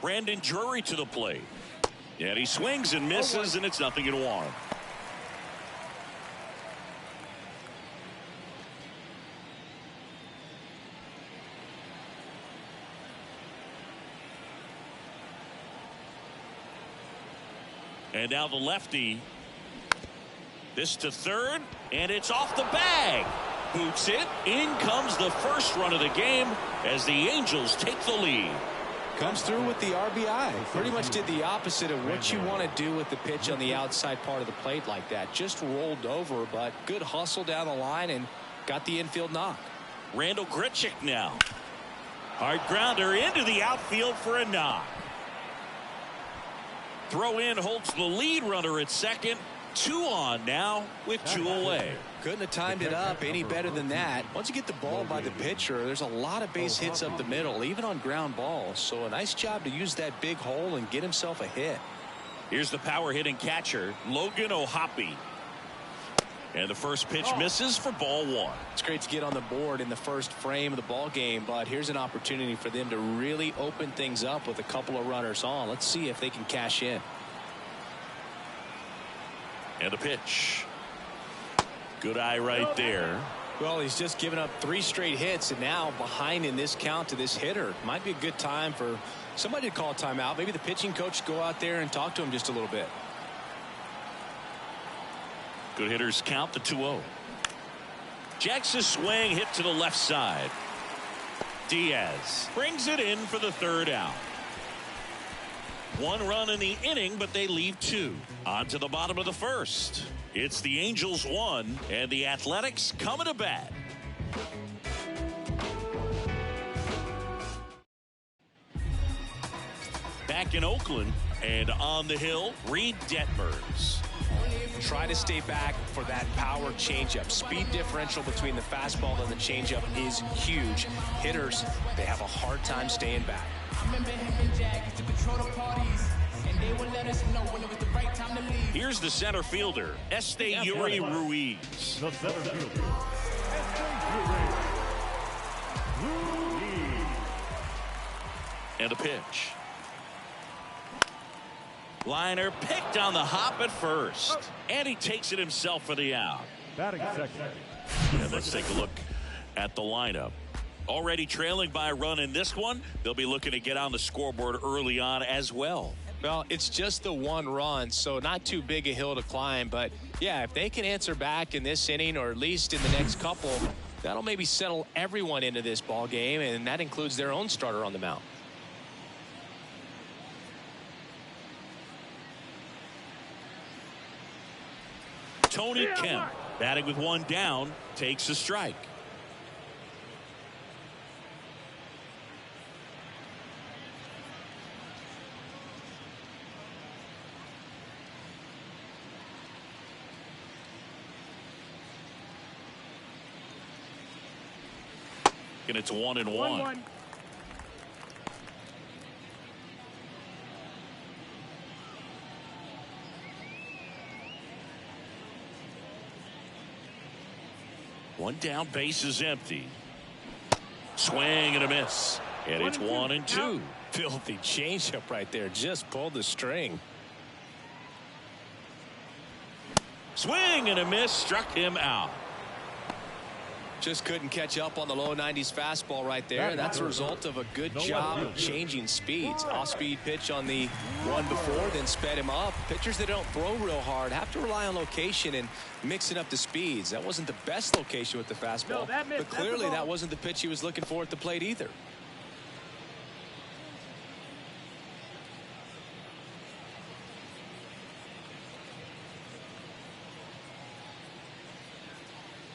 A: Brandon Drury to the plate. And he swings and misses, and it's 0-1. And now the lefty. This to third, and it's off the bag. Boots it. In comes the first run of the game as the Angels take the lead.
C: Comes through with the RBI. Pretty much did the opposite of what you want to do with the pitch on the outside part of the plate like that. Just rolled over, but good hustle down the line and got the infield knock.
A: Randall Grichuk now. Hard grounder into the outfield for a knock. Throw in holds the lead runner at second. 2 on now with 2 away.
C: Couldn't have timed it up any better than that. Once you get the ball by the pitcher, there's a lot of base hits up the middle, even on ground balls. So a nice job to use that big hole and get himself a hit.
A: Here's the power hitting catcher, Logan O'Hoppe. And the first pitch misses for ball 1.
C: It's great to get on the board in the first frame of the ball game, but here's an opportunity for them to really open things up with a couple of runners on. Let's see if they can cash in.
A: And a pitch. Good eye right there.
C: Well, he's just given up 3 straight hits, and now behind in this count to this hitter. Might be a good time for somebody to call a timeout. Maybe the pitching coach go out there and talk to him just a little bit.
A: Good hitters count the 2-0. Jackson's swing hit to the left side. Diaz brings it in for the 3rd out. 1 run in the inning, but they leave 2. On to the bottom of the 1st. It's the Angels 1 and the Athletics coming to bat. Back in Oakland and on the hill, Reed Detmers.
C: Try to stay back for that power changeup. Speed differential between the fastball and the changeup is huge. Hitters, they have a hard time staying back.
A: Here's the center fielder, Yuri Ruiz.
D: The center fielder, Ruiz.
A: And a pitch. Liner picked on the hop at first. And he takes it himself for the out.
D: Batting second.
A: And let's take a look at the lineup. Already trailing by a run in this one. They'll be looking to get on the scoreboard early on as well.
C: Well, it's just the 1 run, so not too big a hill to climb. But, yeah, if they can answer back in this inning or at least in the next couple, that'll maybe settle everyone into this ball game, and that includes their own starter on the mound.
A: Tony Kemp, batting with 1 down, takes a strike. And it's 1-1.
E: 1-1.
A: One down, base is empty. Swing and a miss. And it's 1-2.
C: Filthy changeup right there. Just pulled the string.
A: Swing and a miss. Struck him out.
C: Just couldn't catch up on the low 90s fastball right there. And that's a result of a good job of changing speeds. Off-speed pitch on the one before, then sped him up. Pitchers that don't throw real hard have to rely on location and mixing up the speeds. That wasn't the best location with the fastball, but clearly that wasn't the pitch he was looking for at the plate either.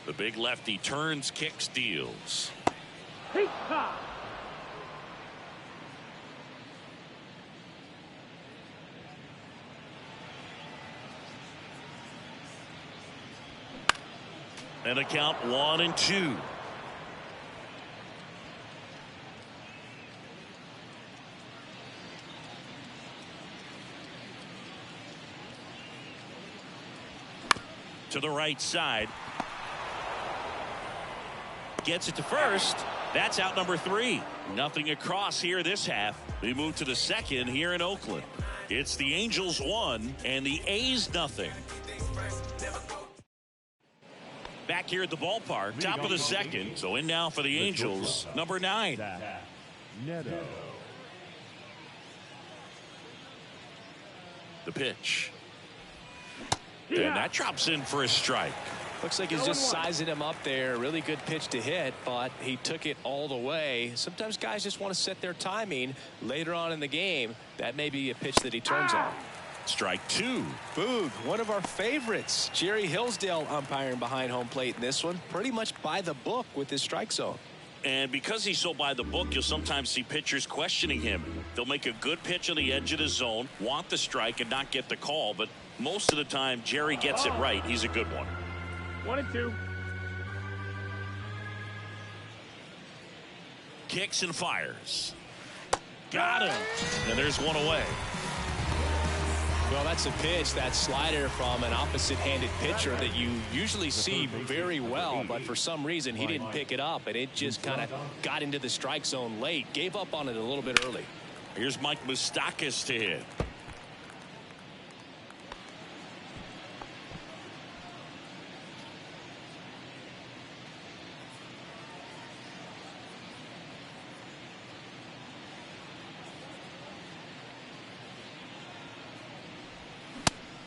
A: The big lefty turns, kicks, deals. And a count 1-2. To the right side. Gets it to first. That's out number 3. Nothing across here this half. We move to the second here in Oakland. It's the Angels 1 and the A's nothing. Back here at the ballpark, top of the second. So in now for the Angels, number 9.
D: Neto.
A: The pitch. And that drops in for a strike.
C: Looks like he's just sizing him up there. Really good pitch to hit, but he took it all the way. Sometimes guys just want to set their timing later on in the game. That may be a pitch that he turns on.
A: Strike 2.
C: Boog, one of our favorites. Jerry Hillsdale umpiring behind home plate in this one. Pretty much by the book with his strike zone.
A: And because he's so by the book, you'll sometimes see pitchers questioning him. They'll make a good pitch on the edge of the zone, want the strike, and not get the call. But most of the time, Jerry gets it right. He's a good one.
E: 1-2.
A: Kicks and fires. Got him. And there's one away.
C: Well, that's a pitch, that slider from an opposite-handed pitcher that you usually see very well, but for some reason he didn't pick it up, and it just kind of got into the strike zone late. Gave up on it a little bit early.
A: Here's Mike Moustakas to hit.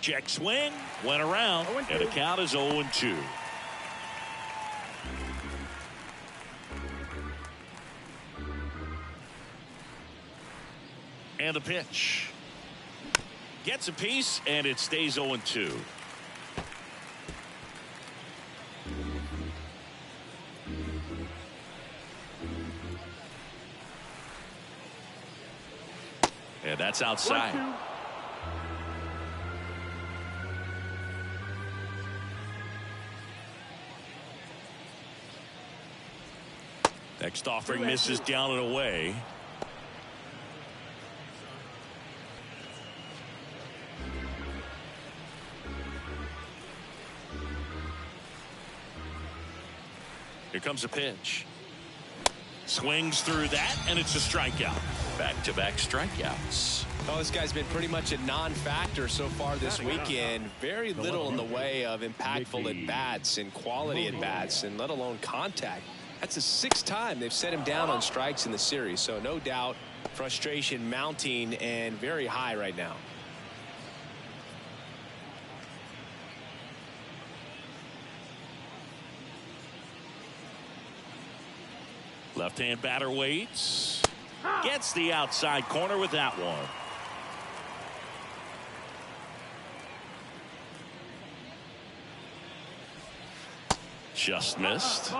A: Check swing. Went around. And the count is 0-2. And the pitch. Gets a piece, and it stays 0-2. And that's outside.
E: 1-2.
A: Next offering misses down and away. Here comes a pitch. Swings through that, and it's a strikeout. Back-to-back strikeouts.
C: Oh, this guy's been pretty much a non-factor so far this weekend. Very little in the way of impactful at-bats and quality at-bats, and let alone contact. That's the 6th time they've set him down on strikes in the series, so no doubt frustration mounting and very high right now.
A: Left-hand batter waits. Gets the outside corner with that one. Just missed.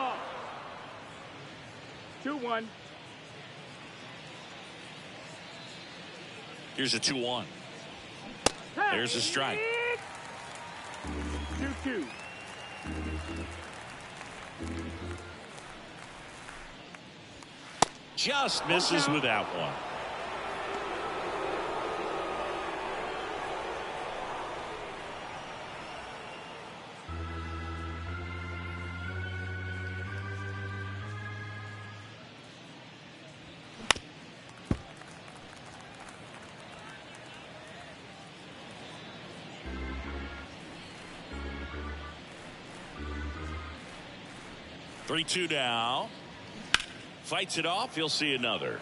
E: 2-1.
A: Here's a 2-1. There's a strike.
E: 2-2.
A: Just misses with that one. Three-two now. Fights it off. He'll see another.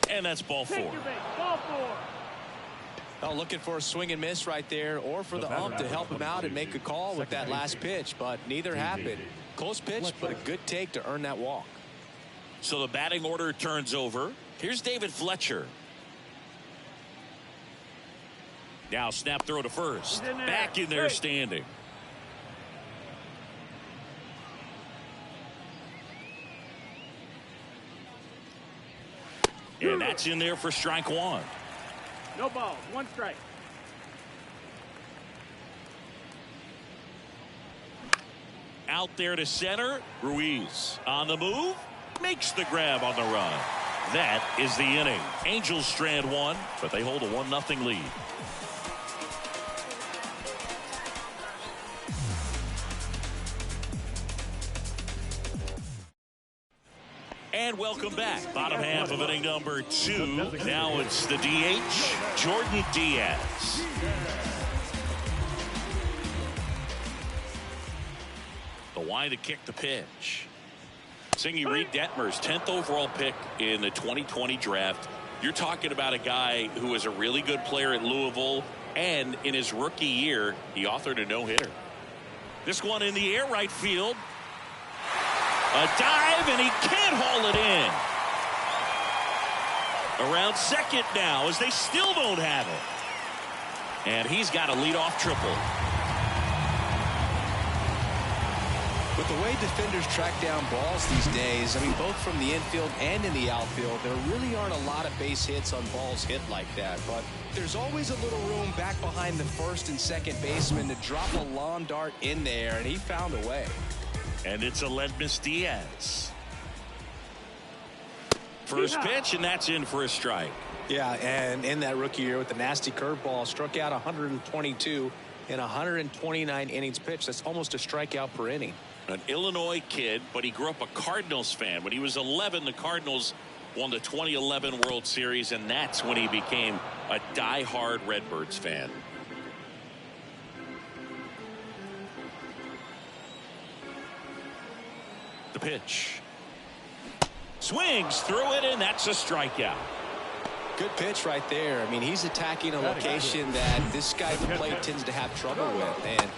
A: And that's ball 4.
E: Ball 4.
C: Oh, looking for a swing and miss right there, or for the ump to help him out and make a call with that last pitch, but neither happened. Close pitch, but a good take to earn that walk.
A: So the batting order turns over. Here's David Fletcher. Now snap throw to first. Back in there standing. And that's in there for strike 1.
E: No balls. 1 strike.
A: Out there to center. Ruiz on the move. Makes the grab on the run. That is the inning. Angels strand 1, but they hold a 1-0 lead. And welcome back. Bottom half of inning number 2. Now it's the DH, Jordan Diaz. The wide to kick the pitch. Singy Reed Detmer's 10th overall pick in the 2020 draft. You're talking about a guy who is a really good player at Louisville, and in his rookie year, he authored a no-hitter. This one in the air, right field. A dive, and he can't haul it in. Around second now, as they still don't have it. And he's got a leadoff triple.
C: With the way defenders track down balls these days, I mean, both from the infield and in the outfield, there really aren't a lot of base hits on balls hit like that. But there's always a little room back behind the first and second baseman to drop a lawn dart in there, and he found a way.
A: And it's Aledmus Diaz. First pitch, and that's in for a strike.
C: Yeah, and in that rookie year with the nasty curveball, struck out 122 in 129 innings pitched. That's almost a strikeout per inning.
A: An Illinois kid, but he grew up a Cardinals fan. When he was 11, the Cardinals won the 2011 World Series, and that's when he became a die-hard Redbirds fan. The The pitch. Swings through it, and that's a strikeout.
C: Good pitch right there. I mean, he's attacking a location that this guy at the plate tends to have trouble with. And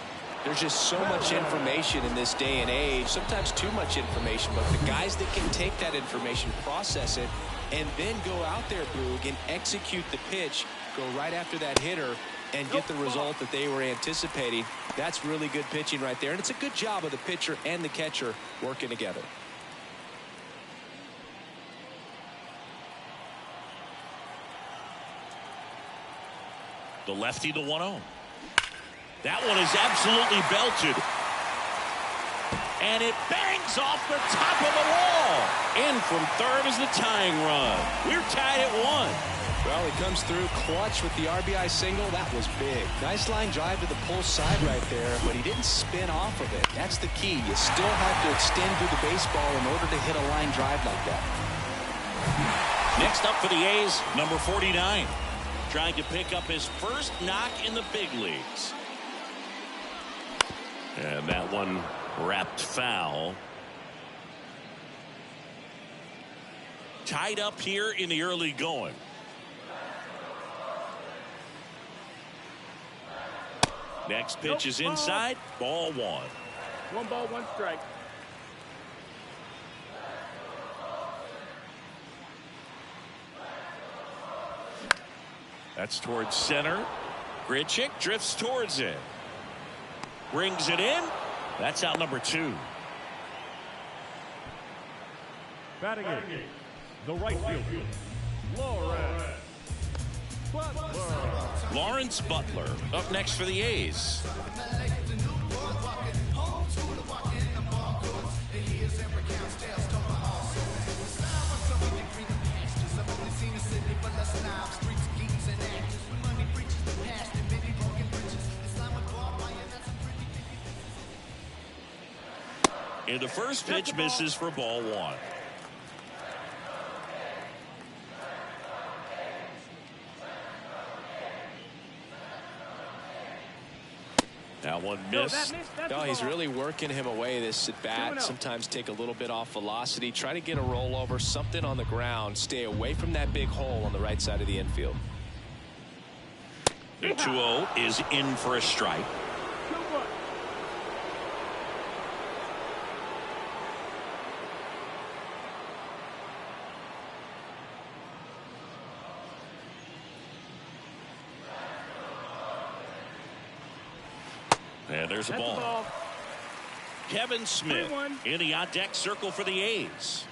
C: there's just so much information in this day and age, sometimes too much information, but the guys that can take that information, process it, and then go out there, Boog, and execute the pitch, go right after that hitter, and get the result that they were anticipating. That's really good pitching right there. And it's a good job of the pitcher and the catcher working together.
A: The lefty, the 1-0. That one is absolutely belted. And it bangs off the top of the wall. In from third is the tying run. We're tied at 1.
C: Well, he comes through clutch with the RBI single. That was big. Nice line drive to the pull side right there, but he didn't spin off of it. That's the key. You still have to extend through the baseball in order to hit a line drive like that.
A: Next up for the A's, number 49. Trying to pick up his first knock in the big leagues. And that one wrapped foul. Tied up here in the early going. Next pitch is inside. Ball 1.
E: 1 ball, 1 strike.
A: That's towards center. Grichuk drifts towards it. Brings it in. That's out number 2.
D: Batting in, the right fielder,
A: Lawrence Butler up next for the A's. And the first pitch misses for ball 1. That one missed.
C: No, he's really working him away this at bat. Sometimes take a little bit off velocity. Try to get a rollover, something on the ground. Stay away from that big hole on the right side of the infield.
A: The 2-0 is in for a strike. And there's a ball. Kevin Smith in the on-deck circle for the A's.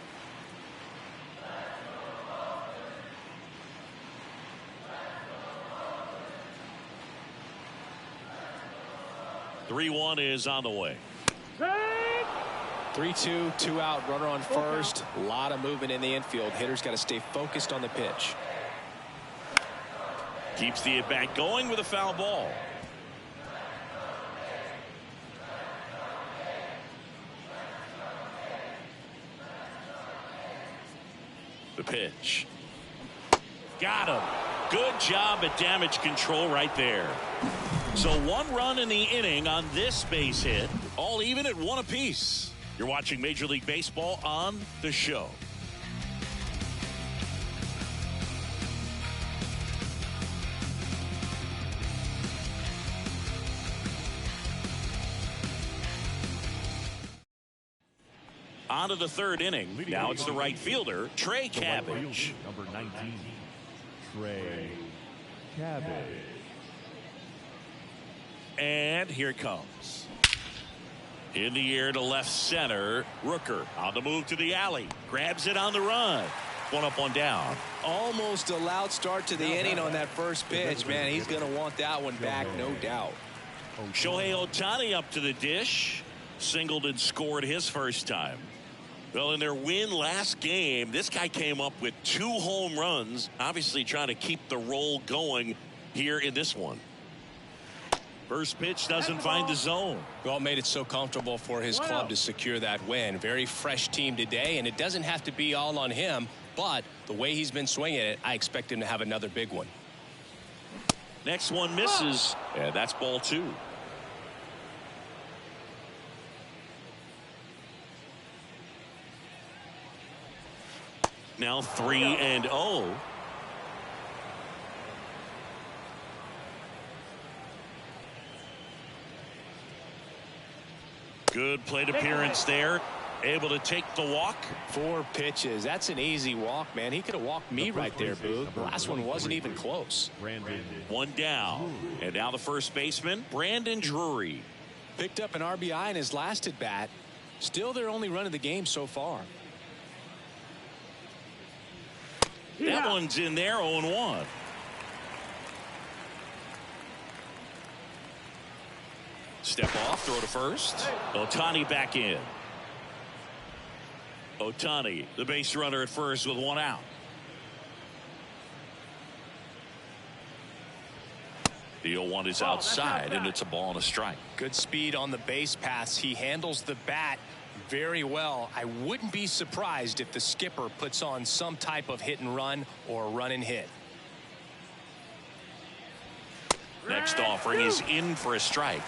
A: The 3-1 is on the way.
C: 3-2, 2 out, runner on first. A lot of movement in the infield. Hitter's got to stay focused on the pitch.
A: Keeps the at-bat going with a foul ball. The pitch. Got him. Good job at damage control right there. So 1 run in the inning on this base hit. All even at 1 apiece. You're watching Major League Baseball on The Show. On to the 3rd inning. Now it's the right fielder, Trey Cabbage.
D: Number 19, Trey Cabbage.
A: And here it comes. In the air to left center. Rooker on the move to the alley. Grabs it on the run. 1 up, 1 down.
C: Almost a loud start to the inning on that first pitch. Man, he's going to want that one back, no doubt.
A: Shohei Ohtani up to the dish. Singled and scored his first time. Well, in their win last game, this guy came up with 2 home runs, obviously trying to keep the roll going here in this one. First pitch doesn't find the zone.
C: Well, made it so comfortable for his club to secure that win. Very fresh team today, and it doesn't have to be all on him, but the way he's been swinging it, I expect him to have another big one.
A: Next one misses, and that's ball 2. now 3-0. Good plate appearance there. Able to take the walk.
C: 4 pitches. That's an easy walk, man. He could have walked me right there, Boog. The last one wasn't even close.
A: One down. And now the first baseman, Brandon Drury.
C: Picked up an RBI in his last at bat. Still their only run of the game so far.
A: That one's in there, 0-1. Step off, throw to first. Ohtani back in. Ohtani, the base runner at first with 1 out. The 0-1 is outside, and it's a ball and a strike.
C: Good speed on the base paths. He handles the bat very well. I wouldn't be surprised if the skipper puts on some type of hit and run or run and hit.
A: Next offering is in for a strike.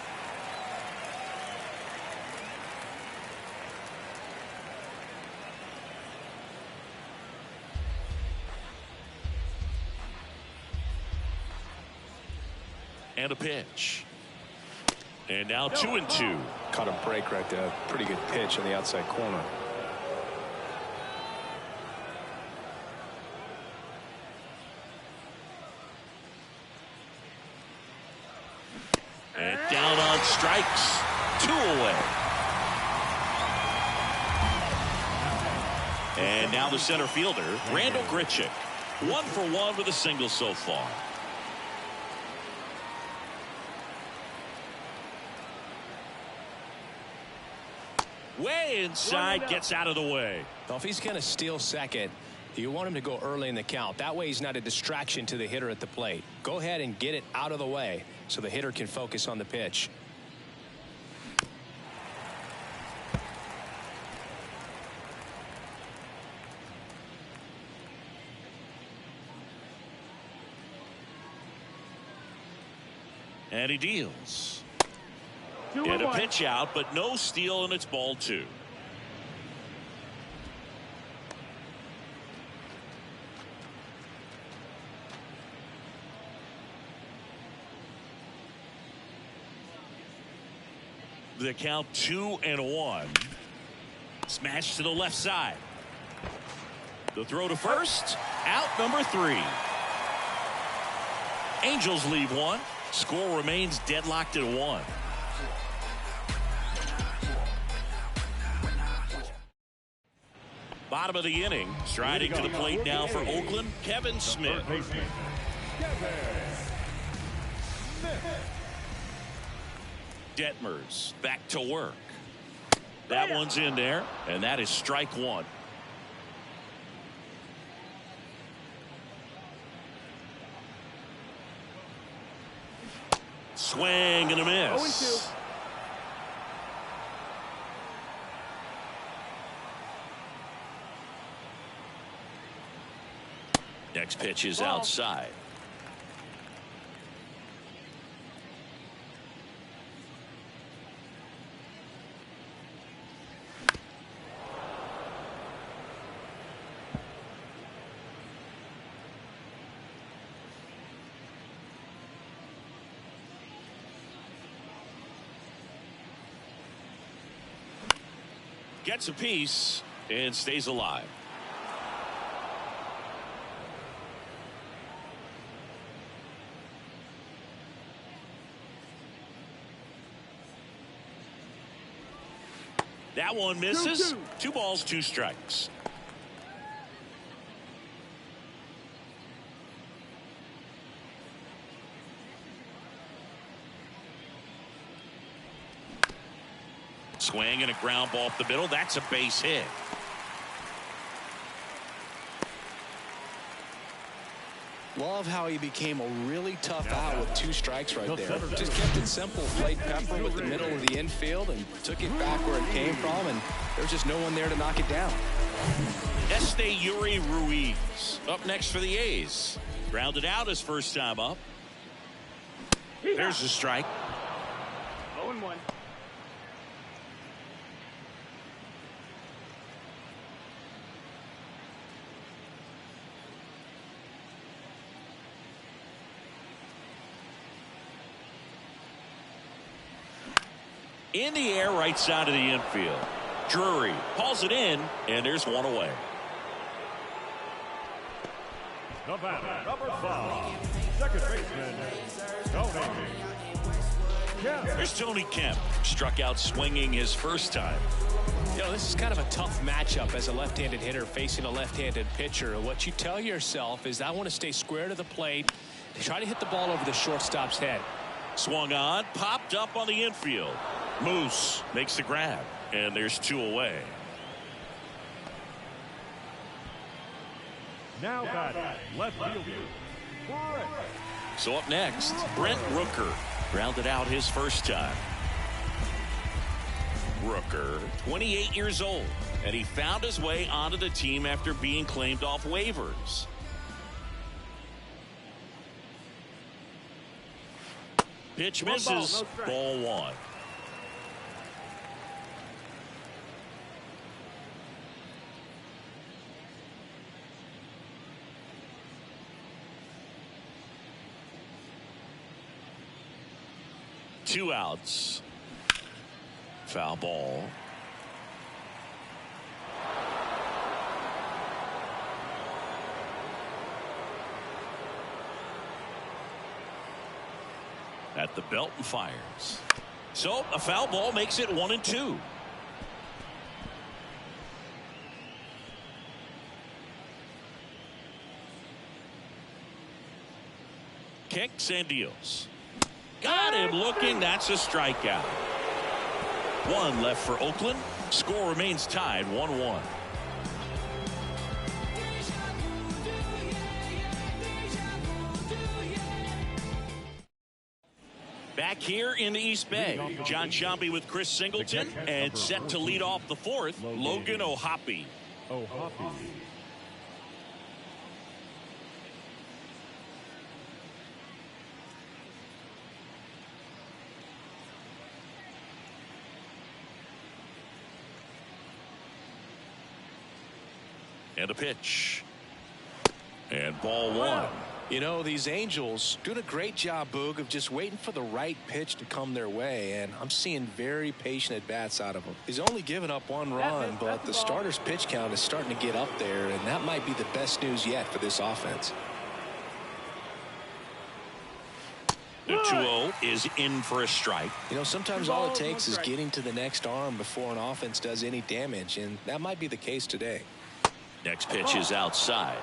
A: And a pitch. And now 2-2.
C: Caught a break right there. Pretty good pitch on the outside corner.
A: And down on strikes. 2 away. And now the center fielder, Randall Grichuk. 1 for 1 with a single so far. Way inside, gets out of the way.
C: Well, if he's going to steal second, you want him to go early in the count. That way he's not a distraction to the hitter at the plate. Go ahead and get it out of the way so the hitter can focus on the pitch.
A: And he deals. Get a pitch out, but no steal, and it's ball 2. The count 2-1. Smash to the left side. The throw to first. Out number 3. Angels leave 1. Score remains deadlocked at 1. Bottom of the inning. Striding to the plate now for Oakland, Kevin Smith. Detmers back to work. That one's in there, and that is strike 1. Swing and a miss. Next pitch is outside. Gets a piece and stays alive. That one misses. 2 balls, 2 strikes. Swing and a ground ball up the middle. That's a base hit.
C: Love how he became a really tough out with 2 strikes right there. Just kept it simple, played pepper with the middle of the infield and took it back where it came from, and there's just no one there to knock it down.
A: Yuri Ruiz up next for the A's. Grounded out his first time up. There's a strike.
E: 0-1.
A: In the air, right side of the infield. Drury hauls it in, and there's one away.
D: The batter, number 5, second baseman, Tony Kemp.
A: There's Tony Kemp. Struck out swinging his first time.
C: You know, this is kind of a tough matchup as a left-handed hitter facing a left-handed pitcher. What you tell yourself is I want to stay square to the plate, try to hit the ball over the shortstop's head.
A: Swung on, popped up on the infield. Moose makes the grab, and there's 2 away.
D: Now batting, left fielder, Brent.
A: So up next, Brent Rooker grounded out his first time. Rooker, 28 years old, and he found his way onto the team after being claimed off waivers. Pitch misses, ball 1. Two outs. Foul ball. At the belt and fires. So a foul ball makes it 1-2. Kicks and deals. Got him looking. That's a strikeout. 1 left for Oakland. Score remains tied 1-1. Back here in the East Bay, John Shambi with Chris Singleton, and set to lead off the 4th, Logan O'Hoppe. And a pitch. And ball 1.
C: You know, these Angels doing a great job, Boog, of just waiting for the right pitch to come their way, and I'm seeing very patient at-bats out of them. He's only given up 1 run, but the starter's pitch count is starting to get up there, and that might be the best news yet for this offense.
A: The 2-0 is in for a strike.
C: You know, sometimes all it takes is getting to the next arm before an offense does any damage, and that might be the case today.
A: Next pitch is outside.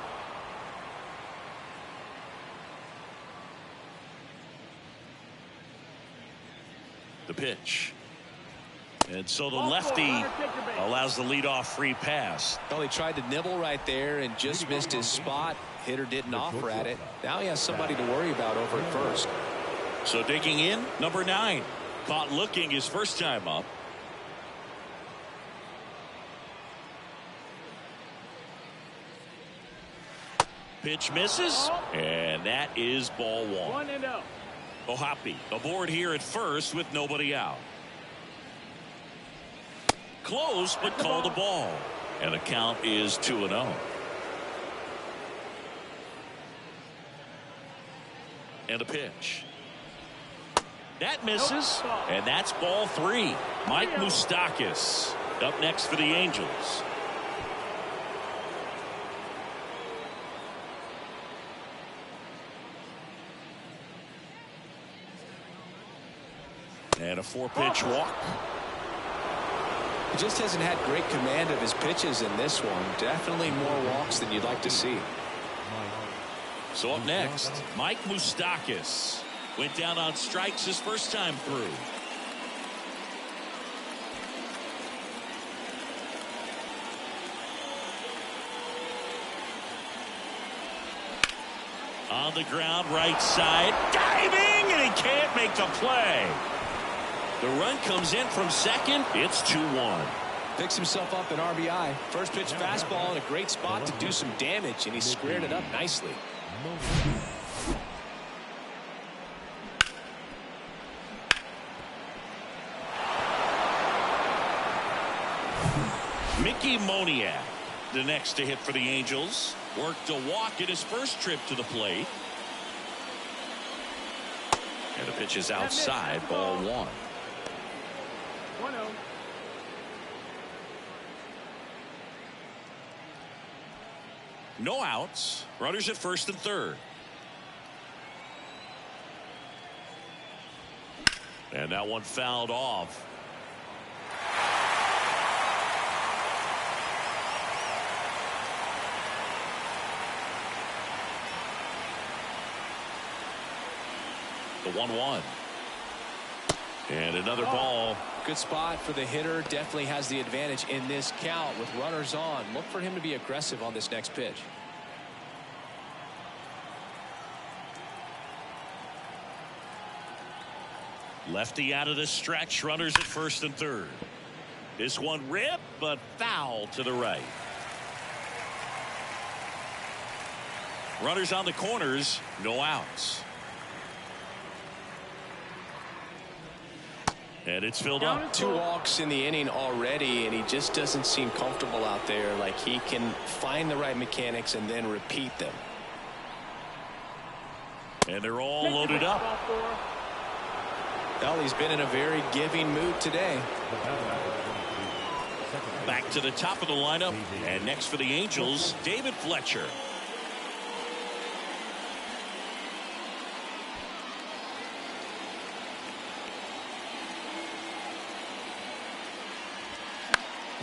A: The pitch. And so the lefty allows the leadoff free pass.
C: Well, he tried to nibble right there and just missed his spot. Hitter didn't offer at it. Now he has somebody to worry about over at first.
A: So digging in, number 9. Caught looking his first time up. Pitch misses, and that is ball 1.
E: 1-0.
A: O'Hoppe aboard here at first with nobody out. Close, but called a ball. And the count is 2-0. And a pitch. That misses, and that's ball 3. Mike Moustakas up next for the Angels. And a 4-pitch walk.
C: He just hasn't had great command of his pitches in this one. Definitely more walks than you'd like to see.
A: So up next, Mike Moustakas went down on strikes his first time through. On the ground, right side, diving, and he can't make the play. The run comes in from second. It's 2-1.
C: Picks himself up an RBI. First pitch fastball in a great spot to do some damage, and he squared it up nicely.
A: Mickey Moniak, the next to hit for the Angels. Worked a walk in his first trip to the plate. And the pitch is outside, ball 1. No outs. Runners at first and third. And that one fouled off. The 1-1. And another ball.
C: Good spot for the hitter. Definitely has the advantage in this count with runners on. Look for him to be aggressive on this next pitch.
A: Lefty out of the stretch. Runners at first and third. This one ripped, but foul to the right. Runners on the corners. No outs. And it's filled up.
C: 2 walks in the inning already, and he just doesn't seem comfortable out there. Like he can find the right mechanics and then repeat them.
A: And they're all loaded up.
C: Well, he's been in a very giving mood today.
A: Back to the top of the lineup. And next for the Angels, David Fletcher.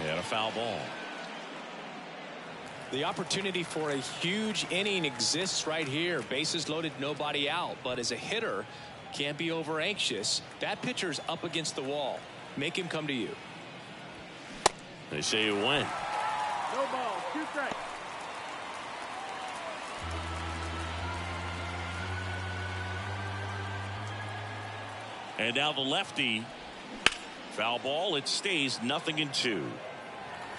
A: And a foul ball.
C: The opportunity for a huge inning exists right here. Bases loaded, nobody out. But as a hitter, can't be over anxious. That pitcher's up against the wall. Make him come to you.
A: They say you win.
E: No ball, 2 strikes.
A: And now the lefty. Foul ball. It stays 0-2.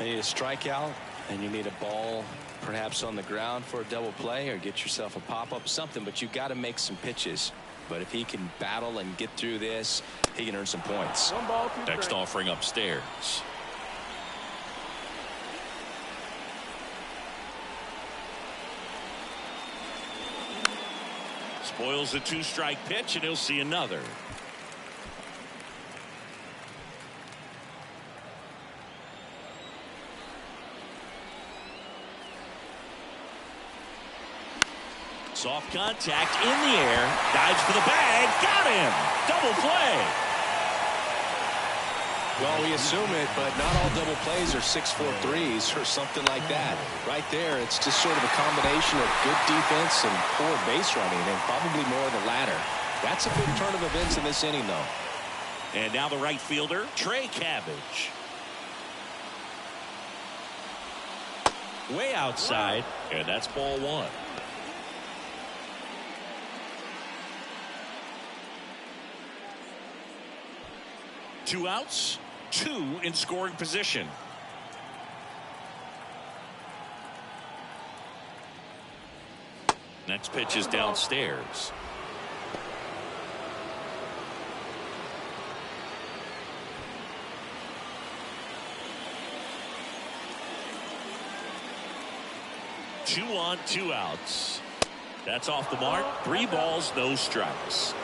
C: You need a strikeout, and you need a ball perhaps on the ground for a double play, or get yourself a pop-up, something. But you got to make some pitches. But if he can battle and get through this, he can earn some points.
E: 1 ball, 2
A: Next
E: strikes.
A: offering upstairs. Spoils the 2-strike pitch, and he'll see another. Soft contact in the air. Dives for the bag. Got him. Double play.
C: Well, we assume it, but not all double plays are 6-4 threes or something like that. Right there, it's just sort of a combination of good defense and poor base running, and probably more of the latter. That's a big turn of events in this inning, though.
A: And now the right fielder, Trey Cabbage. Way outside, and that's ball 1. Two outs, 2 in scoring position. Next pitch is downstairs. Two on, 2 outs. That's off the mark. 3 balls, no strikes.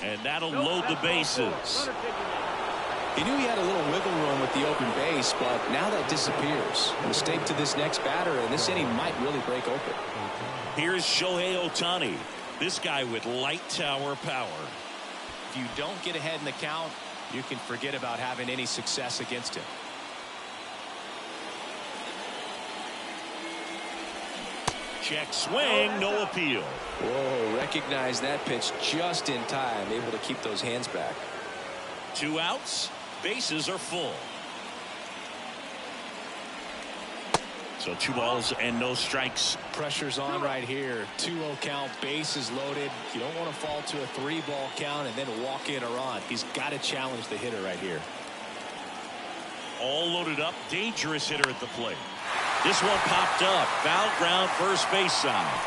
A: And that'll load the bases.
C: He knew he had a little wiggle room with the open base, but now that disappears. A mistake to this next batter, and this inning might really break open.
A: Here's Shohei Ohtani. This guy with light tower power.
C: If you don't get ahead in the count, you can forget about having any success against him.
A: Check swing, no appeal.
C: Whoa, recognize that pitch just in time, able to keep those hands back.
A: 2 outs, bases are full. So 2 balls and no strikes.
C: Pressure's on right here. 2-0 count, bases loaded. You don't want to fall to a 3-ball count and then walk in or on. He's got to challenge the hitter right here.
A: All loaded up, dangerous hitter at the plate. This one popped up. Foul ground, first base side.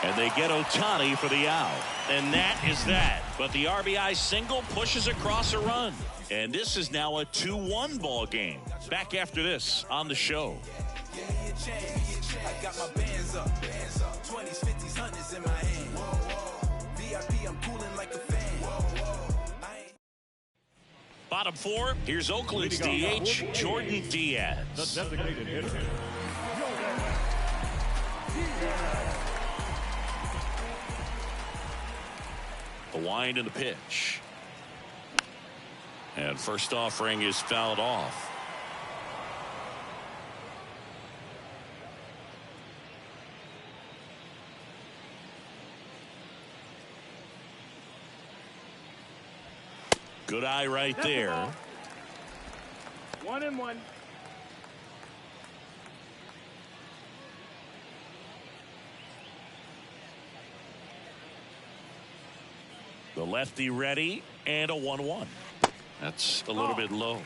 A: And they get Ohtani for the out. And that is that. But the RBI single pushes across a run. And this is now a 2-1 ball game. Back after this on the show.
F: I got my bands up. 20s, 50s, 100s in my hand. VIP, I'm cooling like a fan.
A: Bottom four, here's Oakland's DH, Jordan Diaz.
D: The designated hitter.
A: The wind and the pitch. And first offering is fouled off. Good eye right there.
E: 1-1.
A: The lefty ready and a 1-1. That's a little bit low.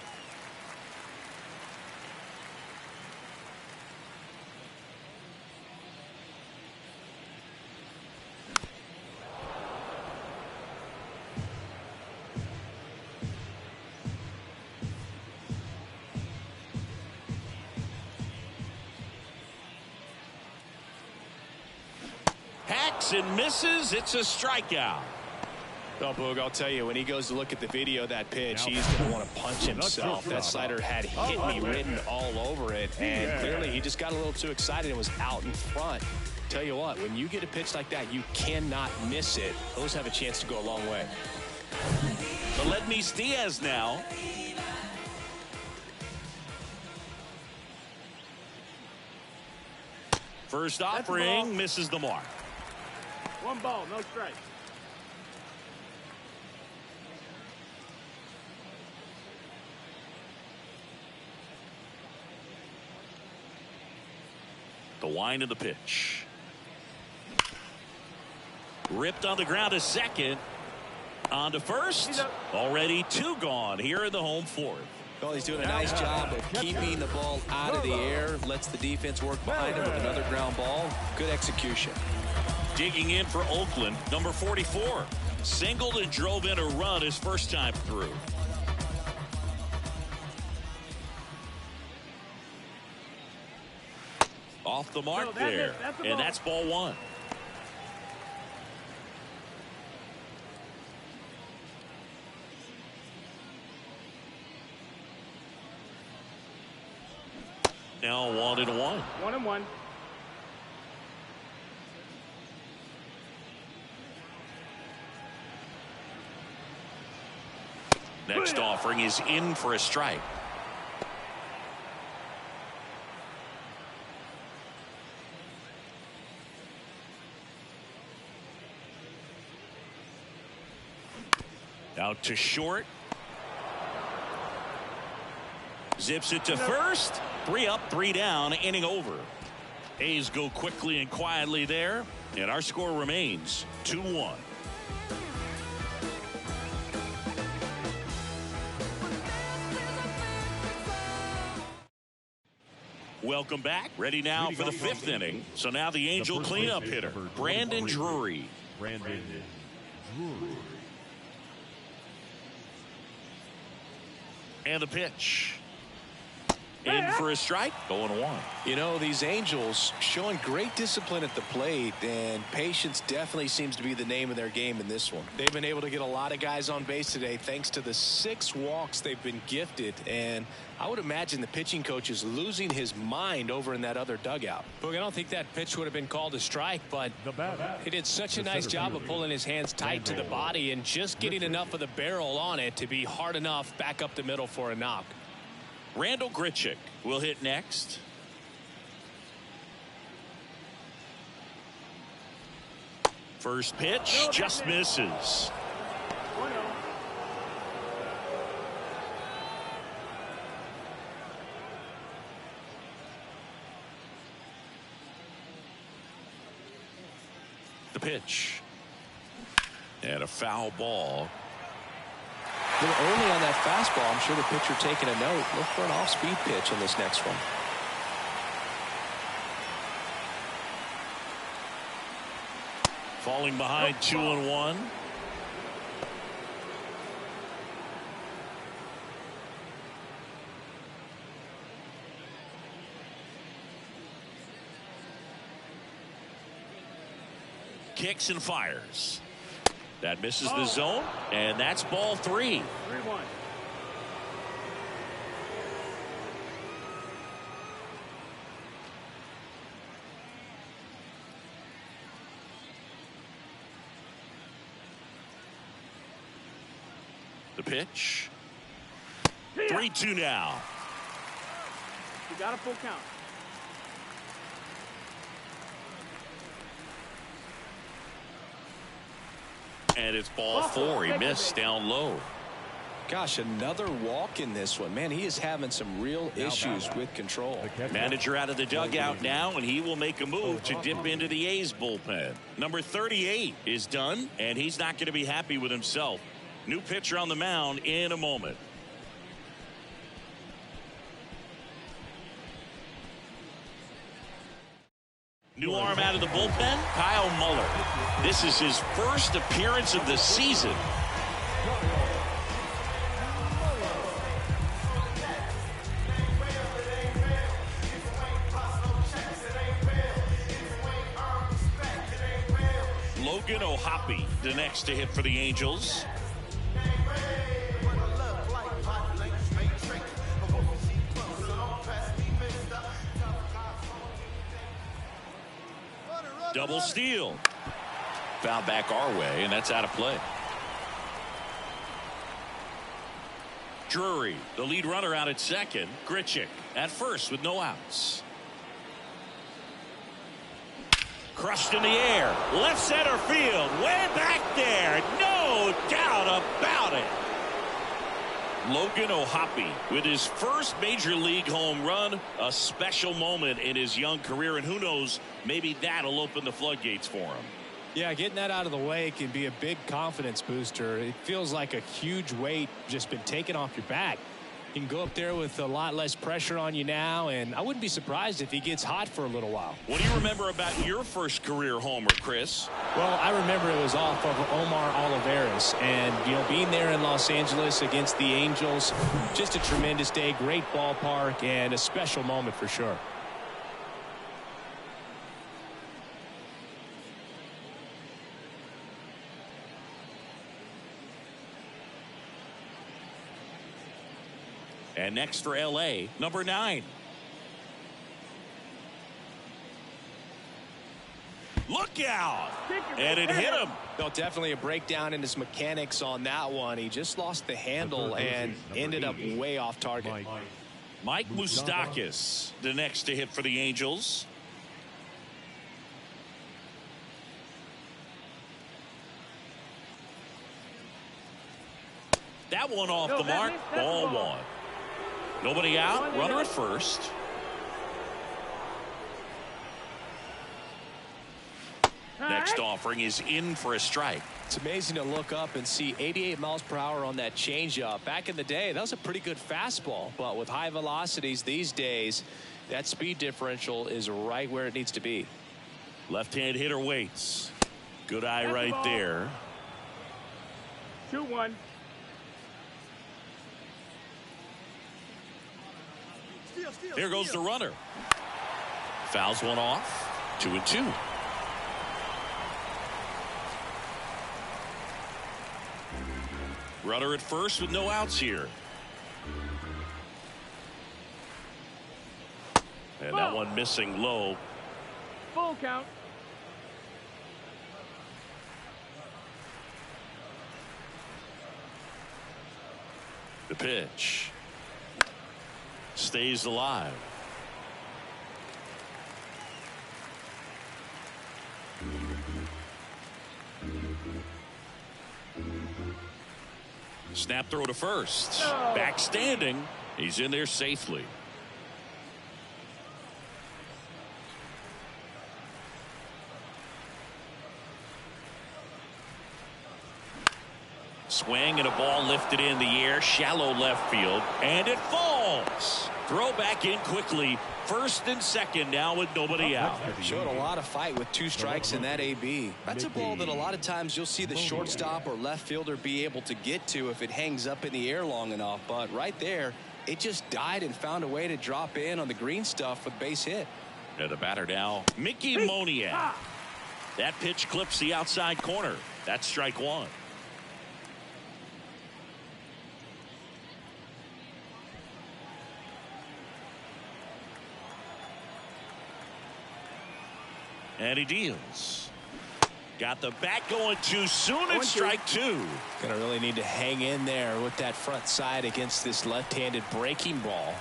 A: Hacks and misses. It's a strikeout.
C: Well, Boog, I'll tell you, when he goes to look at the video of that pitch, he's going to want to punch himself. That slider had hit me written all over it, and clearly he just got a little too excited and was out in front. Tell you what, when you get a pitch like that, you cannot miss it. Those have a chance to go a long way.
A: Aledmys Diaz now. First offering misses the mark.
E: 1 ball, no strike.
A: The wind of the pitch. Ripped on the ground to second. On to first. Already 2 gone here in the home fourth.
C: Well, he's doing a nice job of keeping the ball out of the air. Lets the defense work behind him with another ground ball. Good execution.
A: Digging in for Oakland, number 44. Singled and drove in a run his first time through. Off the mark there. And that's ball 1. Now 1-1.
E: 1-1.
A: Next offering is in for a strike. Out to short. Zips it to first. 3 up, 3 down, inning over. A's go quickly and quietly there, and our score remains 2-1. Welcome back. Ready now for the 5th inning. So now the Angel cleanup hitter, Brandon Drury. And the pitch. In for a strike, going 1.
C: You know, these Angels showing great discipline at the plate, and patience definitely seems to be the name of their game in this one. They've been able to get a lot of guys on base today thanks to the 6 walks they've been gifted, and I would imagine the pitching coach is losing his mind over in that other dugout.
H: Look, I don't think that pitch would have been called a strike, but he did such a nice job of pulling his hands tight to the body and just getting enough of the barrel on it to be hard enough back up the middle for a knock.
A: Randall Grichuk will hit next. First pitch just misses.
E: 1-0.
A: The pitch. And a foul ball.
C: A little early on that fastball. I'm sure the pitcher taking a note. Look for an off-speed pitch on this next one.
A: Falling behind 2-1. Kicks and fires. That misses the zone, and that's ball 3.
E: 3-1.
A: The pitch. 3-2 now.
E: You got a full count.
A: And it's ball 4. He missed down low.
C: Gosh, another walk in this one. Man, he is having some real issues with control.
A: Manager out of the dugout now, and he will make a move to dip into the A's bullpen. Number 38 is done, and he's not going to be happy with himself. New pitcher on the mound in a moment. New arm out of the bullpen, Kyle Muller. This is his first appearance of the season. Logan O'Hoppe, the next to hit for the Angels. Double steal. Foul back our way, and that's out of play. Drury, the lead runner, out at second. Grichuk at first with no outs. Crushed in the air. Left center field. Way back there. No doubt about it. Logan O'Hoppe with his first major league home run. A special moment in his young career, and who knows, maybe that'll open the floodgates for him.
H: Yeah, getting that out of the way can be a big confidence booster. It feels like a huge weight just been taken off your back. You can go up there with a lot less pressure on you now, and I wouldn't be surprised if he gets hot for a little while.
A: What do you remember about your first career homer, Chris?
H: Well, I remember it was off of Omar Olivares, and being there in Los Angeles against the Angels, just a tremendous day, great ballpark, and a special moment for sure.
A: And next for LA, number 9. Look out! And it hit him.
C: No, definitely a breakdown in his mechanics on that one. He just lost the handle and ended up way off target.
A: Mike Moustakas, the next to hit for the Angels. That one off the mark. Ball 1. Nobody out. Runner at first. Next offering is in for a strike.
C: It's amazing to look up and see 88 miles per hour on that changeup. Back in the day, that was a pretty good fastball. But with high velocities these days, that speed differential is right where it needs to be.
A: Left-hand hitter waits. Good eye right there.
E: 2-1.
A: There goes the runner. Fouls one off. 2-2. Runner at first with no outs here. And that one missing low.
E: Full count.
A: The pitch. Stays alive. Snap throw to first. Back standing. He's in there safely. swing and a ball lifted in the air, shallow left field, and it falls. Throw back in quickly. First and second now with nobody out.
C: Showed a lot of fight with 2 strikes in that AB. That's a ball that a lot of times you'll see the shortstop or left fielder be able to get to if it hangs up in the air long enough. But right there, it just died and found a way to drop in on the green stuff with base hit.
A: And the batter now, Mickey Moniak. That pitch clips the outside corner. That's strike 1. And he deals. Got the bat going too soon. It's strike 2.
C: Gonna really need to hang in there with that front side against this left-handed breaking ball.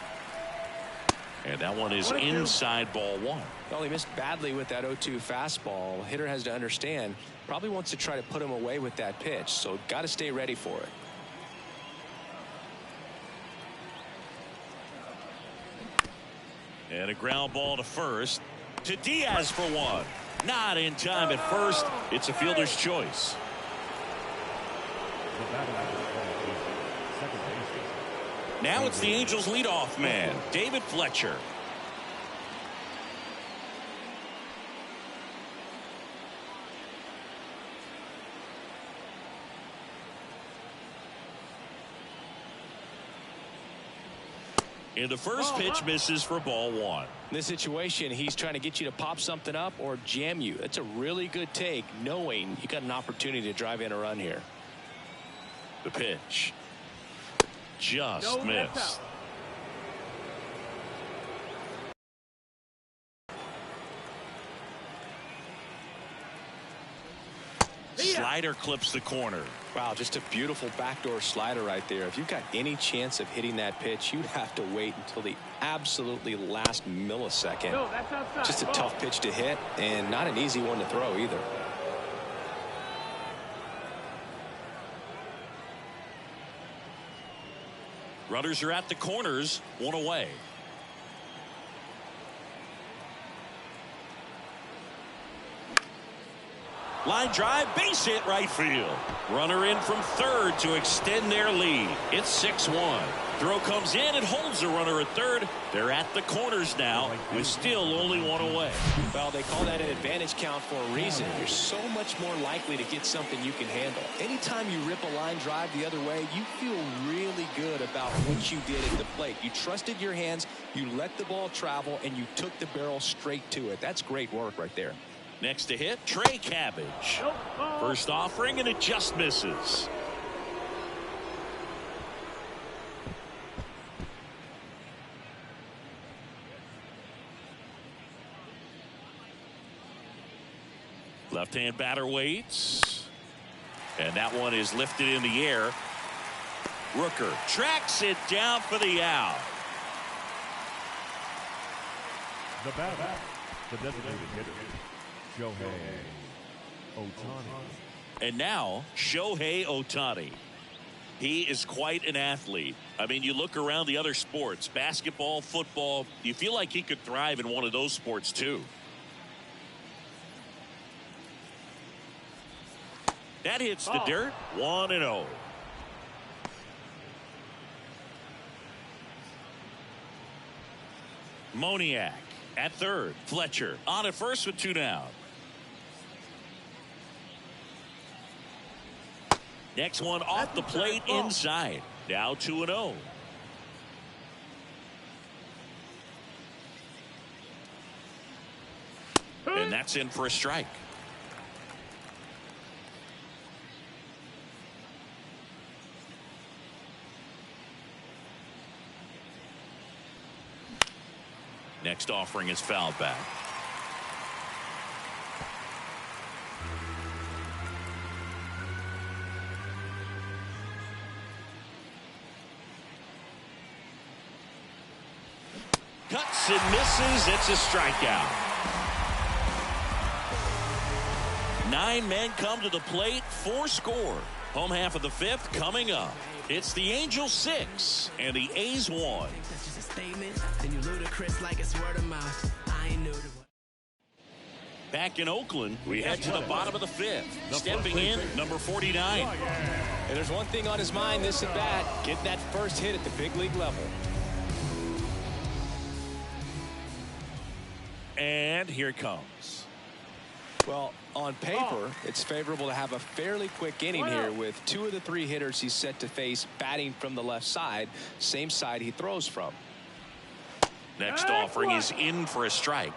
A: And that one is inside ball 1.
C: Well, he missed badly with that 0-2 fastball. Hitter has to understand, probably wants to try to put him away with that pitch, so got to stay ready for it.
A: And a ground ball to first. To Diaz for 1. Not in time at first. It's a fielder's choice. Now it's the Angels leadoff man, David Fletcher. And the first pitch misses for ball 1.
C: In this situation, he's trying to get you to pop something up or jam you. That's a really good take, knowing you got an opportunity to drive in a run here.
A: The pitch just missed. Slider clips the corner.
C: Wow, just a beautiful backdoor slider right there. If you've got any chance of hitting that pitch, you'd have to wait until the absolutely last millisecond.
E: No, that's outside.
C: Just a tough pitch to hit and not an easy one to throw either.
A: Runners are at the corners, 1 away. Line drive, base hit right field. Runner in from third to extend their lead. It's 6-1. Throw comes in and holds the runner at third. They're at the corners now with still only 1 away.
C: Well, they call that an advantage count for a reason. You're so much more likely to get something you can handle. Anytime you rip a line drive the other way, you feel really good about what you did at the plate. You trusted your hands, you let the ball travel, and you took the barrel straight to it. That's great work right there.
A: Next to hit, Trey Cabbage. First offering, and it just misses. Left-hand batter waits. And that one is lifted in the air. Rooker tracks it down for the out.
D: The batter, the designated hitter, Shohei Ohtani.
A: And now, Shohei Ohtani. He is quite an athlete. I mean, you look around the other sports, basketball, football, you feel like he could thrive in one of those sports too. That hits the dirt. 1-0. Moniak at third. Fletcher on at first with 2 down. Next one off the plate inside. Now 2-0. And that's in for a strike. Next offering is fouled back. Cuts and misses. It's a strikeout. 9 men come to the plate. 4 score. Home half of the 5th coming up. It's the Angels 6 and the A's 1. Back in Oakland, we head to the bottom of the 5th. Stepping in, number 49.
H: And there's one thing on his mind this at bat, getting that first hit at the big league level.
A: And here it comes.
C: Well, on paper, it's favorable to have a fairly quick inning here with 2 of the 3 hitters he's set to face batting from the left side, same side he throws from.
A: Next offering is in for a strike.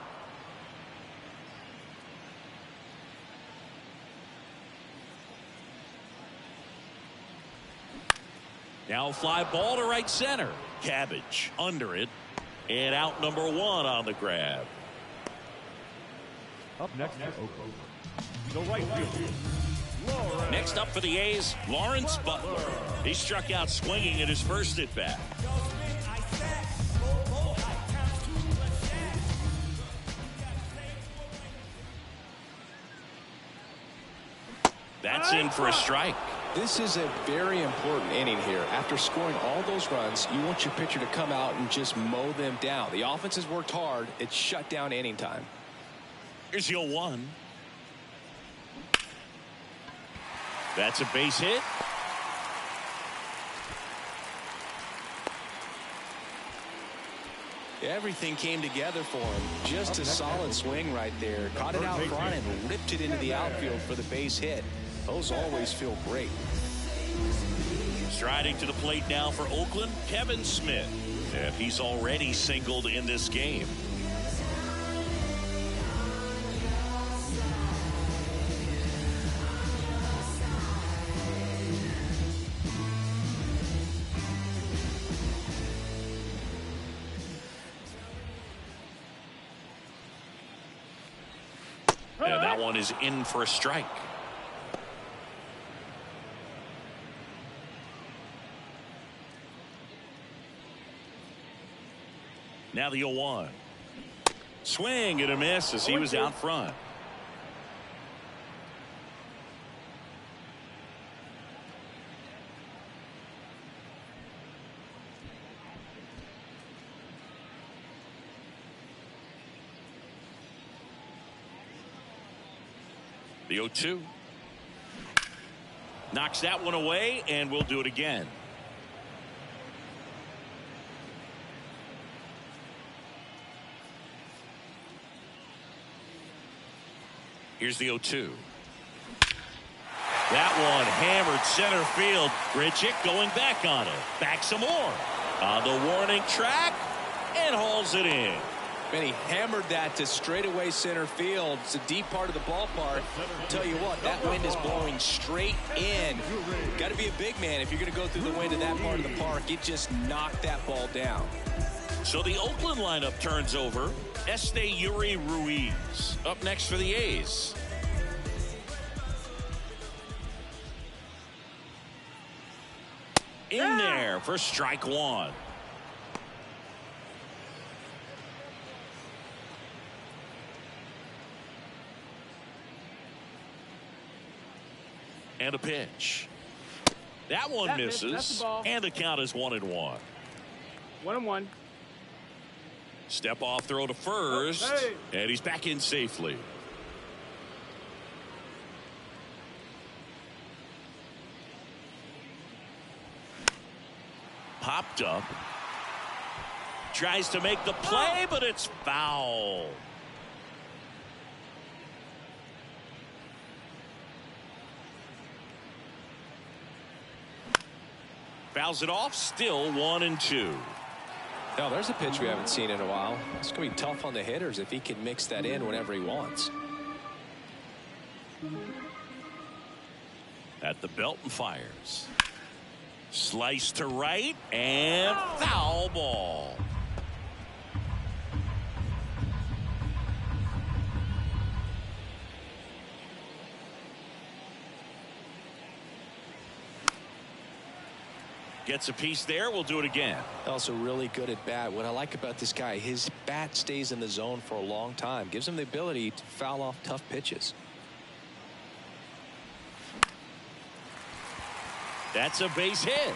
A: Now fly ball to right center. Cabbage under it. And out number 1 on the grab.
D: Up next for Oakland, the right fielder.
A: Next up for the A's, Lawrence Butler. He struck out swinging in his first at bat. That's in for a strike.
C: This is a very important inning here. After scoring all those runs, you want your pitcher to come out and just mow them down. The offense has worked hard. It's shut down inning time.
A: Here's the 0-1. That's a base hit.
C: Everything came together for him. Just a solid swing right there. Caught it out front and ripped it into the outfield for the base hit. Those always feel great.
A: Striding to the plate now for Oakland, Kevin Smith. And he's already singled in this game. And that one is in for a strike. Now the 0-1. Swing and a miss as he was out front. The 0-2. Knocks that one away, and we'll do it again. Here's the 0-2. That one hammered center field. Bridget going back on it. Back some more. On the warning track and hauls it in.
C: Man, he hammered that to straightaway center field. It's a deep part of the ballpark. Tell you what, that wind is blowing straight in. Got to be a big man if you're going to go through the wind of that part of the park. It just knocked that ball down.
A: So the Oakland lineup turns over. Yuri Ruiz up next for the A's. In there for strike 1. And a pitch. That one misses. And the count is 1-1.
E: 1-1.
A: Step off throw to first. And he's back in safely. Popped up. Tries to make the play, but it's foul. Fouls it off. Still 1-2.
C: Now there's a pitch we haven't seen in a while. It's going to be tough on the hitters if he can mix that in whenever he wants.
A: At the belt and fires. Slice to right and foul ball. Gets a piece there. We'll do it again.
C: Also really good at bat. What I like about this guy, his bat stays in the zone for a long time. Gives him the ability to foul off tough pitches.
A: That's a base hit.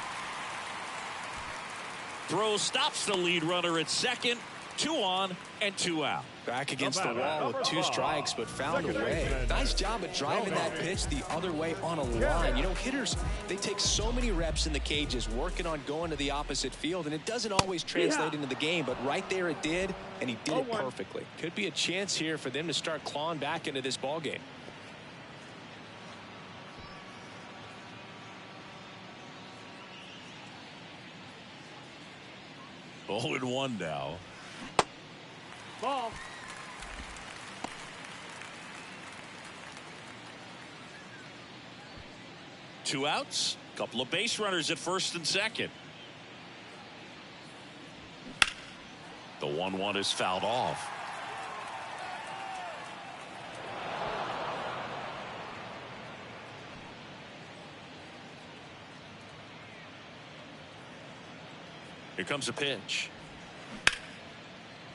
A: Throw stops the lead runner at second. 2 on and 2 out.
C: Back against the wall with 2 strikes, but found a way. Nice job of driving that pitch the other way on a line. You know, hitters, they take so many reps in the cages working on going to the opposite field, and it doesn't always translate into the game, but right there it did, and he did it perfectly. Could be a chance here for them to start clawing back into this ball game.
A: Oh, and 1 now.
E: Ball.
A: Two outs. Couple of base runners at first and second. The 1-1 is fouled off. Here comes a pitch.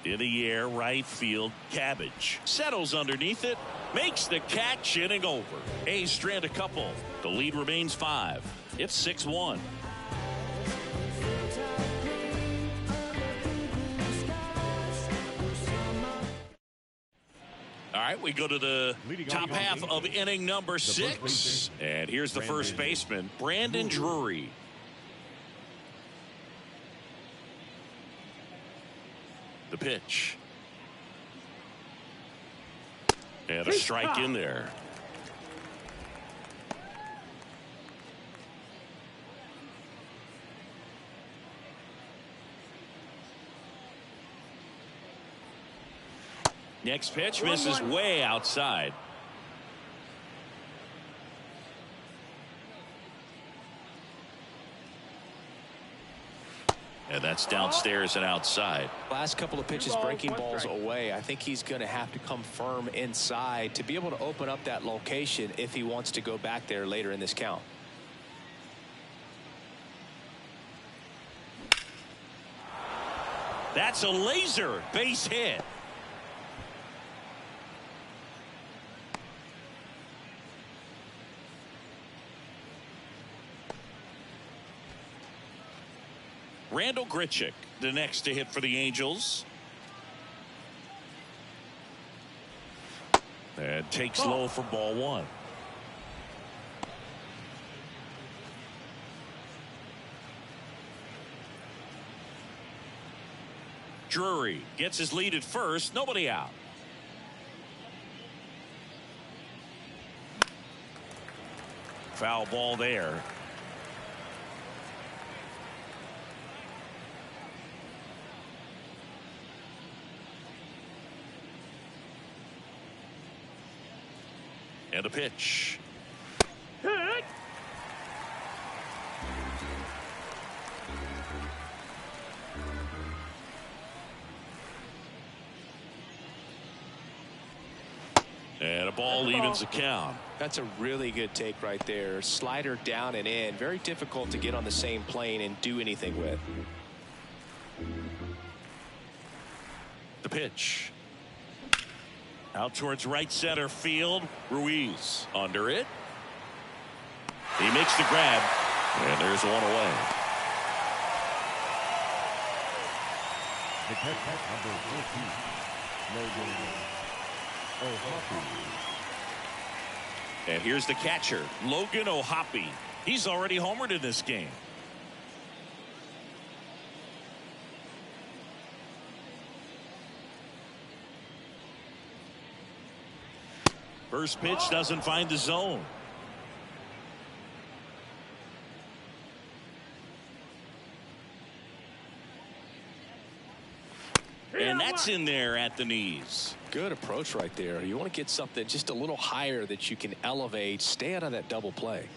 A: In the air, right field, Cabbage. Settles underneath it. Makes the catch, inning over. A's strand a couple. The lead remains 5. It's 6-1. All right, we go to the top half of inning number 6. And here's the first baseman, Brandon Drury. The pitch. And a strike in there. Next pitch misses way outside. And that's downstairs and outside.
C: Last couple of pitches breaking balls away. I think he's going to have to come firm inside to be able to open up that location if he wants to go back there later in this count.
A: That's a laser base hit. Randall Grichuk, the next to hit for the Angels. And takes low for ball 1. Drury gets his lead at first. Nobody out. Foul ball there. And a pitch. And a ball evens the count.
C: That's a really good take right there. Slider down and in. Very difficult to get on the same plane and do anything with.
A: The pitch. Out towards right center field. Ruiz under it. He makes the grab. And there's one away.
D: The catcher, number 14, Logan O'Hoppe.
A: And here's the catcher, Logan O'Hoppe. He's already homered in this game. First pitch doesn't find the zone. And that's in there at the knees.
C: Good approach right there. You want to get something just a little higher that you can elevate. Stay out of that double play.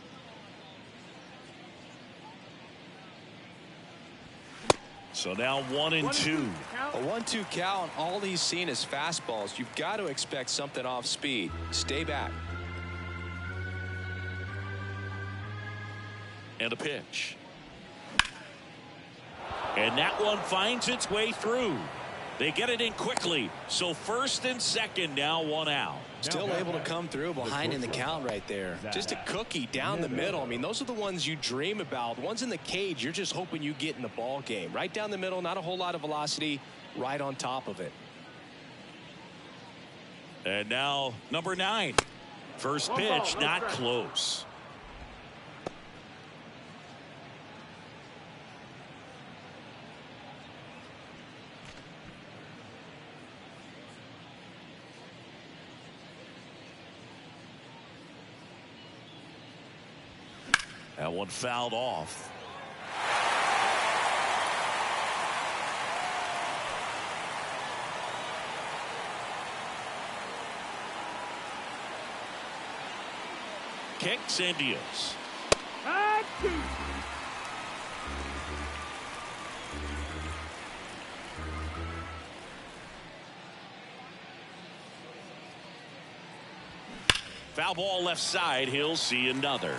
A: So now 1-2.
C: A 1-2 count. All he's seen is fastballs. You've got to expect something off speed. Stay back.
A: And a pitch. And that one finds its way through. They get it in quickly. So first and second, now one out.
C: Still able to come through behind in the count right there. Just a cookie down the middle. I mean, those are the ones you dream about. The ones in the cage, you're just hoping you get in the ball game. Right down the middle, not a whole lot of velocity, right on top of it.
A: And now number 9. First pitch, not close. That one fouled off. Kicks and deals. Foul ball left side. He'll see another.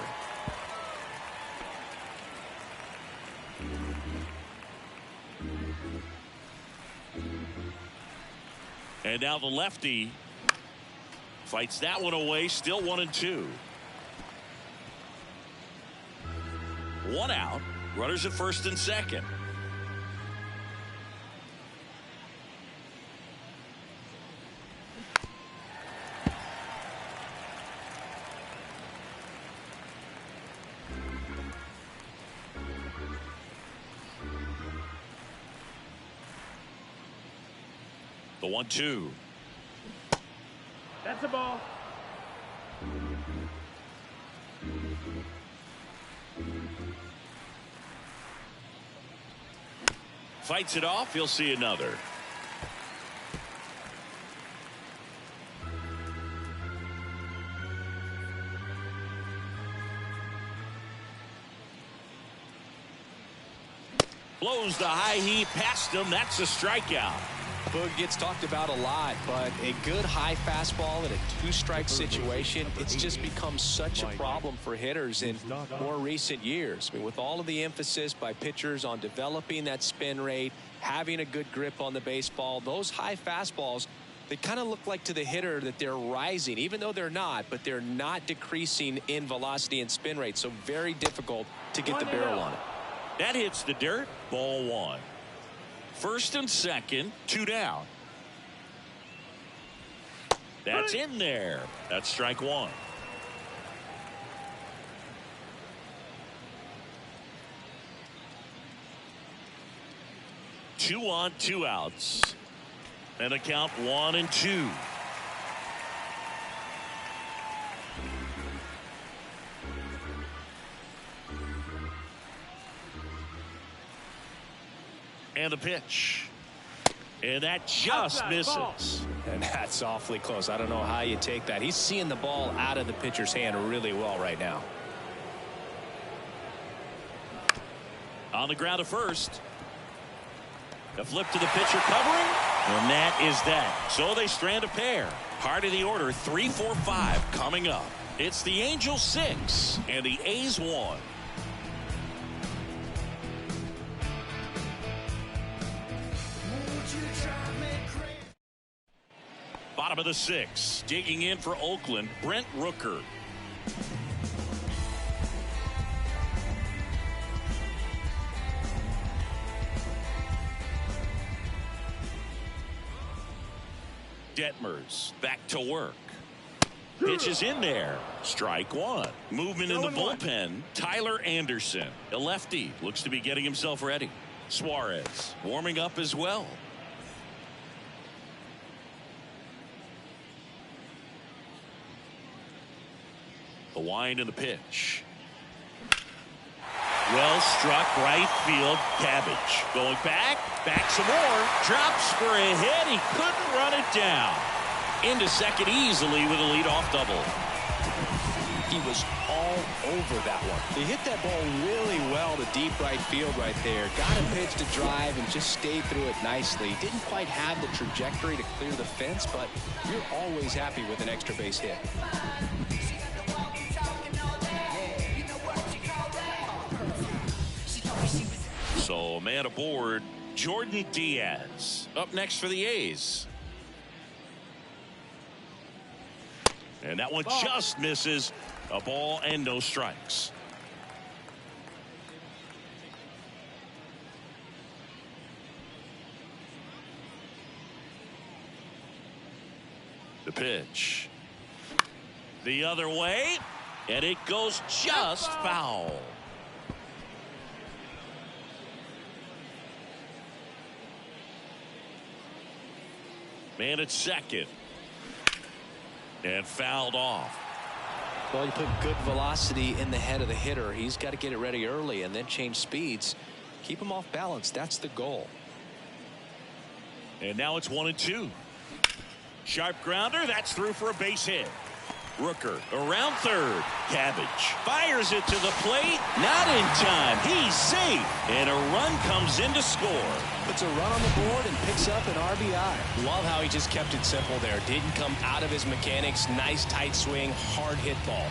A: And now the lefty fights that one away. Still 1-2. 1 out. Runners at first and second. The 1-2.
E: That's a ball.
A: Fights it off. He'll see another. Blows the high heat past him. That's a strikeout.
C: Boog gets talked about a lot, but a good high fastball in a 2-strike situation, it's just become such a problem for hitters in more recent years. I mean, with all of the emphasis by pitchers on developing that spin rate, having a good grip on the baseball, those high fastballs, they kind of look like to the hitter that they're rising, even though they're not, but they're not decreasing in velocity and spin rate, so very difficult to get the barrel on it.
A: That hits the dirt. Ball 1. First and second, 2 down. That's in there. That's strike 1. Two on, 2 outs. And a count 1-2. And the pitch. And that just misses.
C: And that's awfully close. I don't know how you take that. He's seeing the ball out of the pitcher's hand really well right now.
A: On the ground at first. A flip to the pitcher covering. And that is that. So they strand a pair. Part of the order, 3-4-5 coming up. It's the Angels 6 and the A's 1. Bottom of the 6th, digging in for Oakland, Brent Rooker. Detmers back to work. Pitch is in there. Strike 1. Movement in the bullpen. Tyler Anderson, a lefty, looks to be getting himself ready. Suarez warming up as well. The wind and the pitch. Well struck right field. Cabbage going back some more, drops for a hit. He couldn't run it down. Into second easily with a leadoff double.
C: He was all over that one. He hit that ball really well to deep right field right there. Got a pitch to drive and just stayed through it nicely. Didn't quite have the trajectory to clear the fence, but you're always happy with an extra base hit.
A: So a man aboard Jordan Diaz up next for the A's. And that one just misses. A ball and no strikes. The pitch. The other way. And it goes just foul. Man at second. And fouled off.
C: Well, you put good velocity in the head of the hitter. He's got to get it ready early and then change speeds. Keep him off balance. That's the goal.
A: And now it's 1-2. Sharp grounder. That's through for a base hit. Rooker around third. Cabbage fires it to the plate. Not in time. He's safe. And a run comes in to score.
C: Puts a run on the board and picks up an RBI.
H: Love how he just kept it simple there. Didn't come out of his mechanics. Nice tight swing. Hard hit ball.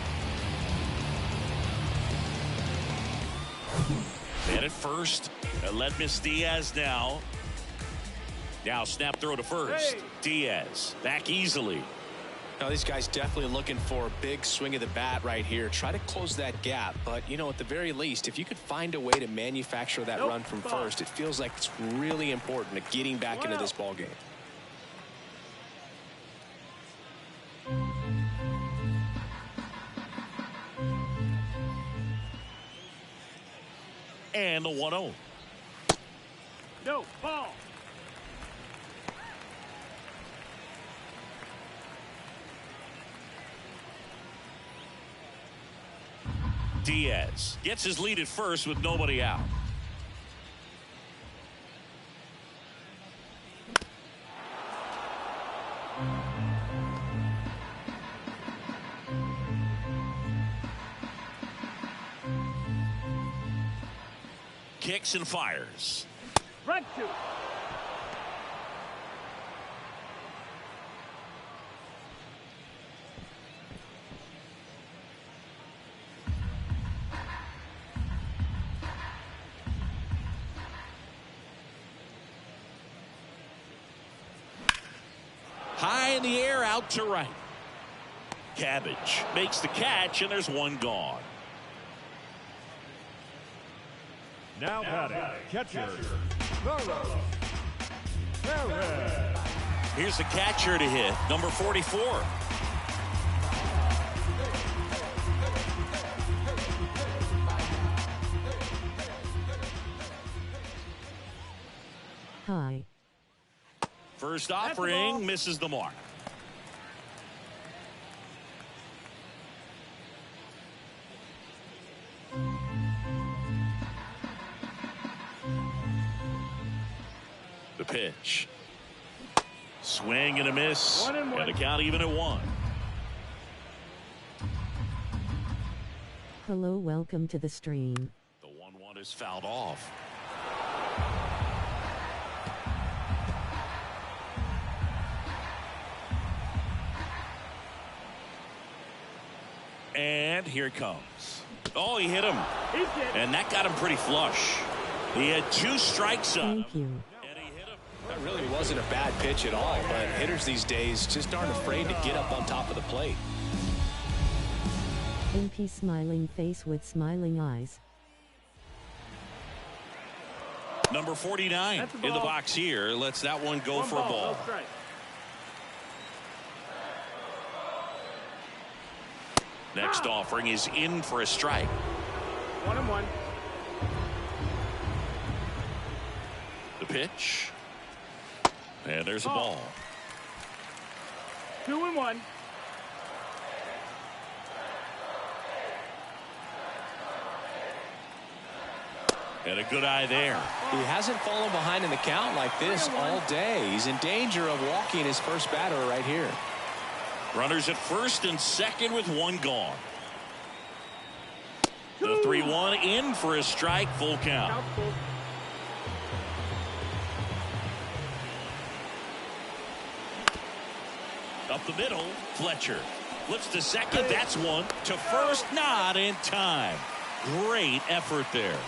A: And at first, Aledmys Diaz now. Now snap throw to first. Diaz back easily.
C: Now these guys definitely looking for a big swing of the bat right here. Try to close that gap. But, you know, at the very least, if you could find a way to manufacture that run from first, it feels like it's really important to getting back into this ball game.
A: And the 1-0.
E: No, ball.
A: Diaz gets his lead at first with nobody out. Kicks and fires.
E: Right to.
A: High in the air, out to right. Cabbage makes the catch, and there's one gone.
D: Now batting, catcher, Carlos.
A: Here's the catcher to hit, number 44.
B: Hi.
A: First offering misses the mark. The pitch. Swing and a miss. And a count even at 1.
B: Hello, welcome to the stream.
A: The 1-1 is fouled off. And here it comes. Oh, he hit him. And that got him pretty flush. He had 2 strikes on him.
B: Thank you.
A: And he hit him.
C: That really wasn't a bad pitch at all, but hitters these days just aren't afraid to get up on top of the plate.
B: MP smiling face with smiling eyes.
A: Number 49 in the box here. Lets that one go for a ball. Next offering is in for a strike.
E: 1-1.
A: The pitch. And there's a ball.
E: 2-1.
A: And a good eye there.
C: He hasn't fallen behind in the count like this all day. He's in danger of walking his first batter right here.
A: Runners at first and second with 1 gone. The 3-1 in for a strike, full count. Up the middle, Fletcher flips to second. That's one. To first, not in time. Great effort there.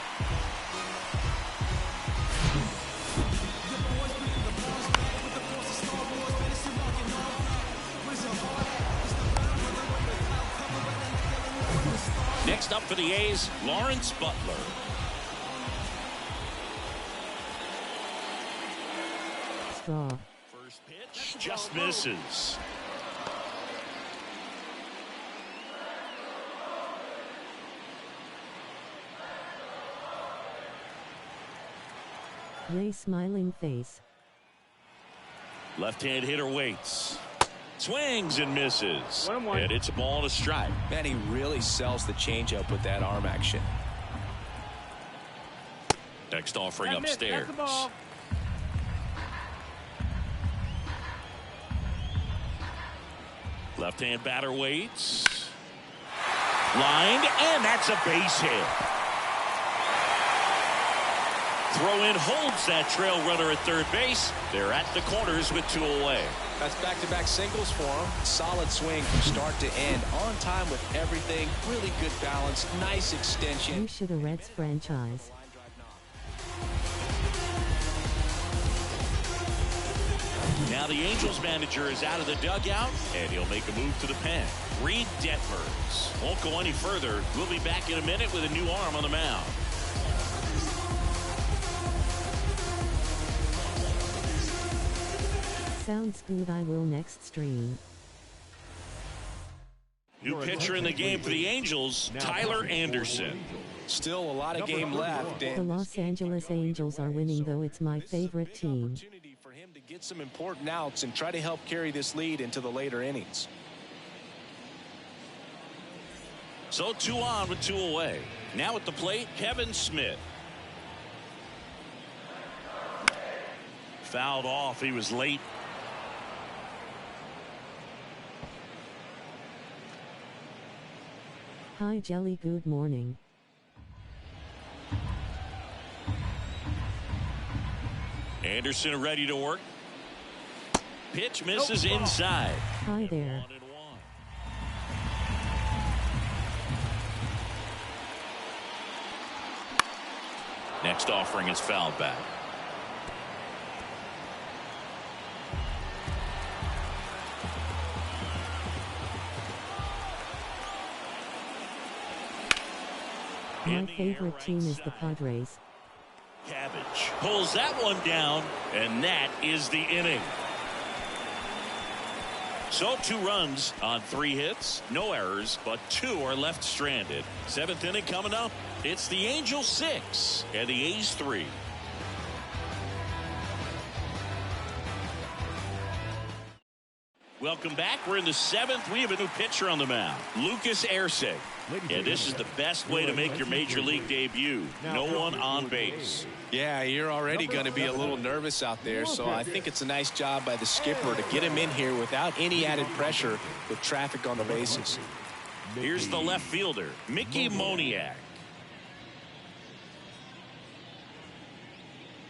A: Next up for the A's, Lawrence Butler.
B: Straw.
A: First pitch just misses.
B: Ray smiling face.
A: Left-hand hitter waits. Swings and misses.
E: 1-1.
A: And it's a ball and a strike.
C: Man, he really sells the changeup with that arm action.
A: Next offering
E: That missed.
A: upstairs.
E: That's the ball.
A: Left-hand batter waits. Lined, and that's a base hit. Throw in holds that trail runner at third base. They're at the corners with 2 away.
C: That's back-to-back singles for him. Solid swing from start to end. On time with everything. Really good balance. Nice extension.
B: You should a Reds franchise.
A: Now the Angels manager is out of the dugout, and he'll make a move to the pen. Reed Detmers won't go any further. We'll be back in a minute with a new arm on the mound.
B: Sounds good. I will next stream.
A: New pitcher in the game for the Angels, Tyler Anderson.
C: Still a lot of game left.
B: The Los Angeles Angels are winning, though it's my favorite team.
C: Opportunity for him to get some important outs and try to help carry this lead into the later innings.
A: So 2 on with 2 away. Now at the plate, Kevin Smith. Fouled off. He was late.
B: Hi Jelly, good morning.
A: Anderson ready to work. Pitch misses inside.
B: Hi there.
A: 1-1. Next offering is fouled back.
B: My favorite team is the Padres.
A: Cabbage pulls that one down, and that is the inning. So 2 runs on 3 hits, no errors, but 2 are left stranded. 7th inning coming up. It's the Angels 6 and the A's 3. Welcome back. We're in the 7th. We have a new pitcher on the mound, Lucas Erceg. And this is the best way to make your major league debut. No one on base.
C: Yeah, you're already going to be a little nervous out there, so I think it's a nice job by the skipper to get him in here without any added pressure with traffic on the bases.
A: Here's the left fielder, Mickey Moniak.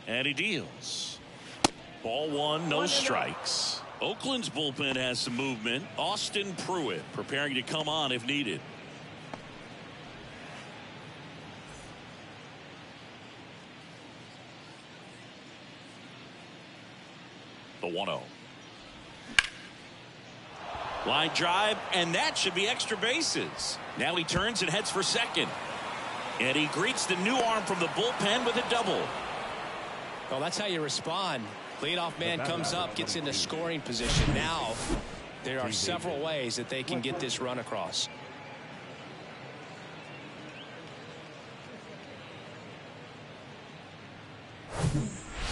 A: And he deals. Ball 1, no strikes. Oakland's bullpen has some movement. Austin Pruitt preparing to come on if needed. The 1-0. Line drive, and that should be extra bases. Now he turns and heads for second. And he greets the new arm from the bullpen with a double.
C: Well, that's how you respond. Leadoff man comes up, gets into scoring position. Now there are several ways that they can get this run across.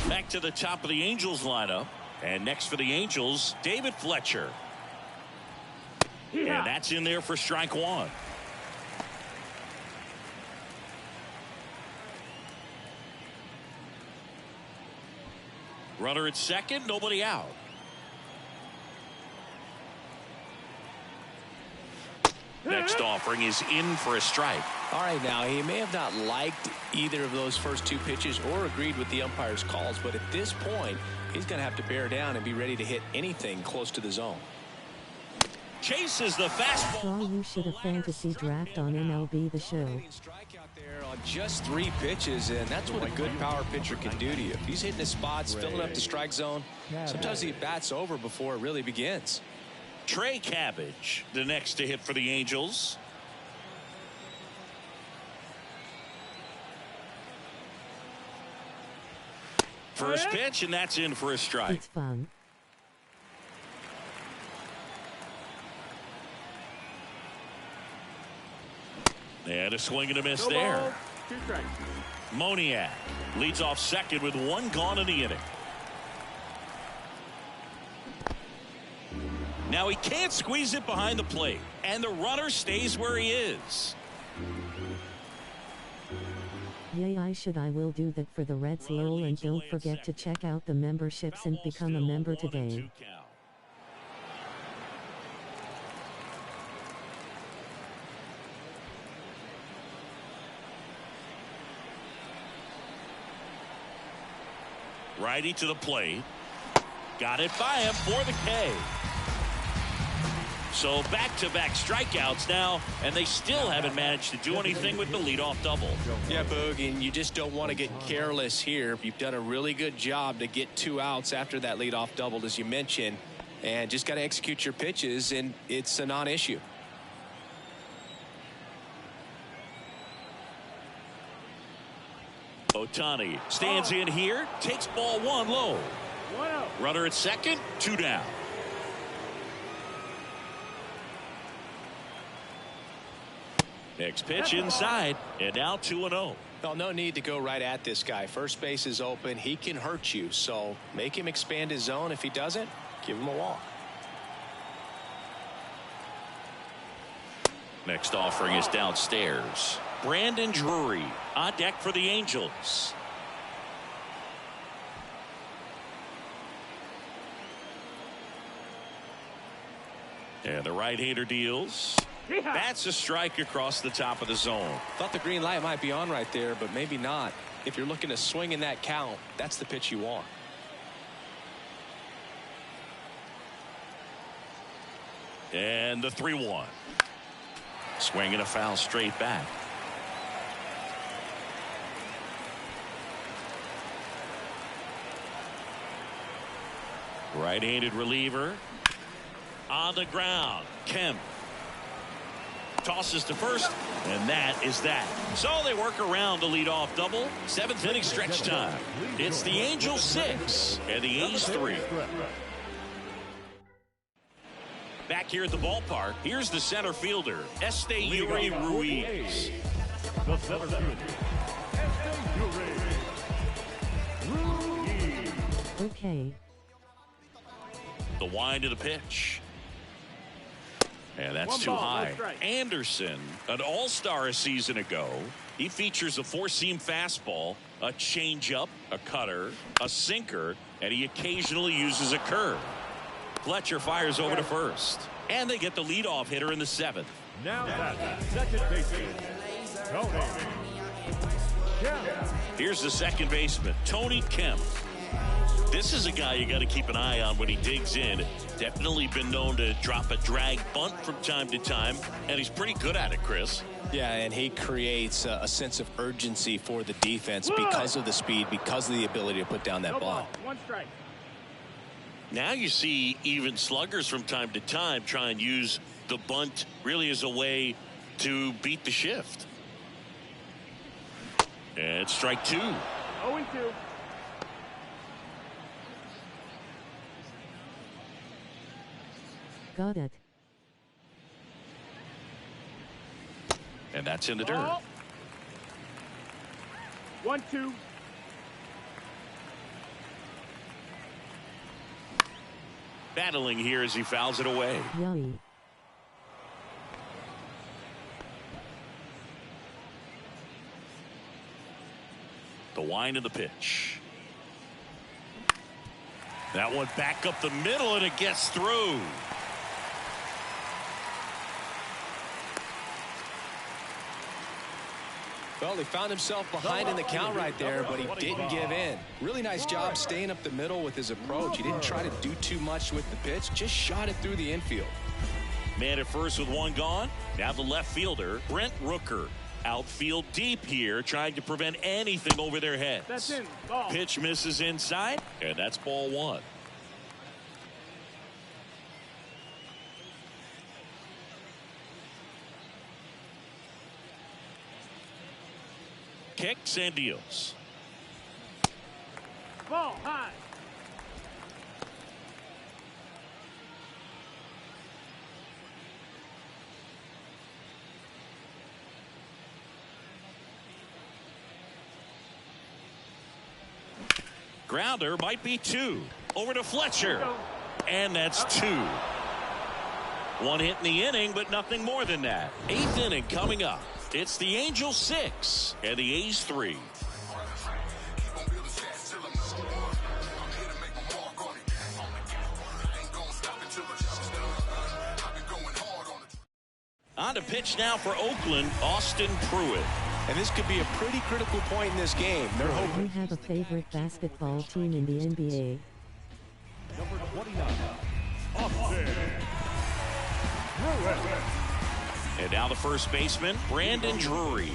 A: Back to the top of the Angels lineup. And next for the Angels, David Fletcher. And that's in there for strike 1. Runner at second, nobody out. Next offering is in for a strike.
C: All right, now he may have not liked either of those first 2 pitches or agreed with the umpire's calls, but at this point he's going to have to bear down and be ready to hit anything close to the zone.
A: Chases the fastball.
B: Straw, you should a fantasy draft on MLB The Show.
C: Strikeout there on just 3 pitches, and that's what a good power pitcher can do to you. If he's hitting his spots, filling up the strike zone, sometimes he bats over before it really begins.
A: Trey Cabbage, the next to hit for the Angels. first pitch, and that's in for a strike.
B: It's fun.
A: And a swing and a miss
E: No
A: there.
E: ball, 2 strikes.
A: Moniak leads off second with 1 gone in the inning. Now he can't squeeze it behind the plate, and the runner stays where he is.
B: Yay, I will do that for the Reds lol, and don't forget to check out the memberships and become a member today.
A: Righty to the plate. Got it by him for the K. So back-to-back strikeouts now, and they still haven't managed to do anything with the leadoff double.
C: Yeah, Boog, and you just don't want to get careless here. You've done a really good job to get 2 outs after that leadoff double, as you mentioned, and just got to execute your pitches, and it's a non-issue.
A: Ohtani stands in here, takes ball 1 low.
E: 1-0.
A: Runner at second, 2 down. Next pitch inside, and now 2-0.
C: Well, no need to go right at this guy. First base is open. He can hurt you, so make him expand his zone. If he doesn't, give him a walk.
A: Next offering is downstairs. Brandon Drury on deck for the Angels. And the right-hander deals. That's a strike across the top of the zone.
C: Thought the green light might be on right there, but maybe not. If you're looking to swing in that count, that's the pitch you want.
A: And the 3-1. Swing and a foul straight back. Right-handed reliever on the ground. Kemp tosses to first, and that is that. So they work around the leadoff double. 7th inning stretch time. It's the Angels 6 and the A's 3. Back here at the ballpark, here's the center fielder, Esteury Ruiz.
D: The center fielder, Ruiz.
B: Okay.
A: The wind of the pitch. And that's
E: 1
A: too
E: ball,
A: high.
E: 1 strike.
A: Anderson, an all-star a season ago. He features a 4-seam fastball, a changeup, a cutter, a sinker, and he occasionally uses a curve. Fletcher fires over to first. And they get the leadoff hitter in the 7th.
D: Now that's second baseman, Tony Kemp.
A: Here's the second baseman, Tony Kemp. This is a guy you got to keep an eye on when he digs in. Definitely been known to drop a drag bunt from time to time, and he's pretty good at it, Chris.
C: Yeah, and he creates a sense of urgency for the defense because of the speed, because of the ability to put down that
E: No
C: bunt.
E: ball, 1 strike.
A: Now you see even sluggers from time to time try and use the bunt really as a way to beat the shift. And strike 2.
E: 0-2.
B: Got it.
A: And that's in the dirt.
E: Ball. 1-2.
A: Battling here as he fouls it away.
B: Yummy.
A: The wind of the pitch. That one back up the middle, and it gets through.
C: Well, he found himself behind in the count right there, but he didn't give in. Really nice job staying up the middle with his approach. He didn't try to do too much with the pitch, just shot it through the infield.
A: Man at first with 1 gone. Now the left fielder, Brent Rooker. Outfield deep here, trying to prevent anything over their heads.
E: That's in. Ball.
A: Pitch misses inside, and that's ball 1. Kicks and deals.
E: Ball high.
A: Grounder might be 2. Over to Fletcher. And that's 2. 1 hit in the inning, but nothing more than that. 8th inning coming up. It's the Angels 6 and the A's 3. On to pitch now for Oakland, Austin Pruitt.
C: And this could be a pretty critical point in this game. They're hoping.
B: You have a favorite basketball team in the NBA?
D: Number 29, Austin Pruitt.
A: And now the first baseman, Brandon Drury.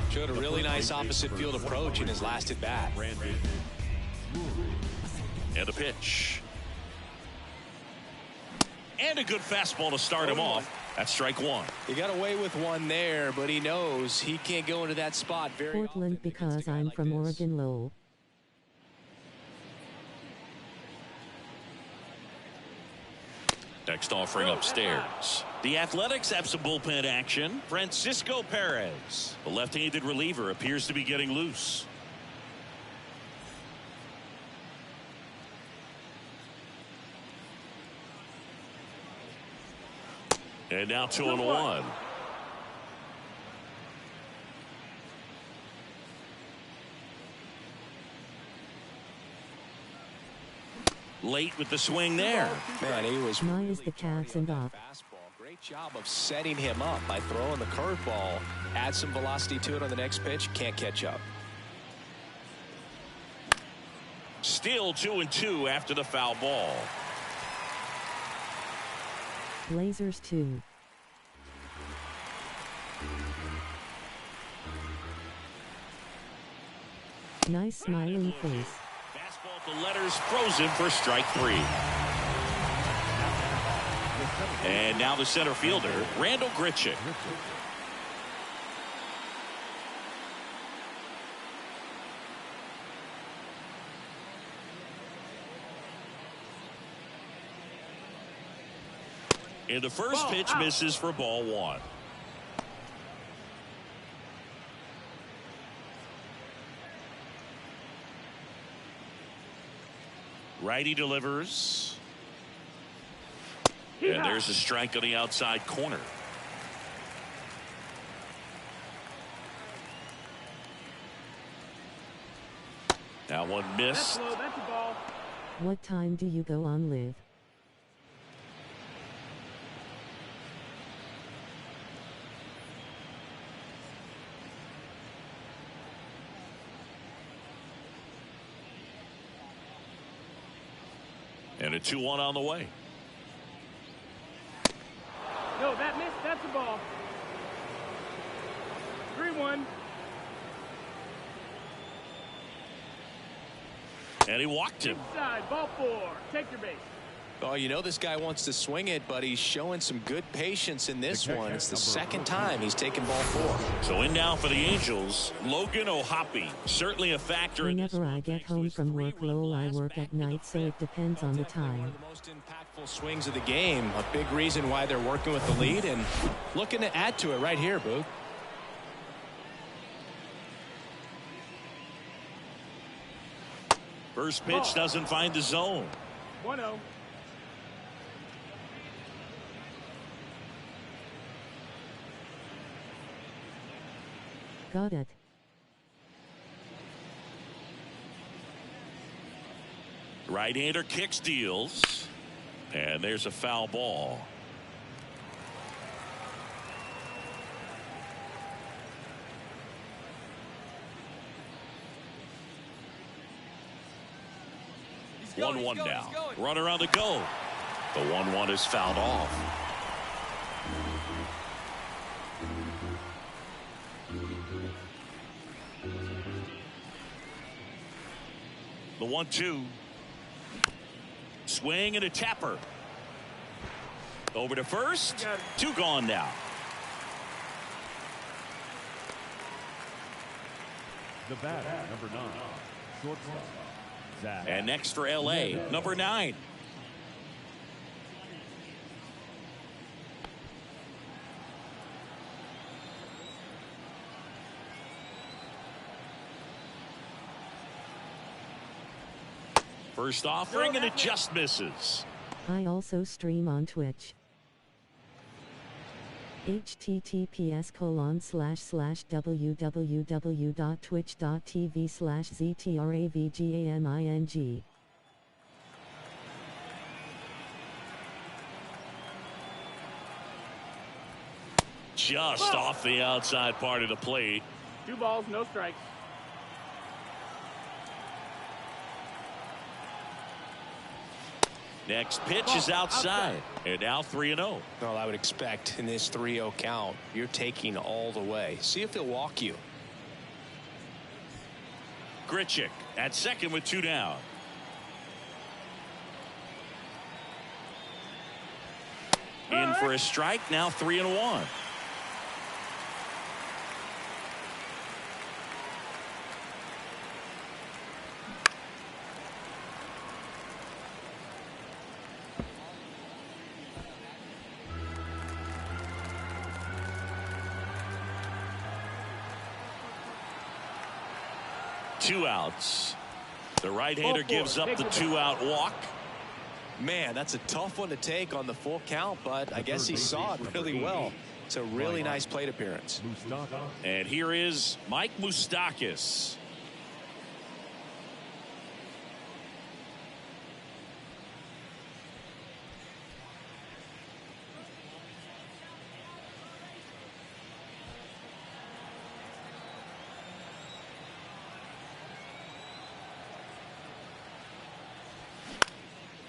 C: Showed a really nice opposite field approach in his last at bat.
A: And a pitch. And a good fastball to start him off. That's strike 1.
C: He got away with one there, but he knows he can't go into that spot very
B: Portland
C: often
B: because I'm from Oregon. Lowell.
A: Next offering upstairs. The Athletics have some bullpen action. Francisco Perez. The left-handed reliever appears to be getting loose. And now 2-1. Late with the swing there.
C: Man, he was
B: Nice the Cavs and off.
C: fastball. Great job of setting him up by throwing the curveball. Add some velocity to it on the next pitch. Can't catch up.
A: Still 2-2 after the foul ball.
B: Blazers 2. Nice smiling face.
A: Fastball to letters frozen for strike 3. And now the center fielder, Randall Grichuk. And the first pitch misses for ball 1. Righty delivers. And there's a strike on the outside corner. That one missed.
E: That's low. That's a ball.
B: What time do you go on live?
A: And a 2-1 on the way.
E: No, that missed. That's a ball. 3-1.
A: And he walked him.
E: Inside. Ball 4. Take your base.
C: Oh, you know this guy wants to swing it, but he's showing some good patience in this one. It's the second time he's taken ball 4.
A: So in now for the Angels, Logan O'Hoppe. Certainly a factor in this.
B: Whenever I get home from work, Lowell, I work at night, so it depends on the
C: One
B: time.
C: of the most impactful swings of the game. A big reason why they're working with the lead and looking to add to it right here, Boog.
A: First pitch doesn't find the zone.
E: 1-0.
B: Got it.
A: Right-hander kicks, deals. And there's a foul ball.
F: He's going,
A: 1-1
F: he's going,
A: now.
F: he's going.
A: Runner on the go. The 1-1 is fouled off. The 1-2. Swing and a tapper. Over to first. 2 gone now.
D: The batter, number 9, shortstop,
A: And next for LA, number 9. First offering and it just misses.
B: I also stream on Twitch. https://www.twitch.tv/ZTRAVGAMING.
A: Just off the outside part of the plate.
E: 2 balls, no strikes.
A: Next pitch is outside. And now 3-0.
C: Well, I would expect in this 3-0 count, you're taking all the way. See if he'll walk you.
A: Grichuk at second with 2 down. In for a strike, now 3-1. Two outs. The right-hander gives up the 2-out walk.
C: Man, that's a tough one to take on the full count, but I guess he saw it really well. It's a really nice plate appearance.
A: And here is Mike Moustakas.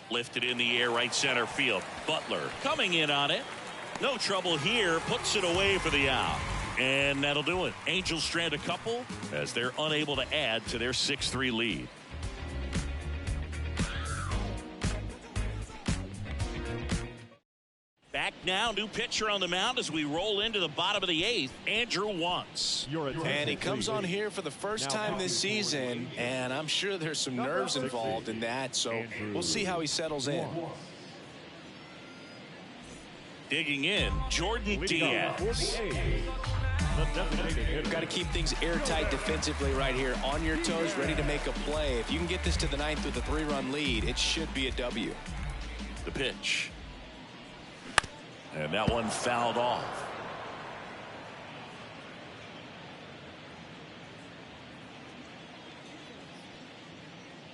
A: Lifted in the air, right center field. Butler coming in on it. No trouble here. Puts it away for the out. And that'll do it. Angels strand a couple as they're unable to add to their 6-3 lead. Back now, new pitcher on the mound as we roll into the bottom of the 8th. Andrew Wantz.
C: And he comes on here for the first time this season, and I'm sure there's some nerves involved in that, so we'll see how he settles in.
A: Digging in, Jordan Diaz.
C: You've got to keep things airtight defensively right here, on your toes, ready to make a play. If you can get this to the 9th with a 3-run lead, it should be a W.
A: The pitch. And that one fouled off.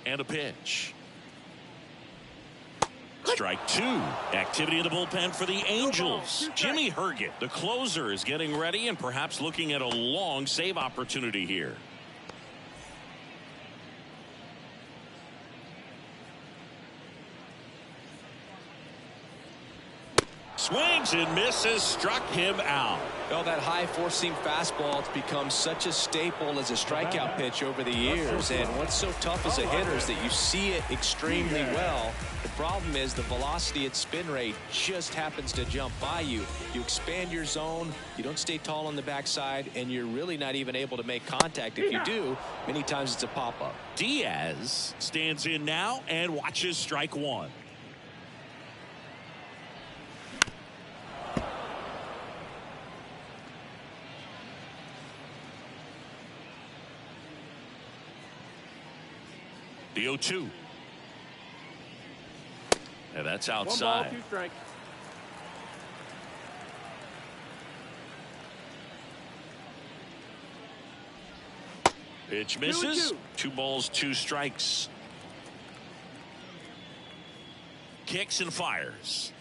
A: And a pitch. Strike 2. Activity in the bullpen for the Angels. Jimmy Herget, the closer, is getting ready and perhaps looking at a long save opportunity here. Swings and misses, struck him out.
C: Well, that high four-seam fastball has become such a staple as a strikeout pitch over the years. And what's so tough as a hitter is that you see it extremely well. The problem is the velocity at spin rate just happens to jump by you. You expand your zone, you don't stay tall on the backside, and you're really not even able to make contact. If you do, many times it's a pop-up.
A: Diaz stands in now and watches strike 1. The 0-2. And that's outside.
E: 1 ball, 2 strikes.
A: Pitch misses. 2 balls, 2 strikes. Kicks and fires.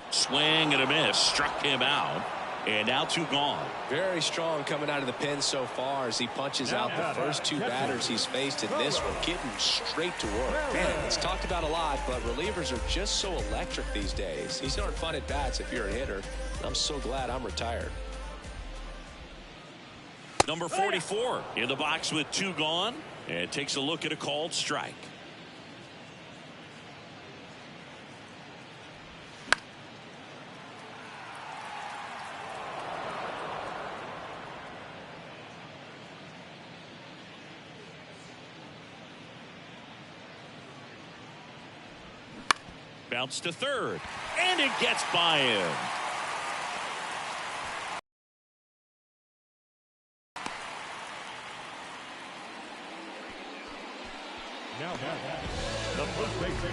A: Swing and a miss. Struck him out. And now 2 gone.
C: Very strong coming out of the pen so far as he punches out the first 2 batters he's faced in this one, getting straight to work. Man, it's talked about a lot, but relievers are just so electric these days. These aren't fun at bats if you're a hitter. I'm so glad I'm retired.
A: Number 44 in the box with 2 gone, and takes a look at a called strike. Bounce to third. And it gets by him.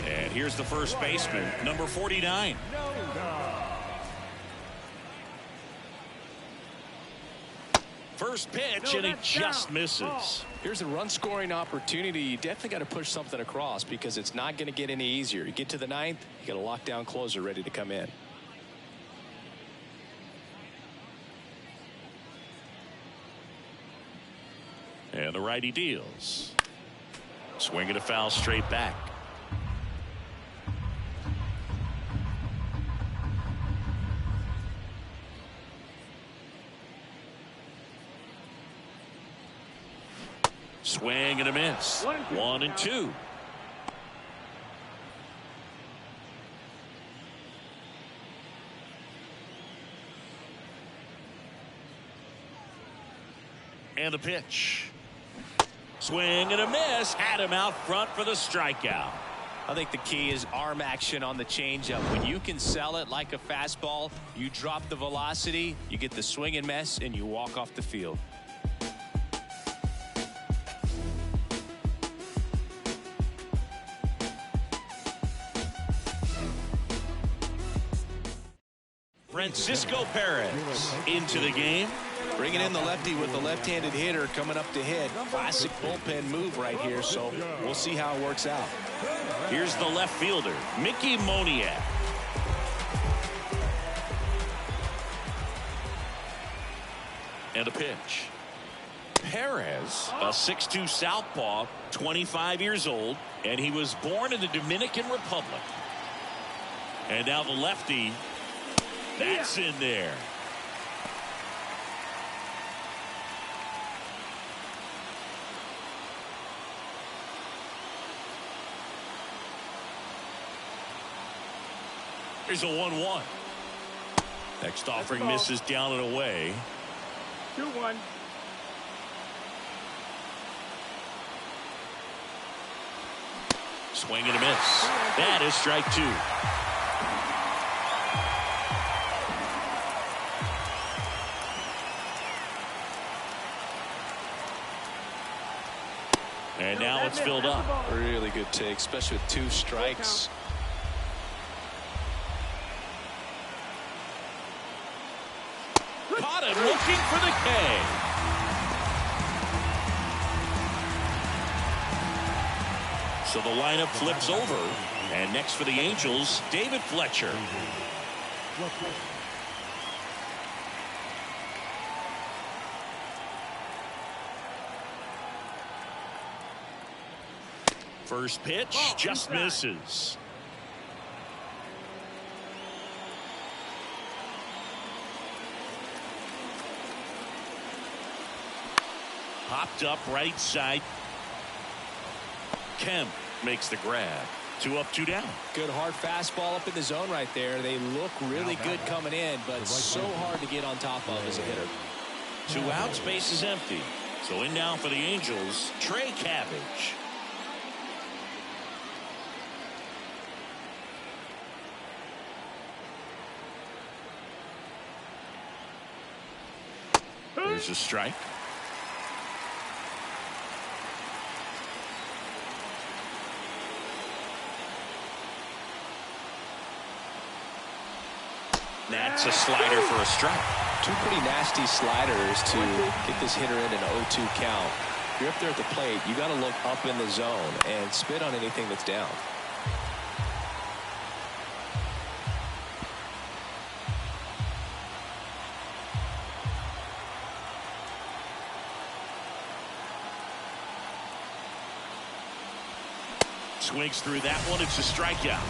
A: And here's the first baseman, number 49. First pitch, and he just misses.
H: Here's a run-scoring opportunity. You definitely got to push something across because it's not going to get any easier. You get to the ninth, you got a lockdown closer ready to come in.
A: And the righty deals. Swinging a foul straight back. Swing and a miss. 1-2. And the pitch. Swing and a miss. Had him out front for the strikeout.
C: I think the key is arm action on the changeup. When you can sell it like a fastball, you drop the velocity, you get the swing and miss, and you walk off the field.
A: Francisco Perez into the game.
C: Bringing in the lefty with the left-handed hitter coming up to hit. Classic bullpen move right here, so we'll see how it works out.
A: Here's the left fielder, Mickey Moniak. And a pitch. Perez, a 6'2" southpaw, 25 years old, and he was born in the Dominican Republic. And now the lefty. That's in there. Here's a 1-1. Next offering misses down and away.
E: 2-1.
A: Swing and a miss. That is strike 2. And now it's filled up.
C: Really good take, especially with 2 strikes.
A: Caught him looking for the K. So the lineup flips over. And next for the Angels, David Fletcher. First pitch just misses. Popped up right side. Kemp makes the grab. 2 up, 2 down.
H: Good hard fastball up in the zone right there. They look really good coming in, but so hard to get on top of as a hitter.
A: 2 outs, base is empty. So in now for the Angels, Trey Cabbage. There's a strike. That's a slider for a strike.
C: 2 pretty nasty sliders to get this hitter in an 0-2 count. If you're up there at the plate, you got to look up in the zone and spit on anything that's down.
A: Swings through that one. It's a strikeout.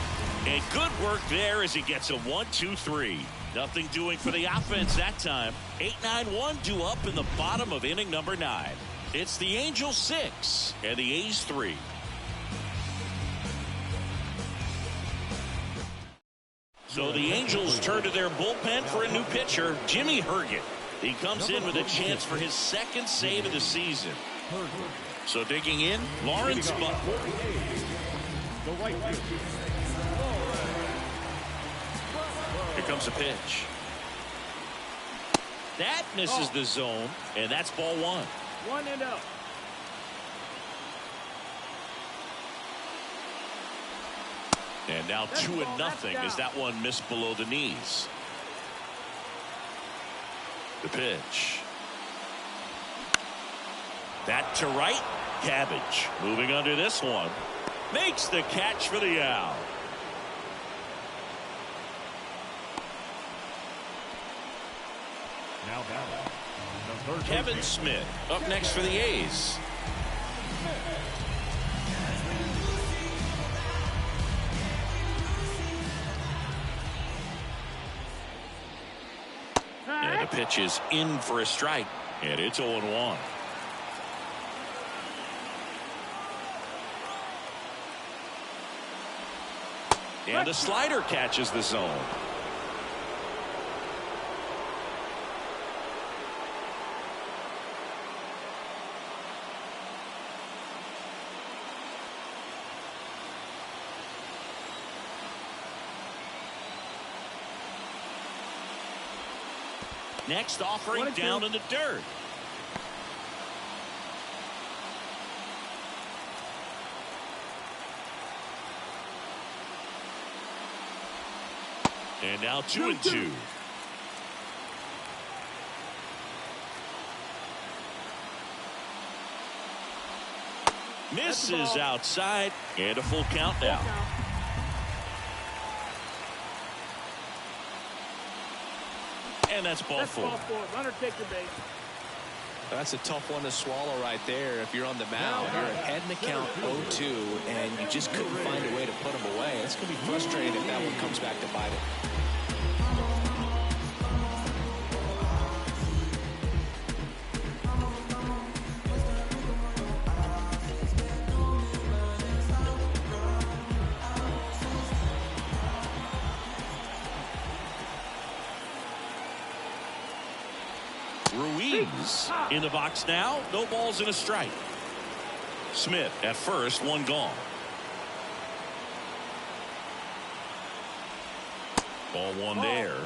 A: And good work there as he gets a 1-2-3. Nothing doing for the offense that time. 8-9-1 due up in the bottom of inning number 9. It's the Angels 6 and the A's 3. So the Angels turn to their bullpen for a new pitcher, Jimmy Herget. He comes in with a chance for his 2nd save of the season. So digging in, Lawrence Butler.
D: The right field.
A: Here comes the pitch. That misses the zone, and that's ball one.
E: 1-0.
A: And now 2-0 as that one missed below the knees. The pitch. That to right. Cabbage moving under this one. Makes the catch for the out.
D: Now batting, the third
A: Kevin
D: baseman.
A: Smith up next for the A's. And the pitch is in for a strike, and it's 0-1. And a slider catches the zone. Next offering down in the dirt. And now 2-2. Misses outside, and a full count now. And that's ball four.
E: Runner, take your base.
C: That's a tough one to swallow right there. If you're on the mound, you're ahead in the count 0-2, and you just couldn't find a way to put them away. It's going to be frustrating if that one comes back to bite it.
A: Ruiz in the box now. No balls and a strike. Smith at first, one gone. Ball one there.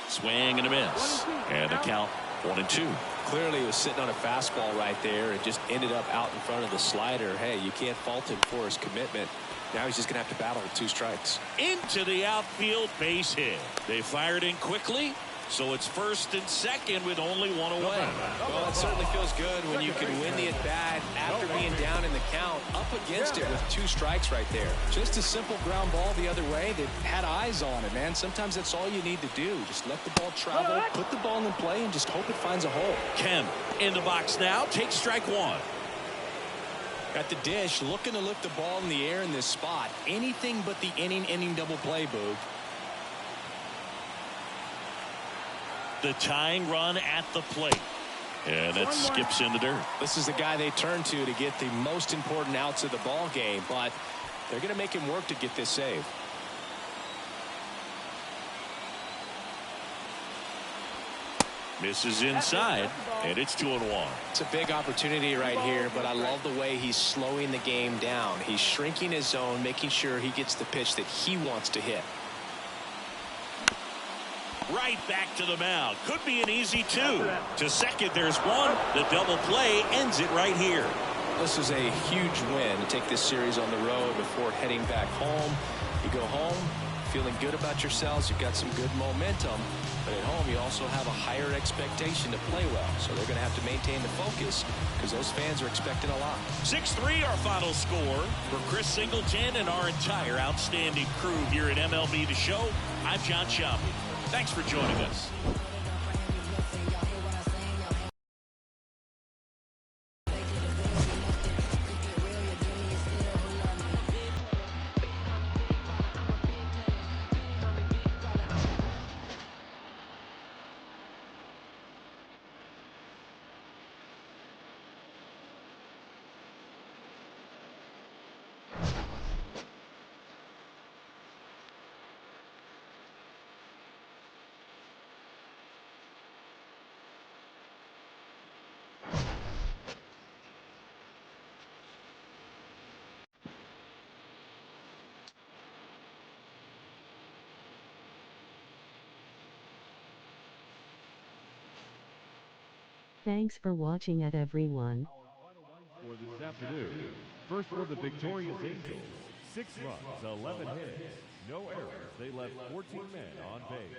A: Swing and a miss. And the count 1-2.
C: Clearly he was sitting on a fastball right there and just ended up out in front of the slider. Hey, you can't fault him for his commitment. Now he's just going to have to battle with 2 strikes.
A: Into the outfield, base hit. They fired in quickly, so it's first and second with only one away.
C: Well, it certainly feels good when you can win the at-bat after being down in the count, up against it with 2 strikes right there.
H: Just a simple ground ball the other way that had eyes on it, man. Sometimes that's all you need to do. Just let the ball travel, put the ball in play, and just hope it finds a hole.
A: Kemp in the box now. Takes strike one.
H: At the dish, looking to lift the ball in the air in this spot. Anything but the inning double play, Boog.
A: The tying run at the plate. And that skips in the dirt.
H: This is the guy they turn to get the most important outs of the ball game, but they're going to make him work to get this save.
A: Misses inside, and it's 2-1.
C: It's a big opportunity right here, but I love the way he's slowing the game down. He's shrinking his zone, making sure he gets the pitch that he wants to hit.
A: Right back to the mound. Could be an easy 2. To second, there's one. The double play ends it right here.
C: This is a huge win to take this series on the road before heading back home. You go home feeling good about yourselves. You've got some good momentum. But at home, you also have a higher expectation to play well. So they're going to have to maintain the focus because those fans are expecting a lot.
A: 6-3 our final score. For Chris Singleton and our entire outstanding crew here at MLB The Show, I'm John Schaub. Thanks for joining us.
B: Thanks for watching at everyone.
D: For this afternoon, first for the victorious Angels, 6 runs, 11 hits, no errors. They left 14 men on base.